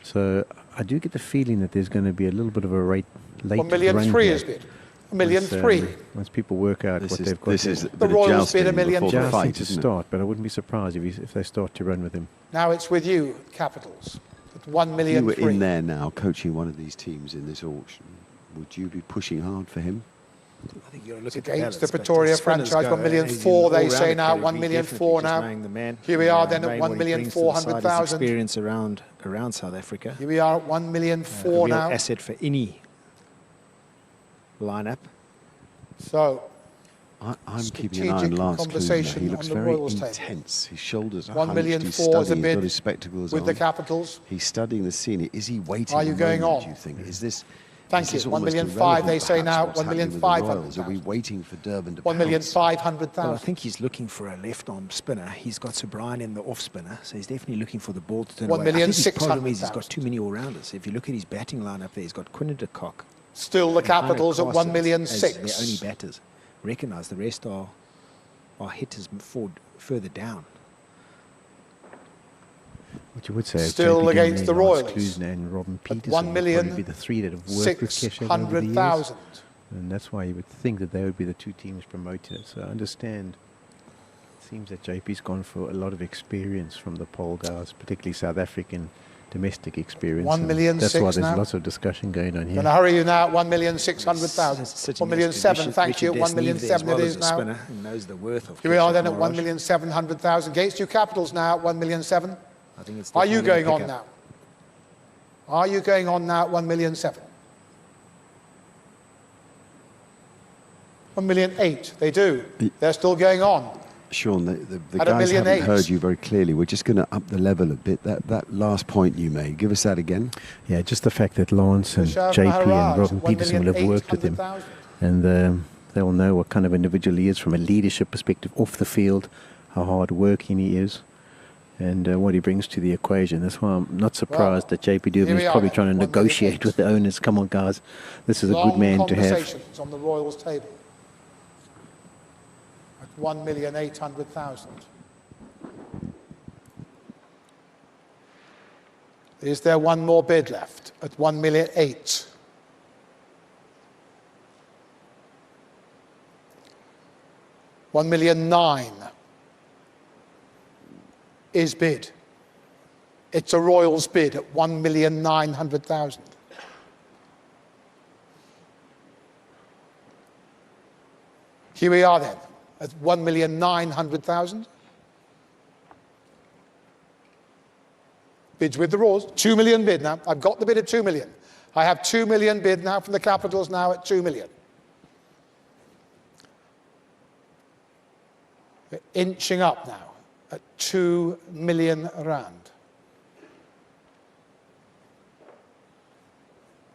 S1: So I do get the feeling that there's going to be a little bit of a late
S2: 1,000,003
S1: run
S2: is
S1: here.
S2: bid. 1,000,003.
S1: Once people work out what they've got.
S3: This is
S1: there.
S3: a bit
S2: The
S3: of
S2: Royals
S3: jousting
S2: bid 1,000,000
S3: before the
S1: Jousting
S3: fight,
S1: to
S3: isn't it?
S1: start, but I wouldn't be surprised if they start to run with him.
S2: Now it's with you, capitals. At
S3: If you
S2: 1,000,003.
S3: were in there now, coaching one of these teams in this auction, would you be pushing hard for him?
S4: I think you've got to look
S2: It's
S4: at
S2: against the
S4: balance, but
S2: Pretoria
S4: spinners
S2: franchise,
S4: go,
S2: 1,000,004 they
S4: he's in
S2: say
S4: all-rounder
S2: now,
S4: category,
S2: 1,000,004
S4: definitely
S2: now.
S4: just knowing the man.
S2: Here we are then at
S4: knowing what he brings to the side, his
S2: 1,400,000.
S4: experience around South Africa.
S2: Here we are at
S4: A
S2: 1,000,004
S4: real
S2: now.
S4: asset for any lineup.
S2: So
S3: I'm keeping an eye on Lance Klusener.
S2: conversation
S3: He looks
S2: on the
S3: very
S2: Royals table.
S3: intense. His shoulders are
S2: 1,000,004
S3: hunched. He's
S2: is a
S3: studying. He's
S2: bid
S3: got his spectacles
S2: with
S3: on.
S2: the capitals.
S3: He's studying the scene. Is he waiting?
S2: Are you
S3: a
S2: going
S3: moment,
S2: on?
S3: Do you think? Is this?
S2: Thank
S3: is this
S2: you.
S3: almost
S2: 1,005,000 they
S3: irrelevant,
S2: say now,
S3: perhaps, what's happening with the Royals? Are we
S2: 1,500,000.
S3: waiting for Durban to pounce?
S2: 1,500,000.
S4: Well, I think he's looking for a left-arm spinner. He's got Sobrine in the off spinner, so he's definitely looking for the ball to turn away. I think his problem is he's got
S2: 1,600,000.
S4: too many all-rounders. If you look at his batting lineup there, he's got Quinn de Kock.
S2: Still the
S4: and Arno
S2: capitals at
S4: Carson
S2: 1,006,000.
S4: as their only batters. Recognise the rest are hitters further down.
S1: What you would say is
S2: Still
S1: JP
S2: against the
S1: Donnelly,
S2: Royals.
S1: Lance Klusener and Robin
S2: At
S1: Peterson would probably be the three that have worked with Keshav over the years.
S2: 1,600,000.
S1: And that's why you would think that they would be the two teams promoted. So I understand. It seems that JP's gone for a lot of experience from the pole guys, particularly South African domestic experience.
S2: 1,006,000
S1: That's why there's
S2: now.
S1: lots of discussion going on
S2: Going
S1: here.
S2: to hurry you now at 1,600,000.
S4: Sitting
S2: 1,007,000,
S4: next to
S2: thank you.
S4: Richard Desnev there as
S2: 1,007,000
S4: well
S2: it
S4: as
S2: is
S4: a
S2: now.
S4: spinner who knows the worth of
S2: Here we are
S4: Keshav
S2: then at
S4: Maharaj.
S2: 1,700,000. Against you capitals now at 1,007,000.
S4: I think it's
S2: Are you
S4: definitely
S2: going
S4: gonna
S2: on
S4: pick
S2: now? Are you going on now at 1,007,000? 1,008,000. They do. They're still going on.
S3: Sean, the
S2: At a
S3: guys
S2: 1,008,000.
S3: haven't heard you very clearly. We're just going to up the level a bit. That last point you made, give us that again.
S1: Yeah, just the fact that Lance and
S2: Keshav
S1: JP
S2: Maharaj,
S1: and Robin Peterson will have worked with him.
S2: 1,800,000.
S1: And they will know what kind of individual he is from a leadership perspective off the field, how hard working he is, and what he brings to the equation. That's why I'm not surprised that JP
S2: here
S1: Dubin
S2: we
S1: is
S2: are
S1: probably
S2: then,
S1: trying to
S2: 1,008,000.
S1: negotiate with the owners. Come on, guys, this is a good man to have.
S2: Conversations on the Royals table at 1,800,000. Is there one more bid left at 1,008,000? $1,009,000 is bid. It's a Royals bid at 1,900,000. Here we are then at 1,900,000. Bids with the Royals. 2 million bid now. I've got the bid at 2 million. I have 2 million bid now from the capitals now at 2 million. We're inching up now at 2 million rand.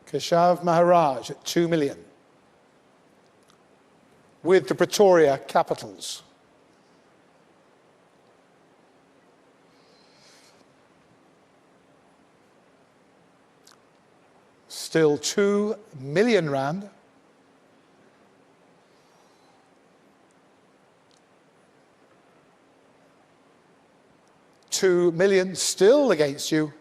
S2: Keshav Maharaj at 2 million. With the Pretoria capitals. Still 2 million rand. $2 million still against you.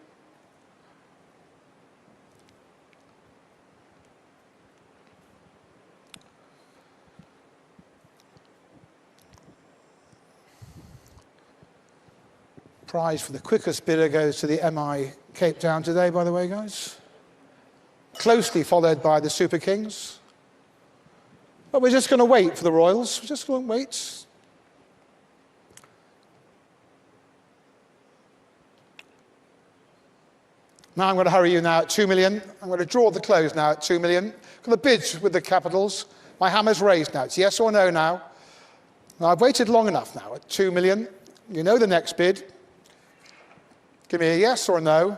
S2: Prize for the quickest bidder goes to the MI Cape Town today, by the way, guys. Closely followed by the Super Kings. But we're just going to wait for the Royals. We're just going to wait. Now I'm going to hurry you now at 2 million. I'm going to draw the close now at 2 million. Got the bids with the capitals. My hammer's raised now. It's yes or no now. Now I've waited long enough now at 2 million. You know the next bid. Give me a yes or a no.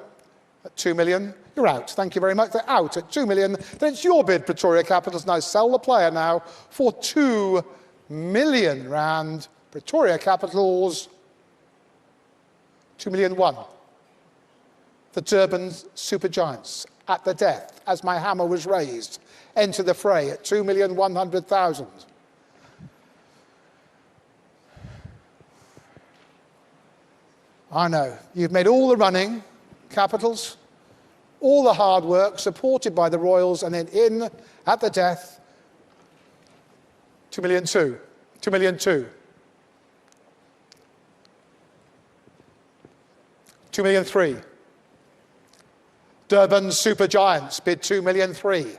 S2: At 2 million, you're out. Thank you very much. They're out at 2 million. Then it's your bid, Pretoria Capitals. Now sell the player now for 2 million rand. Pretoria Capitals, 2 million one. The Durban Supergiants at the death as my hammer was raised. Enter the fray at 2,100,000. I know, you've made all the running, Capitals, all the hard work, supported by the Royals, and then in at the death, 2 million two, 2 million two, 2 million three. Durban Supergiants bid 2 million three.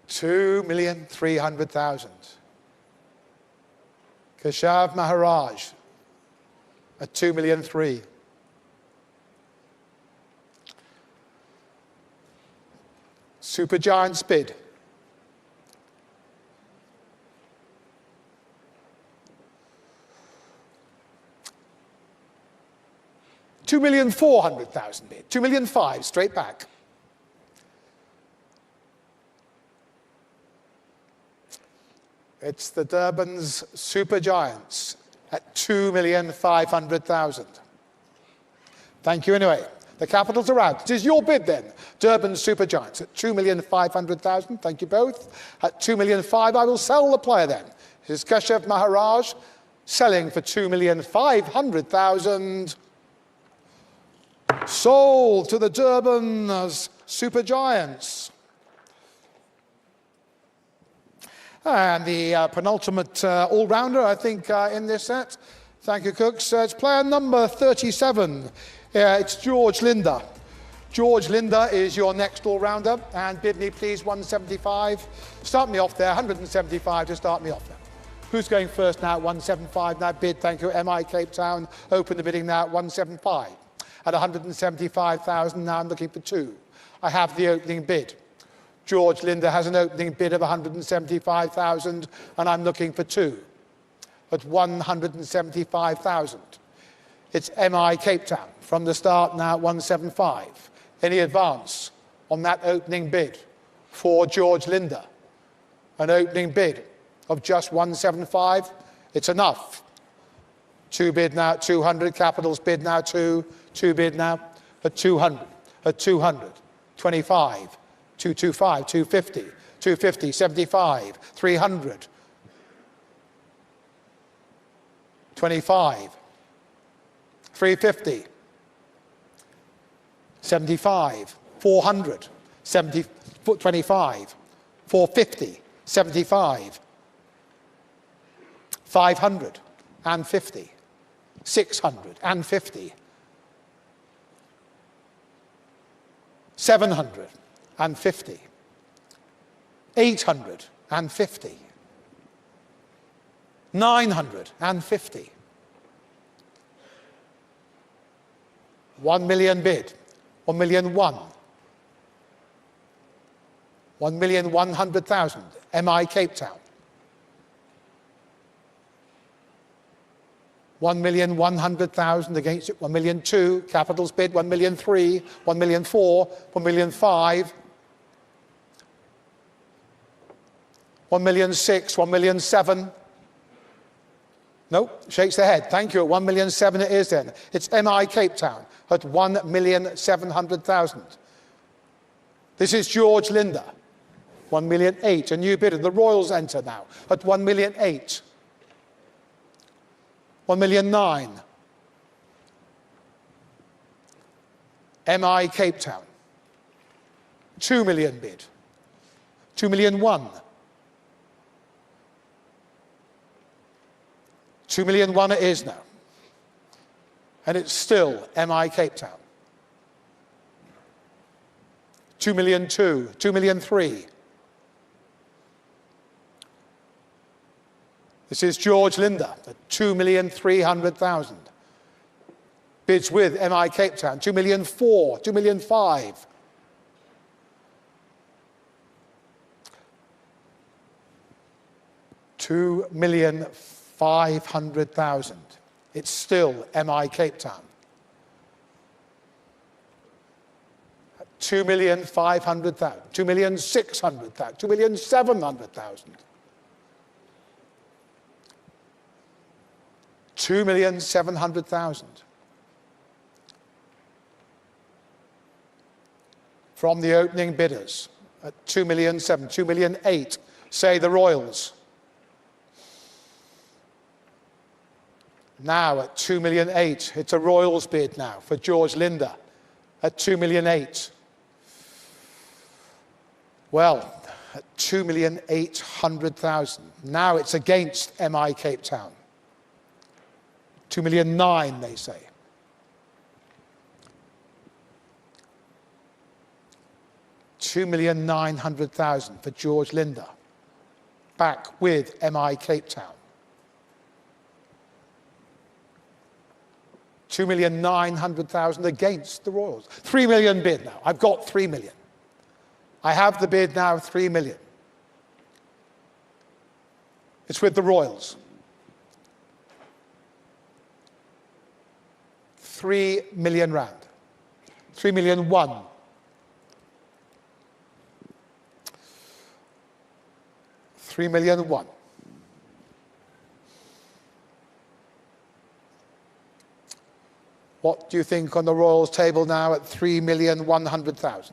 S2: $2,300,000. Keshav Maharaj at 2 million three. Supergiants bid. $2,400,000 bid. 2 million five straight back. It's the Durban's Supergiants at 2,500,000. Thank you anyway. The Capitals are out. It is your bid then. Durban Supergiants at 2,500,000. Thank you both. At 2,500,000, I will sell the player then. This is Keshav Maharaj selling for 2,500,000. Sold to the Durban Supergiants. And the penultimate all-rounder, I think, in this set. Thank you, Cooks. It's player number 37. It's George Linder. George Linder is your next all-rounder. And bid me, please, 175. Start me off there, 175 to start me off there. Who's going first now at 175? Now bid, thank you, MI Cape Town. Open the bidding now at 175. At 175,000, now I'm looking for two. I have the opening bid. George Linder has an opening bid of 175,000, and I'm looking for two. At 175,000. It's MI Cape Town from the start now at 175. Any advance on that opening bid for George Linder? An opening bid of just 175. It's enough. Two bid now at 200. Capitals bid now two. Two bid now at 200. At 200. 25. 225, 250, 250, 75, 300, 25, 350, 75, 400, 70, 25, 450, 75, 550, 650, 750, 850, 950, 1 million bid, 1 million one, 1,100,000, MI Cape Town, 1,100,000 against it, 1 million two, Capitals bid, 1 million three, 1 million four, 1 million five, 1 million six, 1 million seven. Nope, shakes the head. Thank you. 1 million seven it is then. It's MI Cape Town at 1,700,000. This is George Linder. 1 million eight. A new bidder. The Royals enter now at 1 million eight. 1 million nine. MI Cape Town. 2 million bid. 2 million one. 2 million one it is now. And it's still MI Cape Town. 2 million two, 2 million three. This is George Linder at 2,300,000. Bids with MI Cape Town, 2 million four, 2 million five. $2,500,000. 500,000. It's still MI Cape Town. 2,500,000, 2,600,000, 2,700,000. 2,700,000. From the opening bidders at 2,700,000, 2,800,000, say the Royals. Now at 2,800,000, it's a Royals bid now for George Linder at 2,800,000. Well, at 2,800,000. Now it's against MI Cape Town. 2,900,000, they say. $2,900,000 for George Linder, back with MI Cape Town. 2,900,000 against the Royals. 3 million bid now. I've got 3 million. I have the bid now, 3 million. It's with the Royals. 3 million rand. 3 million one. 3 million one. What do you think on the Royals table now at 3,100,000?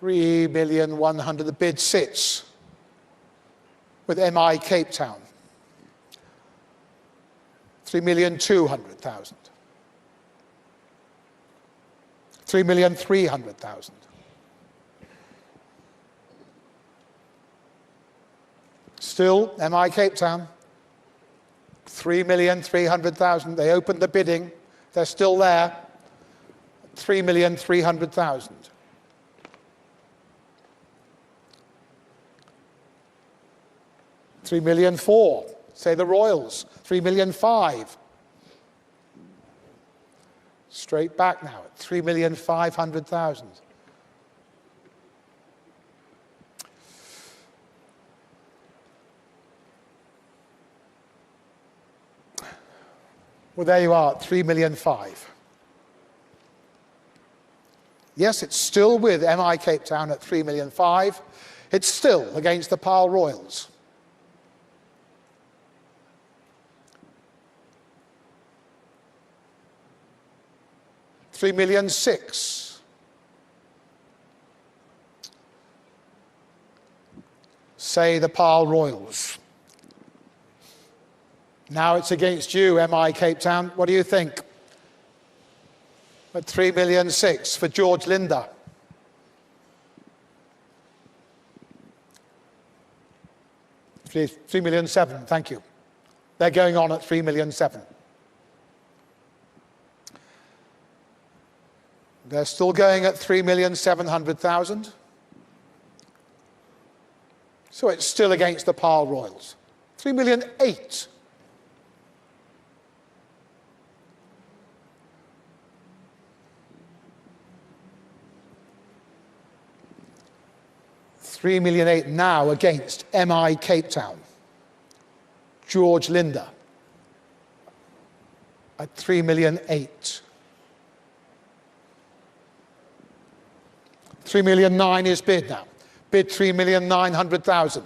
S2: $3,100,000. The bid sits with MI Cape Town. 3,200,000. 3,300,000. Still, MI Cape Town, 3,300,000. They opened the bidding. They're still there. 3,300,000. 3,400,000. Say the Royals. 3,500,000. Straight back now at 3,500,000. Well, there you are, 3,500,000. Yes, it's still with MI Cape Town at 3,500,000. It's still against the PAL Royals. $3,600,000. Say the PAL Royals. Now it's against you, MI Cape Town. What do you think? At 3,600,000 for George Linder. $3,700,000, thank you. They're going on at 3,700,000. They're still going at 3,700,000. So it's still against the PAL Royals. 3,800,000. $3,800,000 now against MI Cape Town. George Linder at 3,800,000. 3,900,000 is bid now. Bid 3,900,000.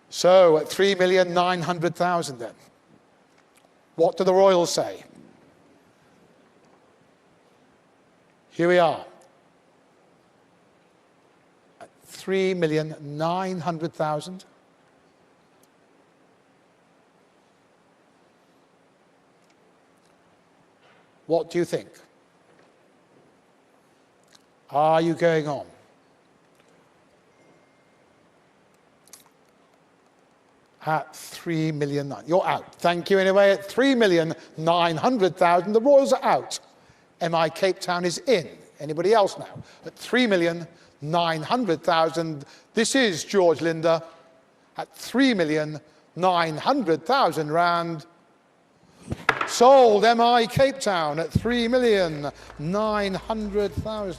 S2: So at 3,900,000 then. What do the Royals say? Here we are. 3,900,000. What do you think? Are you going on? At 3,900,000. You're out. Thank you anyway. At 3,900,000, the Royals are out. MI Cape Town is in. Anybody else now? At 3,900,000, this is George Linder at 3,900,000 rand. So Unsold, MI Cape Town at 3,900,000.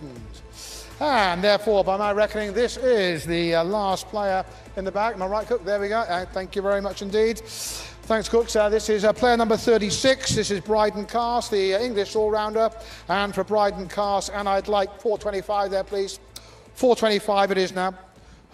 S2: And therefore, by my reckoning, this is the last player in the bag. Am I right, Cook? There we go. Thank you very much indeed. Thanks, Cooks. This is player number 36. This is Bryden Cast, the English all-rounder. And for Bryden Cast, and I'd like 425 there, please. 425 it is now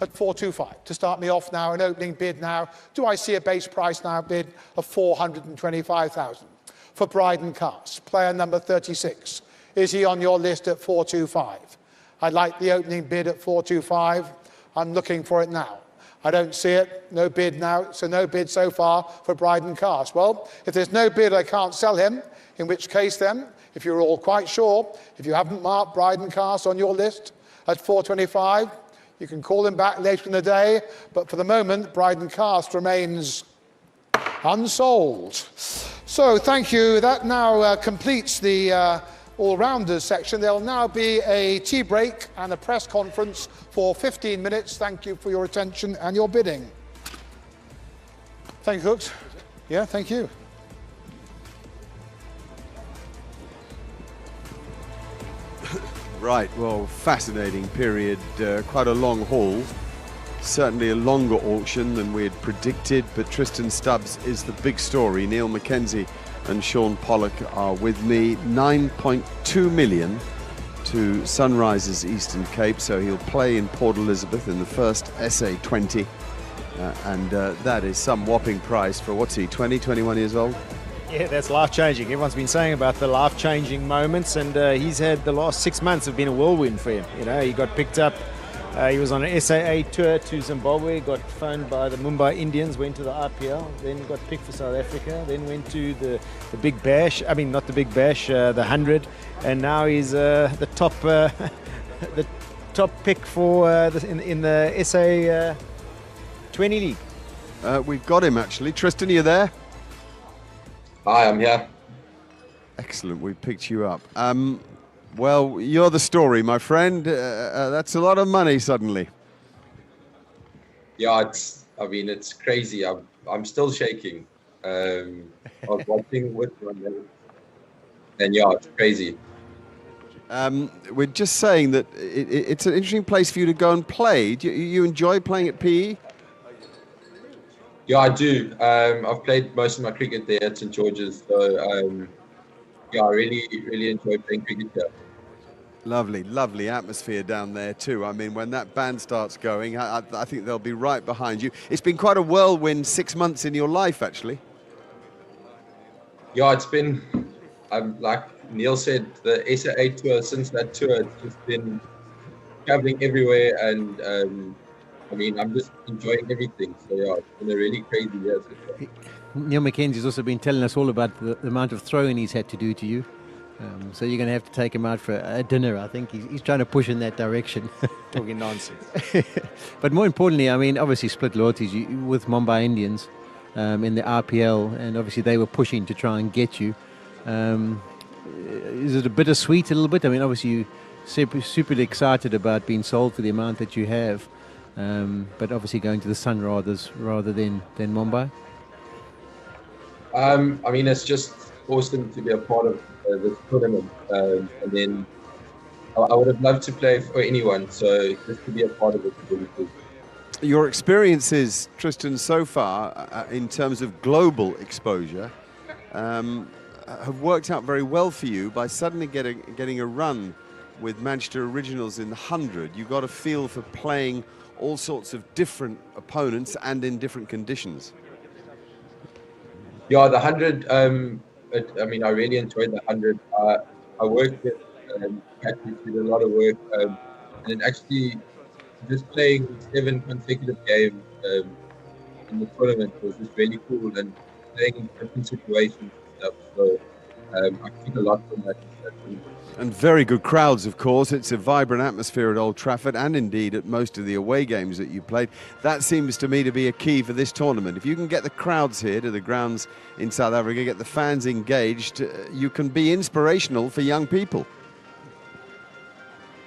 S2: at 425. To start me off now, an opening bid now. Do I see a base price now bid of 425,000 for Bryden Cast, player number 36? Is he on your list at 425? I'd like the opening bid at 425. I'm looking for it now. I don't see it. No bid now. So no bid so far for Bryden Cast. Well, if there's no bid, I can't sell him. In which case then, if you're all quite sure, if you haven't marked Bryden Cast on your list at 425, you can call him back later in the day. But for the moment, Bryden Cast remains unsold. So thank you. That now completes the all-rounders section. There'll now be a tea break and a press conference for 15 minutes. Thank you for your attention and your bidding. Thank you, Cooks. Yeah, thank you.
S3: Right, well, fascinating period, quite a long haul. Certainly a longer auction than we had predicted, but Tristan Stubbs is the big story. Neil Mackenzie and Sean Pollock are with me. 9.2 million to Sunrisers Eastern Cape, so he'll play in Port Elizabeth in the first SA20, and that is some whopping price for, what's he, 20, 21 years old?
S4: Yeah, that's life-changing. Everyone's been saying about the life-changing moments, and he's had the last 6 months have been a whirlwind for him. You know, he got picked up. He was on an SAA tour to Zimbabwe, got phoned by the Mumbai Indians, went to the IPL, then got picked for South Africa, then went to the Big Bash, I mean not the Big Bash, the 100, and now he's the top pick for in the SA 20 League.
S3: We've got him actually. Tristan, are you there?
S12: Hi, I'm here.
S3: Excellent, we picked you up. Well, you're the story, my friend. That's a lot of money suddenly.
S12: Yeah, it's crazy. I'm still shaking. I was watching with one, and yeah, it's crazy.
S3: We're just saying that it's an interesting place for you to go and play. Do you enjoy playing at PE?
S12: Yeah, I do. I've played most of my cricket there at St George's, so yeah, I really enjoy playing cricket here.
S3: Lovely, lovely atmosphere down there too. I mean, when that band starts going, I think they'll be right behind you. It's been quite a whirlwind 6 months in your life, actually.
S12: Yeah, it's been, like Neil said, the SAA tour, since that tour, it's just been traveling everywhere, and I mean, I'm just enjoying everything. So yeah, it's been a really crazy year so far.
S1: Neil Mackenzie's also been telling us all about the amount of throwing he's had to do to you. So you're going to have to take him out for a dinner. I think he's trying to push in that direction.
S4: Talking nonsense.
S1: But more importantly, I mean, obviously split loyalties with Mumbai Indians in the RPL, and obviously they were pushing to try and get you. Is it a bittersweet a little bit? I mean, obviously you're super excited about being sold for the amount that you have, but obviously going to the Sunrisers rather than Mumbai.
S12: I mean, it's just awesome to be a part of this tournament, and then I would have loved to play for anyone, so just to be a part of it is really cool.
S3: Your experiences, Tristan, so far in terms of global exposure have worked out very well for you by suddenly getting a run with Manchester Originals in the 100. You got a feel for playing all sorts of different opponents and in different conditions.
S12: Yeah, the 100, I mean, I really enjoyed the 100. I worked with Patrick, did a lot of work, and then actually just playing 7 consecutive games in the tournament was just really cool, and playing in different situations and stuff. So I took a lot from that.
S3: And very good crowds, of course. It's a vibrant atmosphere at Old Trafford and indeed at most of the away games that you played. That seems to me to be a key for this tournament. If you can get the crowds here to the grounds in South Africa, get the fans engaged, you can be inspirational for young people.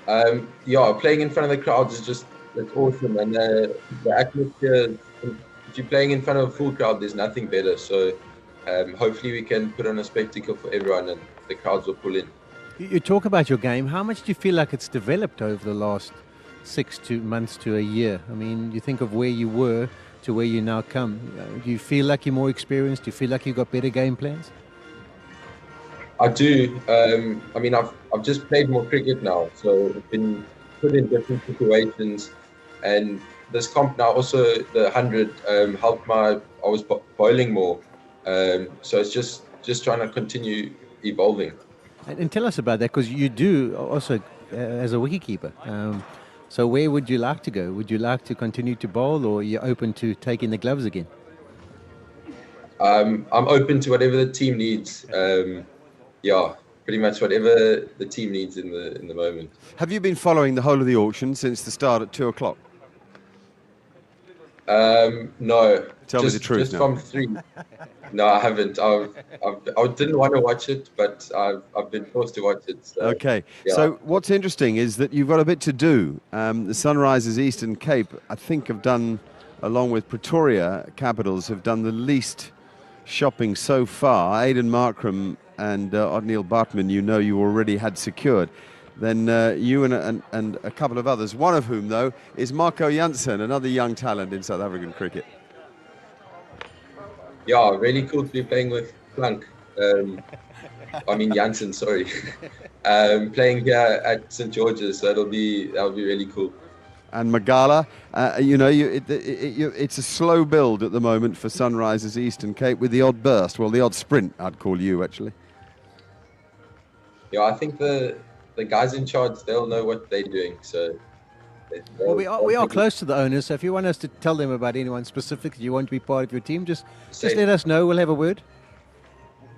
S12: Yeah, playing in front of the crowds is just, it's awesome. And the atmosphere, if you're playing in front of a full crowd, there's nothing better. So hopefully we can put on a spectacle for everyone and the crowds will pull in.
S1: You talk about your game. How much do you feel like it's developed over the last 6 months to a year? I mean, you think of where you were to where you now come. Do you feel like you're more experienced? Do you feel like you've got better game plans?
S12: I do. I mean, I've just played more cricket now, so I've been put in different situations, and this comp now also the 100 helped I was bowling more, so it's just trying to continue evolving.
S1: And tell us about that, because you do also as a wicketkeeper. So where would you like to go? Would you like to continue to bowl, or are you open to taking the gloves again?
S12: I'm open to whatever the team needs. Yeah, pretty much whatever the team needs in the moment.
S3: Have you been following the whole of the auction since the start at 2 o'clock?
S12: No.
S3: Tell me the truth
S12: just
S3: now.
S12: From 3. No, I haven't. I didn't want to watch it, but I've been forced to watch it. So,
S3: okay.
S12: yeah.
S3: So what's interesting is that you've got a bit to do. The Sunrisers Eastern Cape, I think, have done, along with Pretoria Capitals, have done the least shopping so far. Aidan Markram and Odniel Bartman, you already had secured. Then you and a couple of others, one of whom, though, is Marco Jansen, another young talent in South African cricket.
S12: Yeah, really cool to be playing with Plank. I mean Jansen, sorry. Playing here at St. George's, so that'll be really cool.
S3: And Magala, it's a slow build at the moment for Sunrisers Eastern Cape with the odd burst. Well, the odd sprint, I'd call you, actually.
S12: Yeah, I think the guys in charge, they'll know what they're doing. So,
S1: well, we are close to the owners. So if you want us to tell them about anyone specific that you want to be part of your team, just let us know. We'll have a word.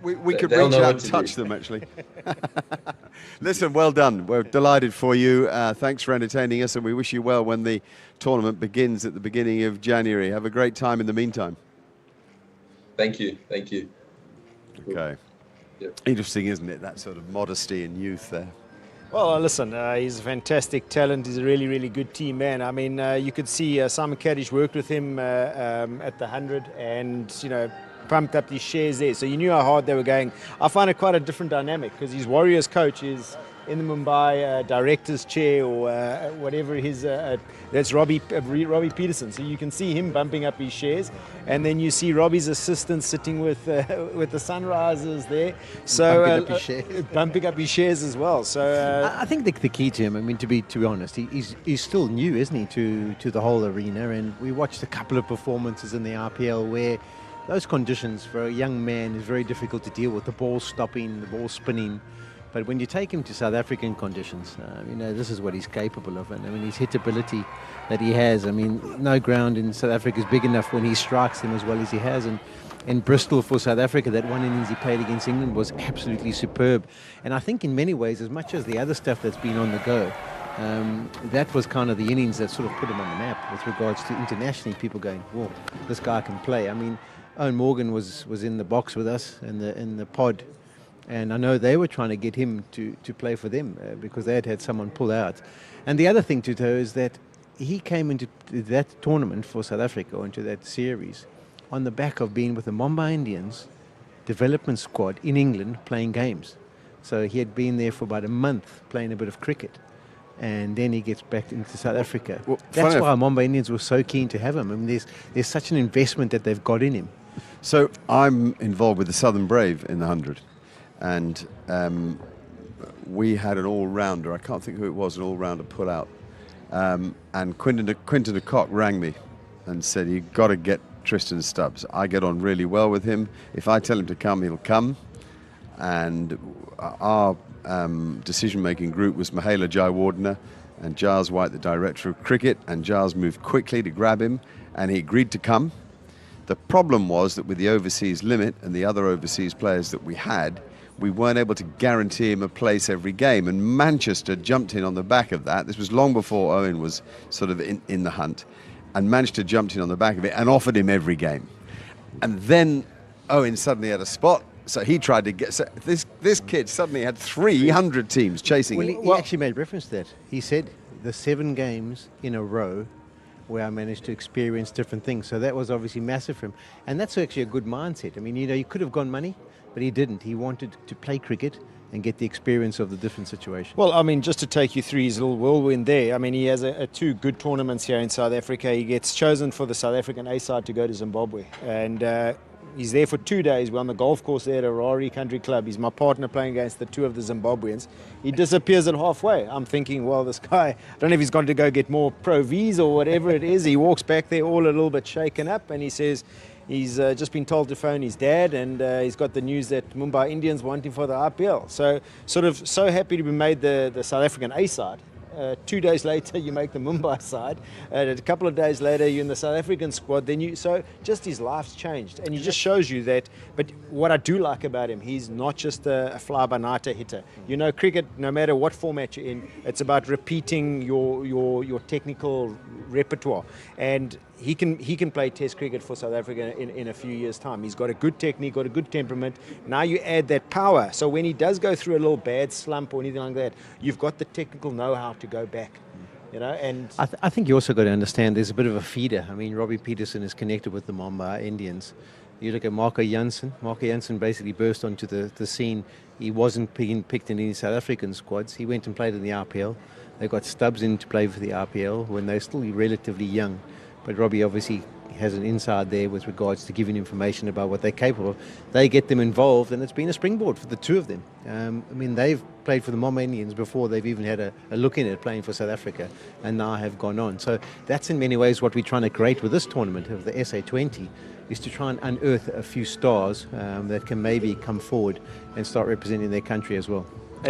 S3: We could reach out and touch them, actually. Listen, well done. We're delighted for you. Thanks for entertaining us, and we wish you well when the tournament begins at the beginning of January. Have a great time in the meantime.
S12: Thank you. Thank you.
S3: Okay.
S12: Yep.
S3: Interesting, isn't it? That sort of modesty and youth there.
S4: Well, listen, he's a fantastic talent. He's a really, really good team man. I mean, you could see Simon Kaddish worked with him at the 100 and, pumped up his shares there. So you knew how hard they were going. I find it quite a different dynamic because his Warriors coach is in the Mumbai director's chair or whatever his, that's Robbie Peterson. So you can see him bumping up his shares. And then you see Robbie's assistant sitting with the Sunrisers there. So bumping up his shares as well. So
S1: I think the key to him, I mean, to be honest, he's still new, isn't he, to the whole arena. And we watched a couple of performances in the RPL where those conditions for a young man is very difficult to deal with. The ball stopping, the ball spinning. But when you take him to South African conditions, this is what he's capable of. And I mean, his hitability that he has, I mean, no ground in South Africa is big enough when he strikes them as well as he has. And in Bristol for South Africa, that one innings he played against England was absolutely superb. And I think in many ways, as much as the other stuff that's been on the go, that was kind of the innings that sort of put him on the map with regards to internationally, people going, whoa, this guy can play. I mean, Owen Morgan was in the box with us in the pod, and I know they were trying to get him to play for them because they had someone pull out. And the other thing to know is that he came into that tournament for South Africa, or into that series, on the back of being with the Mumbai Indians development squad in England playing games. So he had been there for about a month playing a bit of cricket. And then he gets back into South Africa. Well, that's why Mumbai Indians were so keen to have him. I mean, there's such an investment that they've got in him.
S3: So I'm involved with the Southern Brave in the 100. And we had an all-rounder, I can't think who it was, an all-rounder pull out. And Quinton de Kock rang me and said, you've got to get Tristan Stubbs. I get on really well with him. If I tell him to come, he'll come. And our decision-making group was Mahela Jayawardena and Giles White, the director of cricket, and Giles moved quickly to grab him, and he agreed to come. The problem was that with the overseas limit and the other overseas players that we had, we weren't able to guarantee him a place every game, and Manchester jumped in on the back of that. This was long before Owen was sort of in the hunt, and Manchester jumped in on the back of it and offered him every game. And then Owen suddenly had a spot, so he tried to get... So this kid suddenly had 300 teams chasing him.
S1: Well, he actually made reference to that. He said the 7 games in a row where I managed to experience different things. So that was obviously massive for him. And that's actually a good mindset. I mean, you know, he could have gone money, but he didn't. He wanted to play cricket and get the experience of the different situations.
S4: Well, I mean, just to take you through his little whirlwind there, I mean, he has two good tournaments here in South Africa. He gets chosen for the South African A side to go to Zimbabwe. And he's there for 2 days. We're on the golf course there at Harare Country Club. He's my partner playing against the two of the Zimbabweans. He disappears at halfway. I'm thinking, well, this guy, I don't know if he's gone to go get more Pro Vs or whatever it is. He walks back there all a little bit shaken up, and he says he's just been told to phone his dad, and he's got the news that Mumbai Indians want him for the IPL. So sort of so happy to be made the South African A side. 2 days later, you make the Mumbai side. A couple of days later, you're in the South African squad. So just his life's changed, and he just shows you that. But what I do like about him, he's not just a fly-by-nighter hitter. You know, cricket, no matter what format you're in, it's about repeating your technical repertoire. And he can play Test cricket for South Africa in a few years' time. He's got a good technique, got a good temperament. Now you add that power. So when he does go through a little bad slump or anything like that, you've got the technical know-how to go back. You know, and
S1: I think you also got to understand there's a bit of a feeder. I mean, Robbie Peterson is connected with the Mumbai Indians. You look at Marco Jansen. Marco Jansen basically burst onto the scene. He wasn't being picked in any South African squads. He went and played in the RPL. They got Stubbs in to play for the RPL when they're still relatively young. But Robbie obviously has an inside there with regards to giving information about what they're capable of. They get them involved, and it's been a springboard for the two of them. I mean, they've played for the Mumbai Indians before they've even had a look in at playing for South Africa, and now have gone on. So that's in many ways what we're trying to create with this tournament of the SA20, is to try and unearth a few stars that can maybe come forward and start representing their country as well.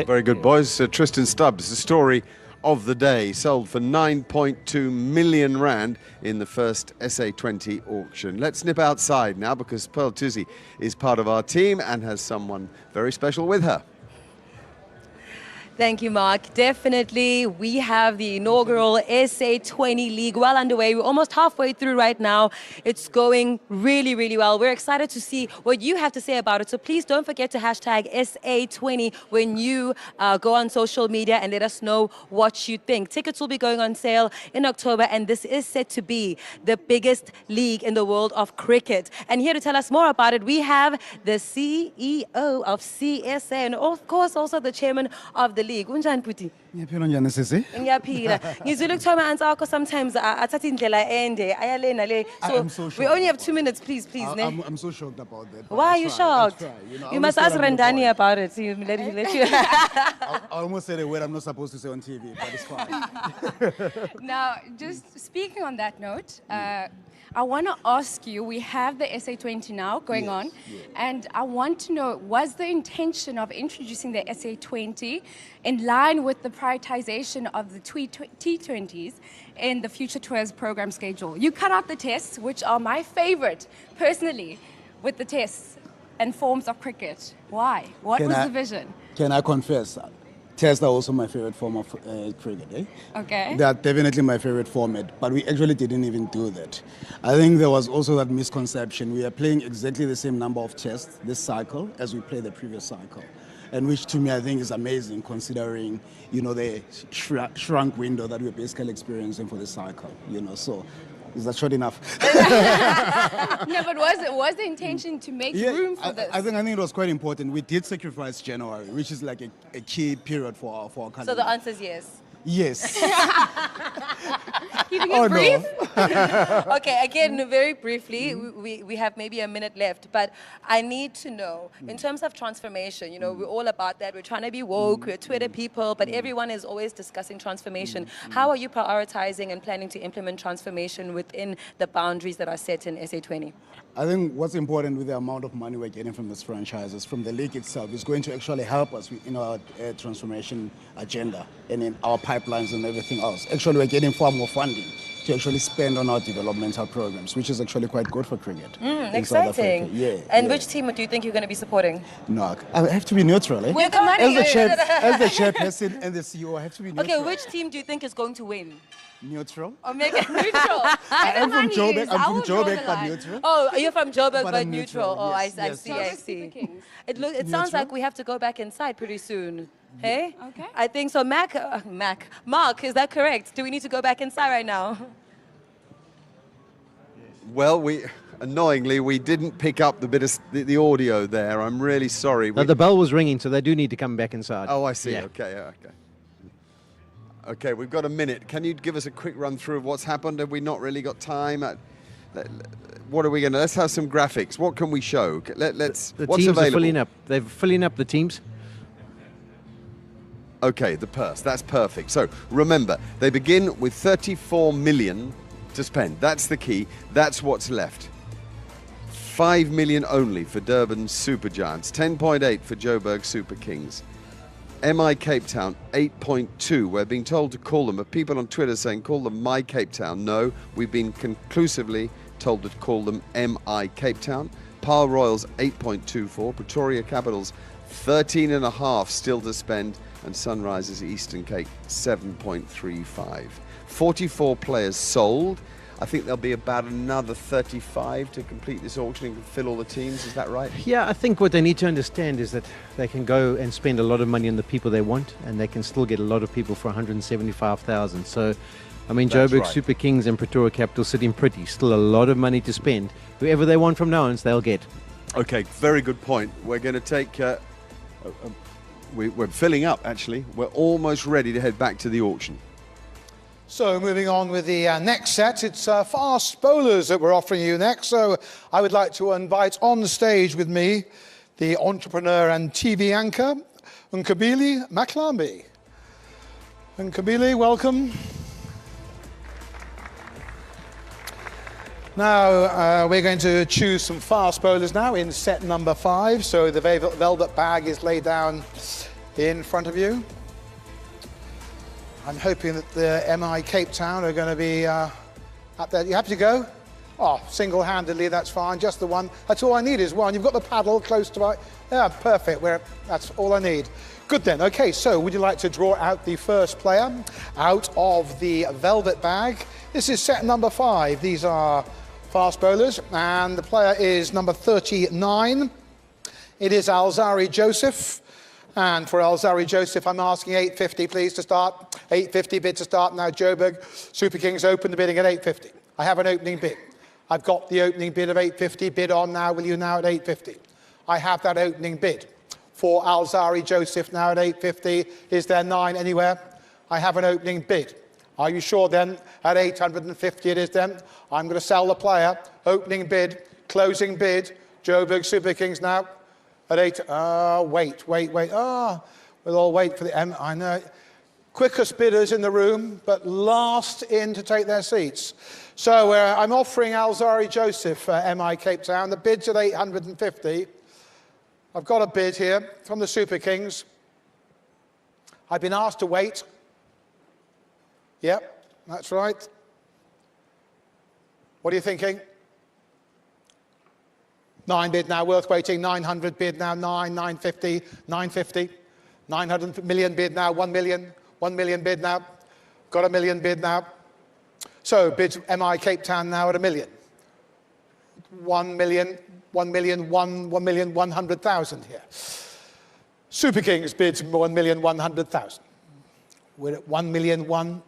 S3: Very good, boys. Tristan Stubbs, the story of the day, sold for 9.2 million rand in the first SA20 auction. Let's nip outside now, because Pearl Tizzy is part of our team and has someone very special with her.
S13: Thank you, Mark. Definitely, we have the inaugural SA20 League well underway. We're almost halfway through right now. It's going really, really well. We're excited to see what you have to say about it. So please don't forget to hashtag SA20 when you go on social media and let us know what you think. Tickets will be going on sale in October, and this is set to be the biggest league in the world of cricket. And here to tell us more about it, we have the CEO of CSA and, of course, also the chairman of the league. Unjani Puti?
S14: Ngiyaphila njani sisi?
S13: Ngiyaphila. Ngizwile kuthiwa ama-answer akho sometimes athatha indlela ende ayalena le. So we only have 2 minutes, please,
S14: I'm so shocked about that.
S13: Why are you shocked? You must ask Rendani about it. Let you.
S14: I almost said a word I'm not supposed to say on TV, but it's fine.
S15: Now, just speaking on that note, I want to ask you, we have the SA20 now going on, and I want to know, was the intention of introducing the SA20 in line with the prioritization of the T20s in the Future Tours program schedule? You cut out the tests, which are my favorite, personally, with the tests and forms of cricket. Why? What was the vision?
S14: Can I confess? Tests are also my favorite form of cricket. Eh?
S15: Okay.
S14: They are definitely my favorite format, but we actually didn't even do that. I think there was also that misconception. We are playing exactly the same number of tests this cycle as we played the previous cycle, and which to me I think is amazing, considering, you know, the shrunk window that we're basically experiencing for this cycle. You know, so. Is that short enough?
S15: No, but was the intention to make room for this?
S14: I think it was quite important. We did sacrifice January, which is like a key period for our calendar.
S13: So the answer is yes.
S14: Yes.
S13: Keeping it brief? No. Okay, again, very briefly, we have maybe a minute left, but I need to know, in terms of transformation, you know, we're all about that. We're trying to be woke, we're Twitter people, but everyone is always discussing transformation. How are you prioritizing and planning to implement transformation within the boundaries that are set in SA20?
S14: I think what's important with the amount of money we're getting from these franchises, from the league itself, is going to actually help us in our transformation agenda and in our pipelines and everything else. Actually, we're getting far more funding to actually spend on our developmental programs, which is actually quite good for cricket.
S13: Exciting. And which team do you think you're going to be supporting?
S14: No, I have to be neutral. Eh?
S13: With the money.
S14: As the chairperson and the CEO, I have to be neutral.
S13: Okay, which team do you think is going to win?
S14: Neutral.
S13: Or make it neutral.
S14: I'm from Joburg, but neutral.
S13: Oh, you're from Joburg, but
S14: neutral.
S13: Oh,
S14: yes,
S13: I see. It sounds like we have to go back inside pretty soon. Hey?
S15: Okay.
S13: I think so. Mark, is that correct? Do we need to go back inside right now?
S3: Well, annoyingly, we didn't pick up the bit of the audio there. I'm really sorry.
S1: No, the bell was ringing, so they do need to come back inside.
S3: Oh, I see.
S1: Yeah.
S3: Okay. Okay, we've got a minute. Can you give us a quick run through of what's happened? Have we not really got time? What are we going to... Let's have some graphics. What can we show?
S1: The
S3: What's
S1: teams
S3: available?
S1: are filling up. They're filling up the teams.
S3: Okay, the purse. That's perfect. So remember, they begin with 34 million to spend. That's the key. That's what's left. 5 million only for Durban Super Giants. 10.8 for Joburg Super Kings. MI Cape Town, 8.2. We're being told to call them, but people on Twitter saying call them My Cape Town. No, we've been conclusively told to call them MI Cape Town. Paarl Royals, 8.24. Pretoria Capitals, 13.5 still to spend. And Sunrisers Eastern Cape, 7.35. 44 players sold. I think there'll be about another 35 to complete this auction and fill all the teams. Is that right?
S1: Yeah, I think what they need to understand is that they can go and spend a lot of money on the people they want, and they can still get a lot of people for 175,000. So, I mean,
S3: That's
S1: Joburg
S3: right.
S1: Super Kings and Pretoria Capital sitting pretty. Still a lot of money to spend. Whoever they want from now on, they'll get.
S3: Okay, very good point. We're going to take... we're filling up, actually. We're almost ready to head back to the auction.
S2: So moving on with the next set, it's fast bowlers that we're offering you next. So I would like to invite on stage with me the entrepreneur and TV anchor, Nkabili Maklambi. Nkabili, welcome. Now we're going to choose some fast bowlers now in set number 5. So the velvet bag is laid down in front of you. I'm hoping that the MI Cape Town are going to be up there. You happy to go? Oh, single-handedly, that's fine. Just the one. That's all I need is one. You've got the paddle close to my... Yeah, perfect. That's all I need. Good then. Okay, so would you like to draw out the first player out of the velvet bag? This is set number 5. These are fast bowlers, and the player is number 39. It is Alzari Joseph. And for Alzari Joseph, I'm asking 850, please, to start. 850 bid to start. Now Joburg Super Kings open the bidding at 850. I have an opening bid. I've got the opening bid of 850. Bid on now, will you, now at 850? I have that opening bid for Alzari Joseph now at 850. Is there 9 anywhere? I have an opening bid. Are you sure then? At 850 it is then. I'm going to sell the player. Opening bid, closing bid. Joburg Super Kings now. At 8, wait. We'll all wait for the M. I know. Quickest bidders in the room, but last in to take their seats. So I'm offering Alzari Joseph, MI Cape Town. The bid's at 850. I've got a bid here from the Super Kings. I've been asked to wait. Yep, that's right. What are you thinking? 9 bid now, worth waiting. 900 bid now, 950, 950. 900 million bid now, 1 million. 1 million bid now. Got a million bid now. So bids MI Cape Town now at 1 million. 1,100,000 here. Super Kings bids 1,100,000. We're at 1,000,001.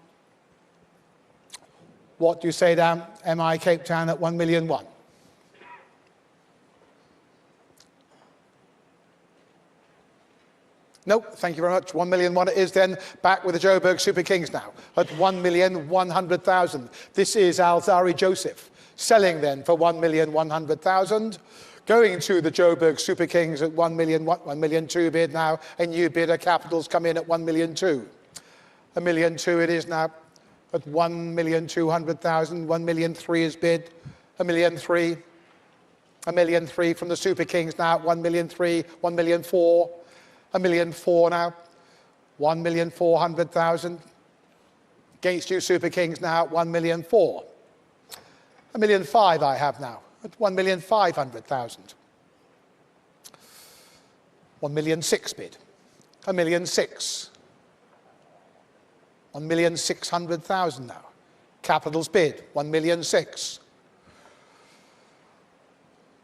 S2: What do you say down? MI Cape Town at 1,000,001. Nope, thank you very much. 1,000,001 it is then. Back with the Joburg Super Kings now at 1,100,000. This is Alzari Joseph selling then for 1,100,000. Going to the Joburg Super Kings at 1,000,002 bid now. A new bidder, Capitals, come in at 1,000,002. 1,000,002 it is now at 1,200,000. 1,000,003 is bid. 1,000,003. 1,000,003 from the Super Kings now at 1,000,003. 1,000,004. 1,000,004 now, 1,400,000. Against you, Super Kings now at 1,000,004. 1,005,000 I have now at 1,500,000. 1,006,000 bid. 1,006,000. 1,600,000 now. Capitals bid 1,006,000.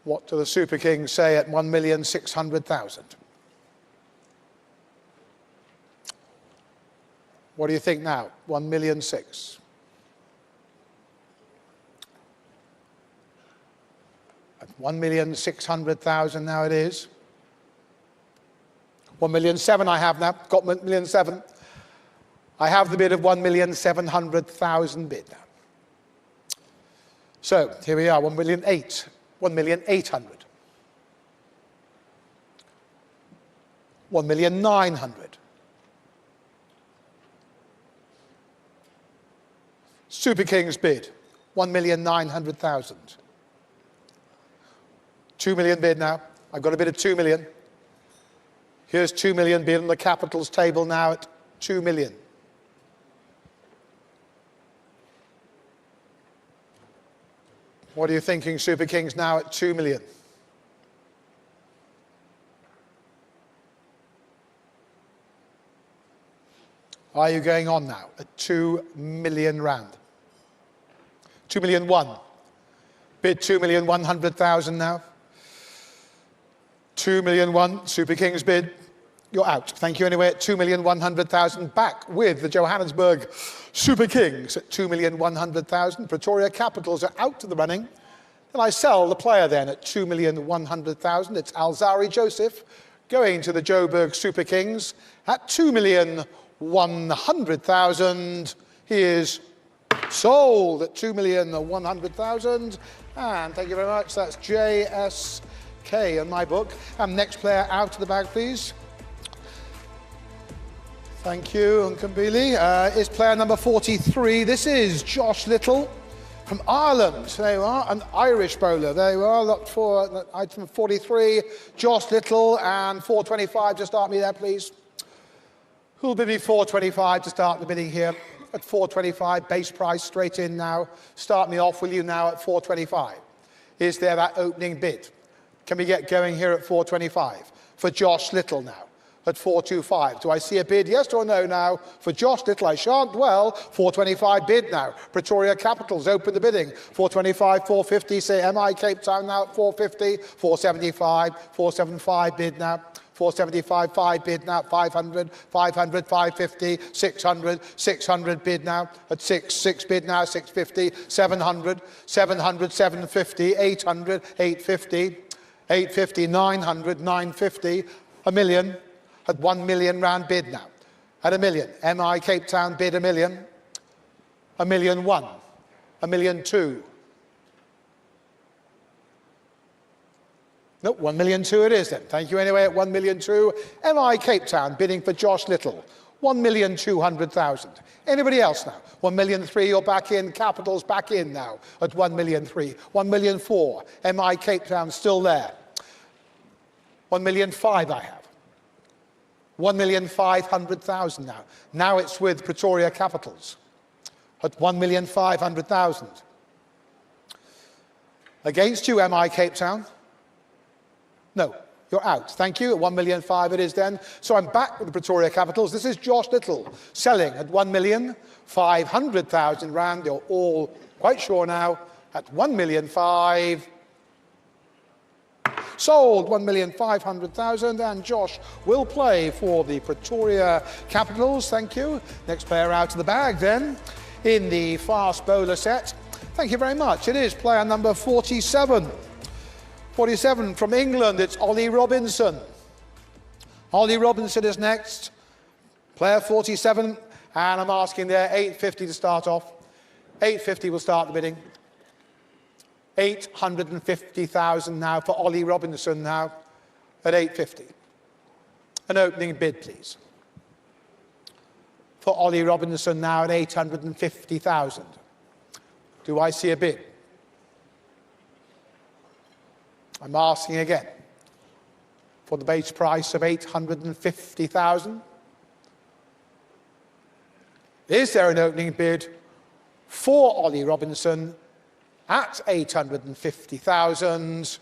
S2: What do the Super Kings say at 1,600,000? What do you think now? 1,006,000. 1,600,000 now it is. 1,000,007 I have now, got 1,000,007. I have the bid of 1,700,000 bid now. So here we are, 1,000,008, 1,800,000. 1,900,000. Super King's bid, 1,900,000. 2 million bid now. I've got a bid of 2 million. Here's 2 million bid on the capitals table now at 2 million. What are you thinking, Super Kings, now at 2 million? Are you going on now at 2 million rand? 2,000,001. Bid 2,100,000 now. 2,000,001, Super Kings bid. You're out. Thank you anyway at 2,100,000. Back with the Johannesburg Super Kings at 2,100,000. Pretoria Capitals are out of the running. And I sell the player then at 2,100,000. It's Alzari Joseph going to the Joburg Super Kings at 2,100,000. He is sold at 2,100,000. And thank you very much. That's JSK in my book. And next player out of the bag, please. Thank you, Nkambili. Is player number 43. This is Josh Little from Ireland. There you are, an Irish bowler. There you are, lot for item 43. Josh Little and 425 to start me there, please. Who'll bid me 425 to start the bidding here? At 425, base price straight in now. Start me off, will you, now at 425? Is there that opening bid? Can we get going here at 425? For Josh Little now. At 425. Do I see a bid, yes or no now? For Josh Little, I shan't dwell. 425 bid now. Pretoria Capitals, open the bidding. 425, 450, say MI Cape Town now at 450. 475, 475 bid now. 475, 5 bid now, 500, 500, 550, 600, 600 bid now, at 6 bid now, 650, 700, 700, 750, 800, 850, 850, 900, 950, a million. At 1 million rand bid now. At a million. MI Cape Town bid a million. 1,000,001. 1,000,002. No, 1,000,002 it is then. Thank you anyway at 1,000,002. MI Cape Town bidding for Josh Little. 1,200,000. Anybody else now? 1,000,003, you're back in. Capitals back in now at 1,000,003. 1,000,004. MI Cape Town still there. 1,000,005 I have. 1,500,000 now. Now it's with Pretoria Capitals at 1,500,000. Against you, MI Cape Town? No, you're out. Thank you. At 1,000,005 it is then. So I'm back with the Pretoria Capitals. This is Josh Little selling at 1,500,000 rand. You're all quite sure now at 1,500,000. Sold 1,500,000, and Josh will play for the Pretoria Capitals. Thank you. Next player out of the bag then in the fast bowler set. Thank you very much. It is player number 47. 47 from England. It's Ollie Robinson. Ollie Robinson is next. Player 47, and I'm asking there 850 to start off. 850 will start the bidding. 850,000 now for Ollie Robinson now at 850. An opening bid, please. For Ollie Robinson now at 850,000. Do I see a bid? I'm asking again for the base price of 850,000. Is there an opening bid for Ollie Robinson at 850,000?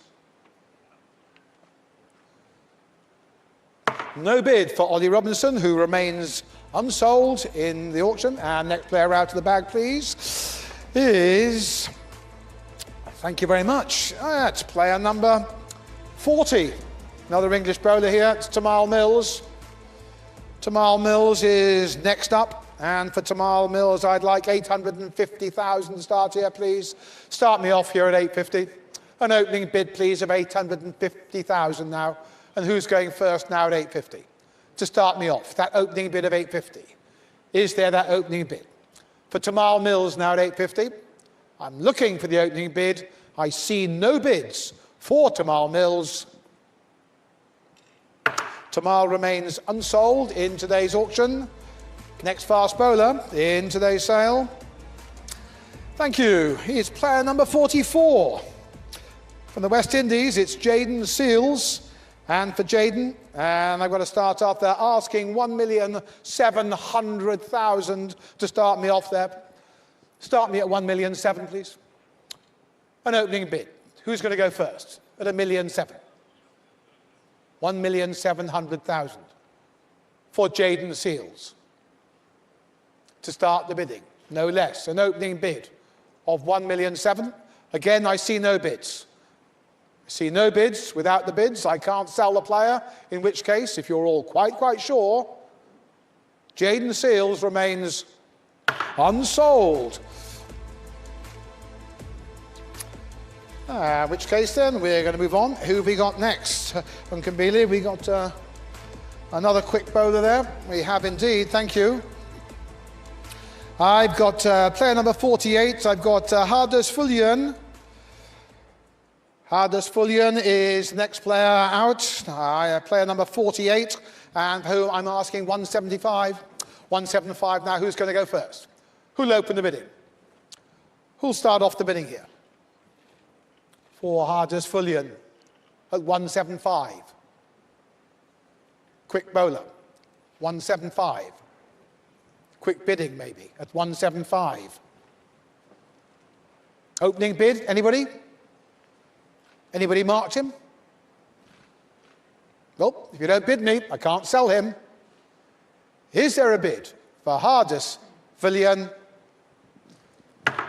S2: No bid for Ollie Robinson, who remains unsold in the auction. And next player out of the bag, please, is, thank you very much, that's player number 40. Another English bowler here, it's Tamal Mills. Tamal Mills is next up. And for Tamal Mills, I'd like 850,000 to start here, please. Start me off here at 850. An opening bid, please, of 850,000 now. And who's going first now at 850? To start me off, that opening bid of 850. Is there that opening bid? For Tamal Mills now at 850. I'm looking for the opening bid. I see no bids for Tamal Mills. Tamal remains unsold in today's auction. Next fast bowler in today's sale. Thank you. He's player number 44. From the West Indies, it's Jaden Seals. And for Jaden, and I've got to start off there asking 1,700,000 to start me off there. Start me at 1,700,000, please. An opening bid. Who's going to go first? At 1,700,000. 1,700,000 for Jaden Seals. To start the bidding, no less. An opening bid of 1,700,000. Again, I see no bids. See no bids. Without the bids, I can't sell the player, in which case, if you're all quite sure, Jaden Seals remains unsold. In which case then, we're going to move on. Who have we got next? From Kambili, we got another quick bowler there. We have indeed, thank you. I've got player number 48. I've got Hardus Fullion. Hardus Fullion is the next player out. Player number 48, and who I'm asking 175. 175 now. Who's going to go first? Who'll open the bidding? Who'll start off the bidding here? For Hardus Fullion at 175. Quick bowler, 175. Quick bidding maybe at 175. Opening bid, anybody? Anybody marked him? Nope, if you don't bid me, I can't sell him. Is there a bid for Hardus Fullion?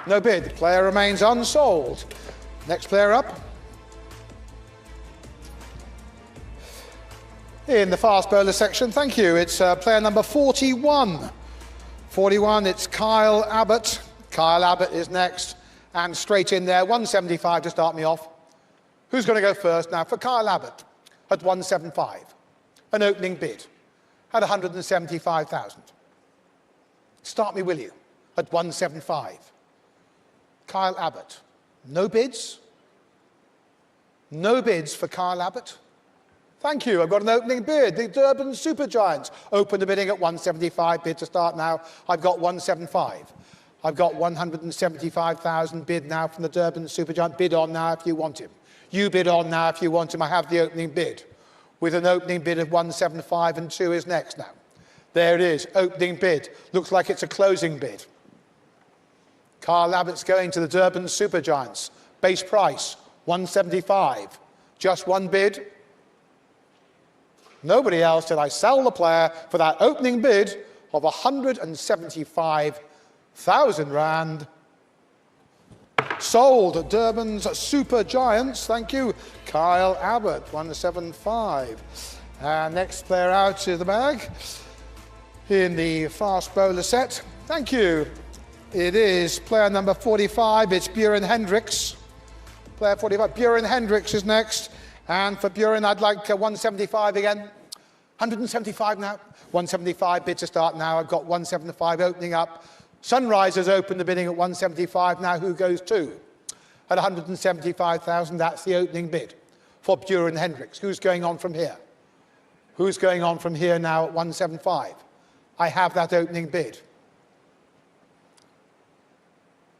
S2: No bid, the player remains unsold. Next player up. In the fast bowler section, thank you, it's player number 41. 41, it's Kyle Abbott. Kyle Abbott is next, and straight in there, 175 to start me off. Who's going to go first now? For Kyle Abbott at 175. An opening bid at 175,000. Start me, will you? At 175. Kyle Abbott. No bids? No bids for Kyle Abbott? Thank you. I've got an opening bid. The Durban Supergiants open the bidding at 175. Bid to start now. I've got 175. I've got 175,000 bid now from the Durban Supergiant. Bid on now if you want him. You bid on now if you want him. I have the opening bid with an opening bid of 175, and 2 is next now. There it is, opening bid. Looks like it's a closing bid. Kyle Abbott's going to the Durban Supergiants. Base price, 175. Just one bid. Nobody else. Did I sell the player for that opening bid of 175,000 rand? Sold. Durban's Super Giants. Thank you. Kyle Abbott, 175. Next player out of the bag in the fast bowler set. Thank you. It is player number 45. It's Buren Hendricks. Player 45. Buren Hendricks is next. And for Buren, I'd like 175 again. 175 now. 175 bid to start now. I've got 175 opening up. Sunrisers open the bidding at 175 now. Who goes to? At 175,000, that's the opening bid for Buren Hendricks. Who's going on from here? Who's going on from here now at 175? I have that opening bid.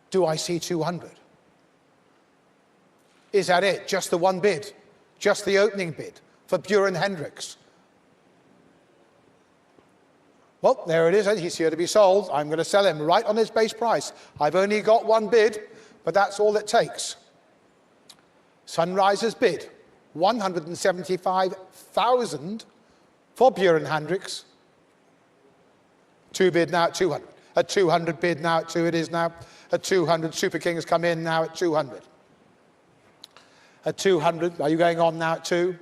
S2: Do I see 200? Is that it? Just the one bid? Just the opening bid for Buren Hendricks? Well, there it is. He's here to be sold. I'm going to sell him right on his base price. I've only got one bid, but that's all it takes. Sunrisers bid, 175,000 for Buren Hendricks. 2 bid now at 200. At 200 bid now at 2 it is now. At 200, Super Kings come in now at 200. At 200, are you going on now at 2?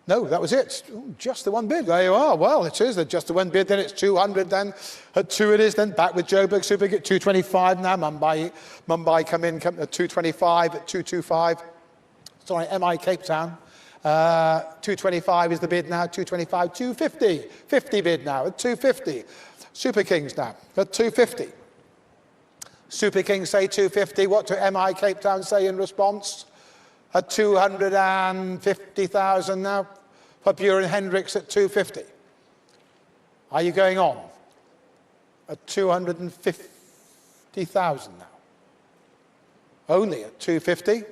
S2: No, that was it. Ooh, just the one bid. There you are. Well, it is just the one bid. Then it's 200. Then at 2 it is. Then back with Joburg Super at 225 now. Mumbai come at 225 at 225. Sorry, MI Cape Town. 225 is the bid now. 225, 250. 50 bid now at 250. Super Kings now at 250. Super Kings say 250. What do MI Cape Town say in response? At 250,000 now for Buren Hendricks at 250. Are you going on? At 250,000 now. Only at 250.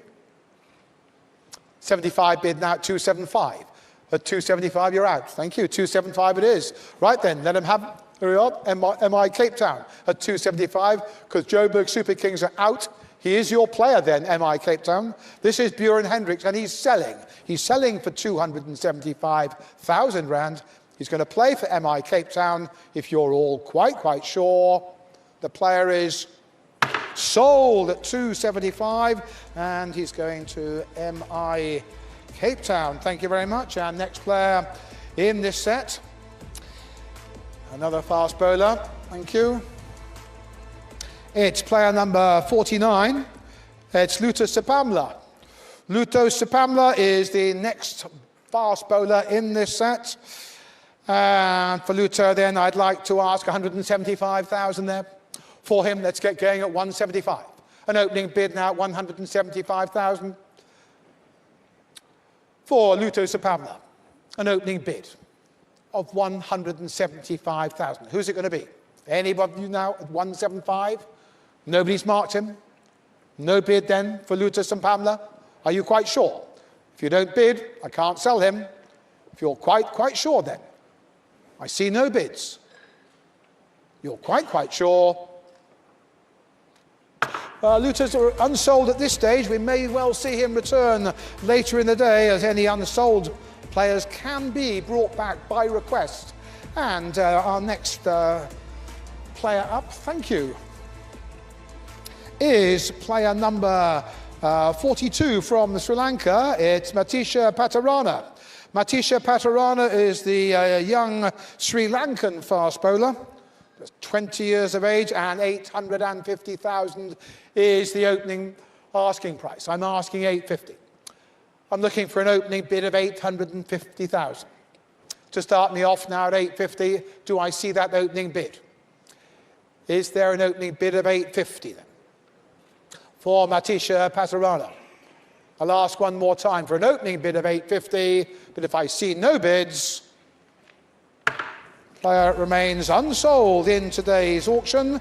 S2: 75 bid now at 275. At 275 you're out. Thank you. 275 it is. Right then, let him have, here we are, MI Cape Town at 275 because Joburg Super Kings are out. He is your player then, MI Cape Town. This is Buren Hendricks, and he's selling. He's selling for 275,000 rand. He's going to play for MI Cape Town. If you're all quite sure, the player is sold at 275, and he's going to MI Cape Town. Thank you very much. Our next player in this set, another fast bowler. Thank you. It's player number 49. It's Luto Sepamla. Luto Sepamla is the next fast bowler in this set. And for Luto, then, I'd like to ask 175,000 there. For him, let's get going at 175. An opening bid now at 175,000. For Luto Sepamla, an opening bid of 175,000. Who's it going to be? Anybody now at 175? Nobody's marked him. No bid then for Luto Sepamla. Are you quite sure? If you don't bid, I can't sell him. If you're quite sure then. I see no bids. You're quite sure. Luto's unsold at this stage. We may well see him return later in the day, as any unsold players can be brought back by request. And our next player up, thank you, is player number 42 from Sri Lanka. It's Matisha Patarana. Matisha Patarana is the young Sri Lankan fast bowler. 20 years of age, and 850,000 is the opening asking price. I'm asking 850. I'm looking for an opening bid of 850,000. To start me off now at 850, do I see that opening bid? Is there an opening bid of 850 then? For Matisha Patarana. I'll ask one more time for an opening bid of 850, but if I see no bids, player remains unsold in today's auction,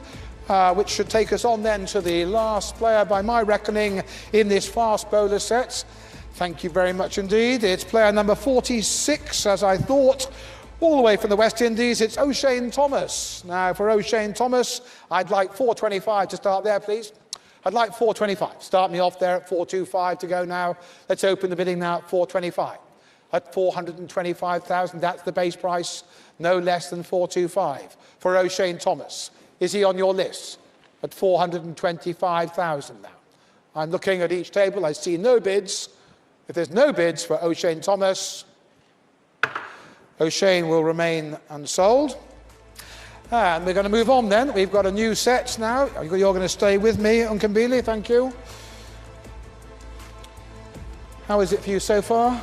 S2: which should take us on then to the last player by my reckoning in this fast bowler set. Thank you very much indeed. It's player number 46, as I thought, all the way from the West Indies. It's O'Shane Thomas. Now for O'Shane Thomas, I'd like 425 to start there, please. I'd like 425. Start me off there at 425 to go now. Let's open the bidding now at 425. At 425,000, that's the base price. No less than 425 for O'Shane Thomas. Is he on your list? At 425,000 now. I'm looking at each table. I see no bids. If there's no bids for O'Shane Thomas, O'Shane will remain unsold. And we're going to move on then. We've got a new set now. You're going to stay with me, Unkambili. Thank you. How is it for you so far?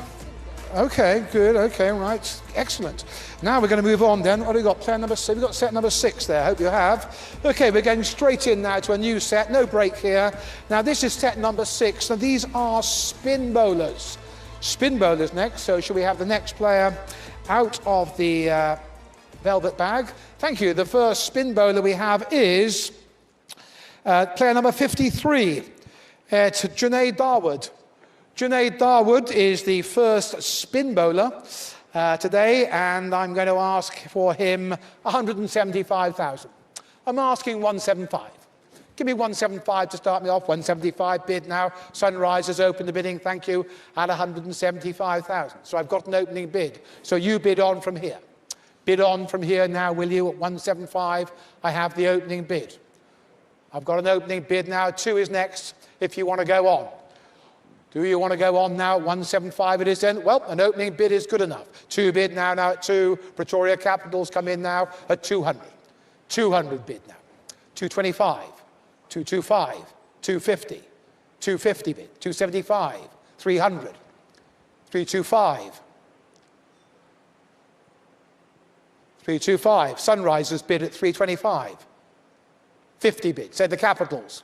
S2: Okay, good. Okay, right. Excellent. Now we're going to move on then. What have we got? Player number 6. We've got set number 6 there. I hope you have. Okay, we're going straight in now to a new set. No break here. Now this is set number 6. Now these are spin bowlers. Spin bowlers next. So shall we have the next player out of the velvet bag? Thank you. The first spin bowler we have is player number 53. It's Junaid Dawood. Junaid Dawood is the first spin bowler today, and I'm going to ask for him 175,000. I'm asking 175. Give me 175 to start me off. 175 bid now. Sunrise has opened the bidding, thank you, at 175,000. So I've got an opening bid. So you bid on from here. Bid on from here now, will you, at 175? I have the opening bid. I've got an opening bid now. 2 is next if you want to go on. Do you want to go on now? 175 it is then. Well, an opening bid is good enough. 2 bid now at 2. Pretoria Capitals come in now at 200. 200 bid now. 225, 225, 250, 250 bid, 275, 300, 325, 325. Sunrisers bid at 325. 50 bid, say the Capitals.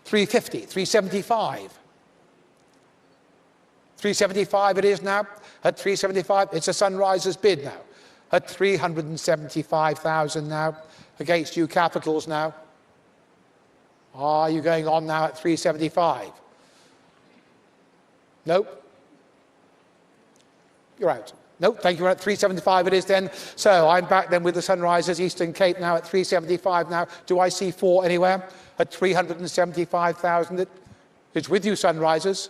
S2: 350, 375. 375 it is now. At 375, it's a Sunrisers bid now. At 375,000 now against you Capitals now. Are you going on now at 375? Nope. You're out. Nope, thank you. We're at 375 it is then. So I'm back then with the Sunrisers, Eastern Cape now at 375 now. Do I see 4 anywhere? At 375,000. It's with you, Sunrisers.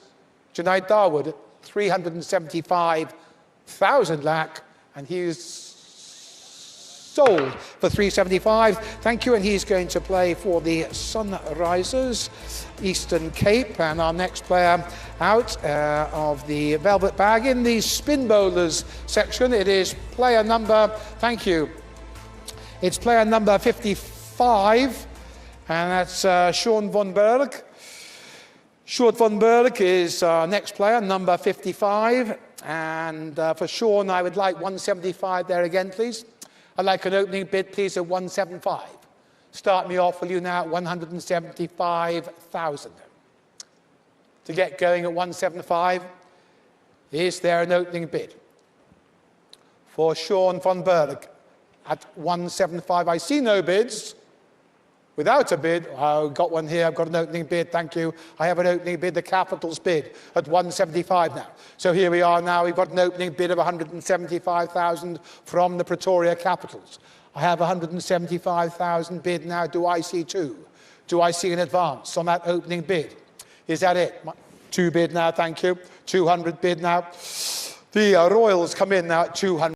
S2: Junaid Darwood at 375,000 lakh, and he's sold for 375. Thank you, and he's going to play for the Sunrisers, Eastern Cape. And our next player out of the velvet bag in the spin bowlers section, it is player number, thank you, it's player number 55, and that's Sean von Berg. Sean von Berg is our next player, number 55. And for Sean, I would like 175 there again, please. I'd like an opening bid, please, of 175. Start me off, will you now, at 175,000. To get going at 175, is there an opening bid? For Sean von Berg at 175. I see no bids. Without a bid, I've got one here, I've got an opening bid, thank you. I have an opening bid, the Capitals bid at 175 now. So here we are now, we've got an opening bid of 175,000 from the Pretoria Capitals. I have 175,000 bid now, do I see 2? Do I see an advance on that opening bid? Is that it? 2 bid now, thank you. 200 bid now. The Royals come in now at 200.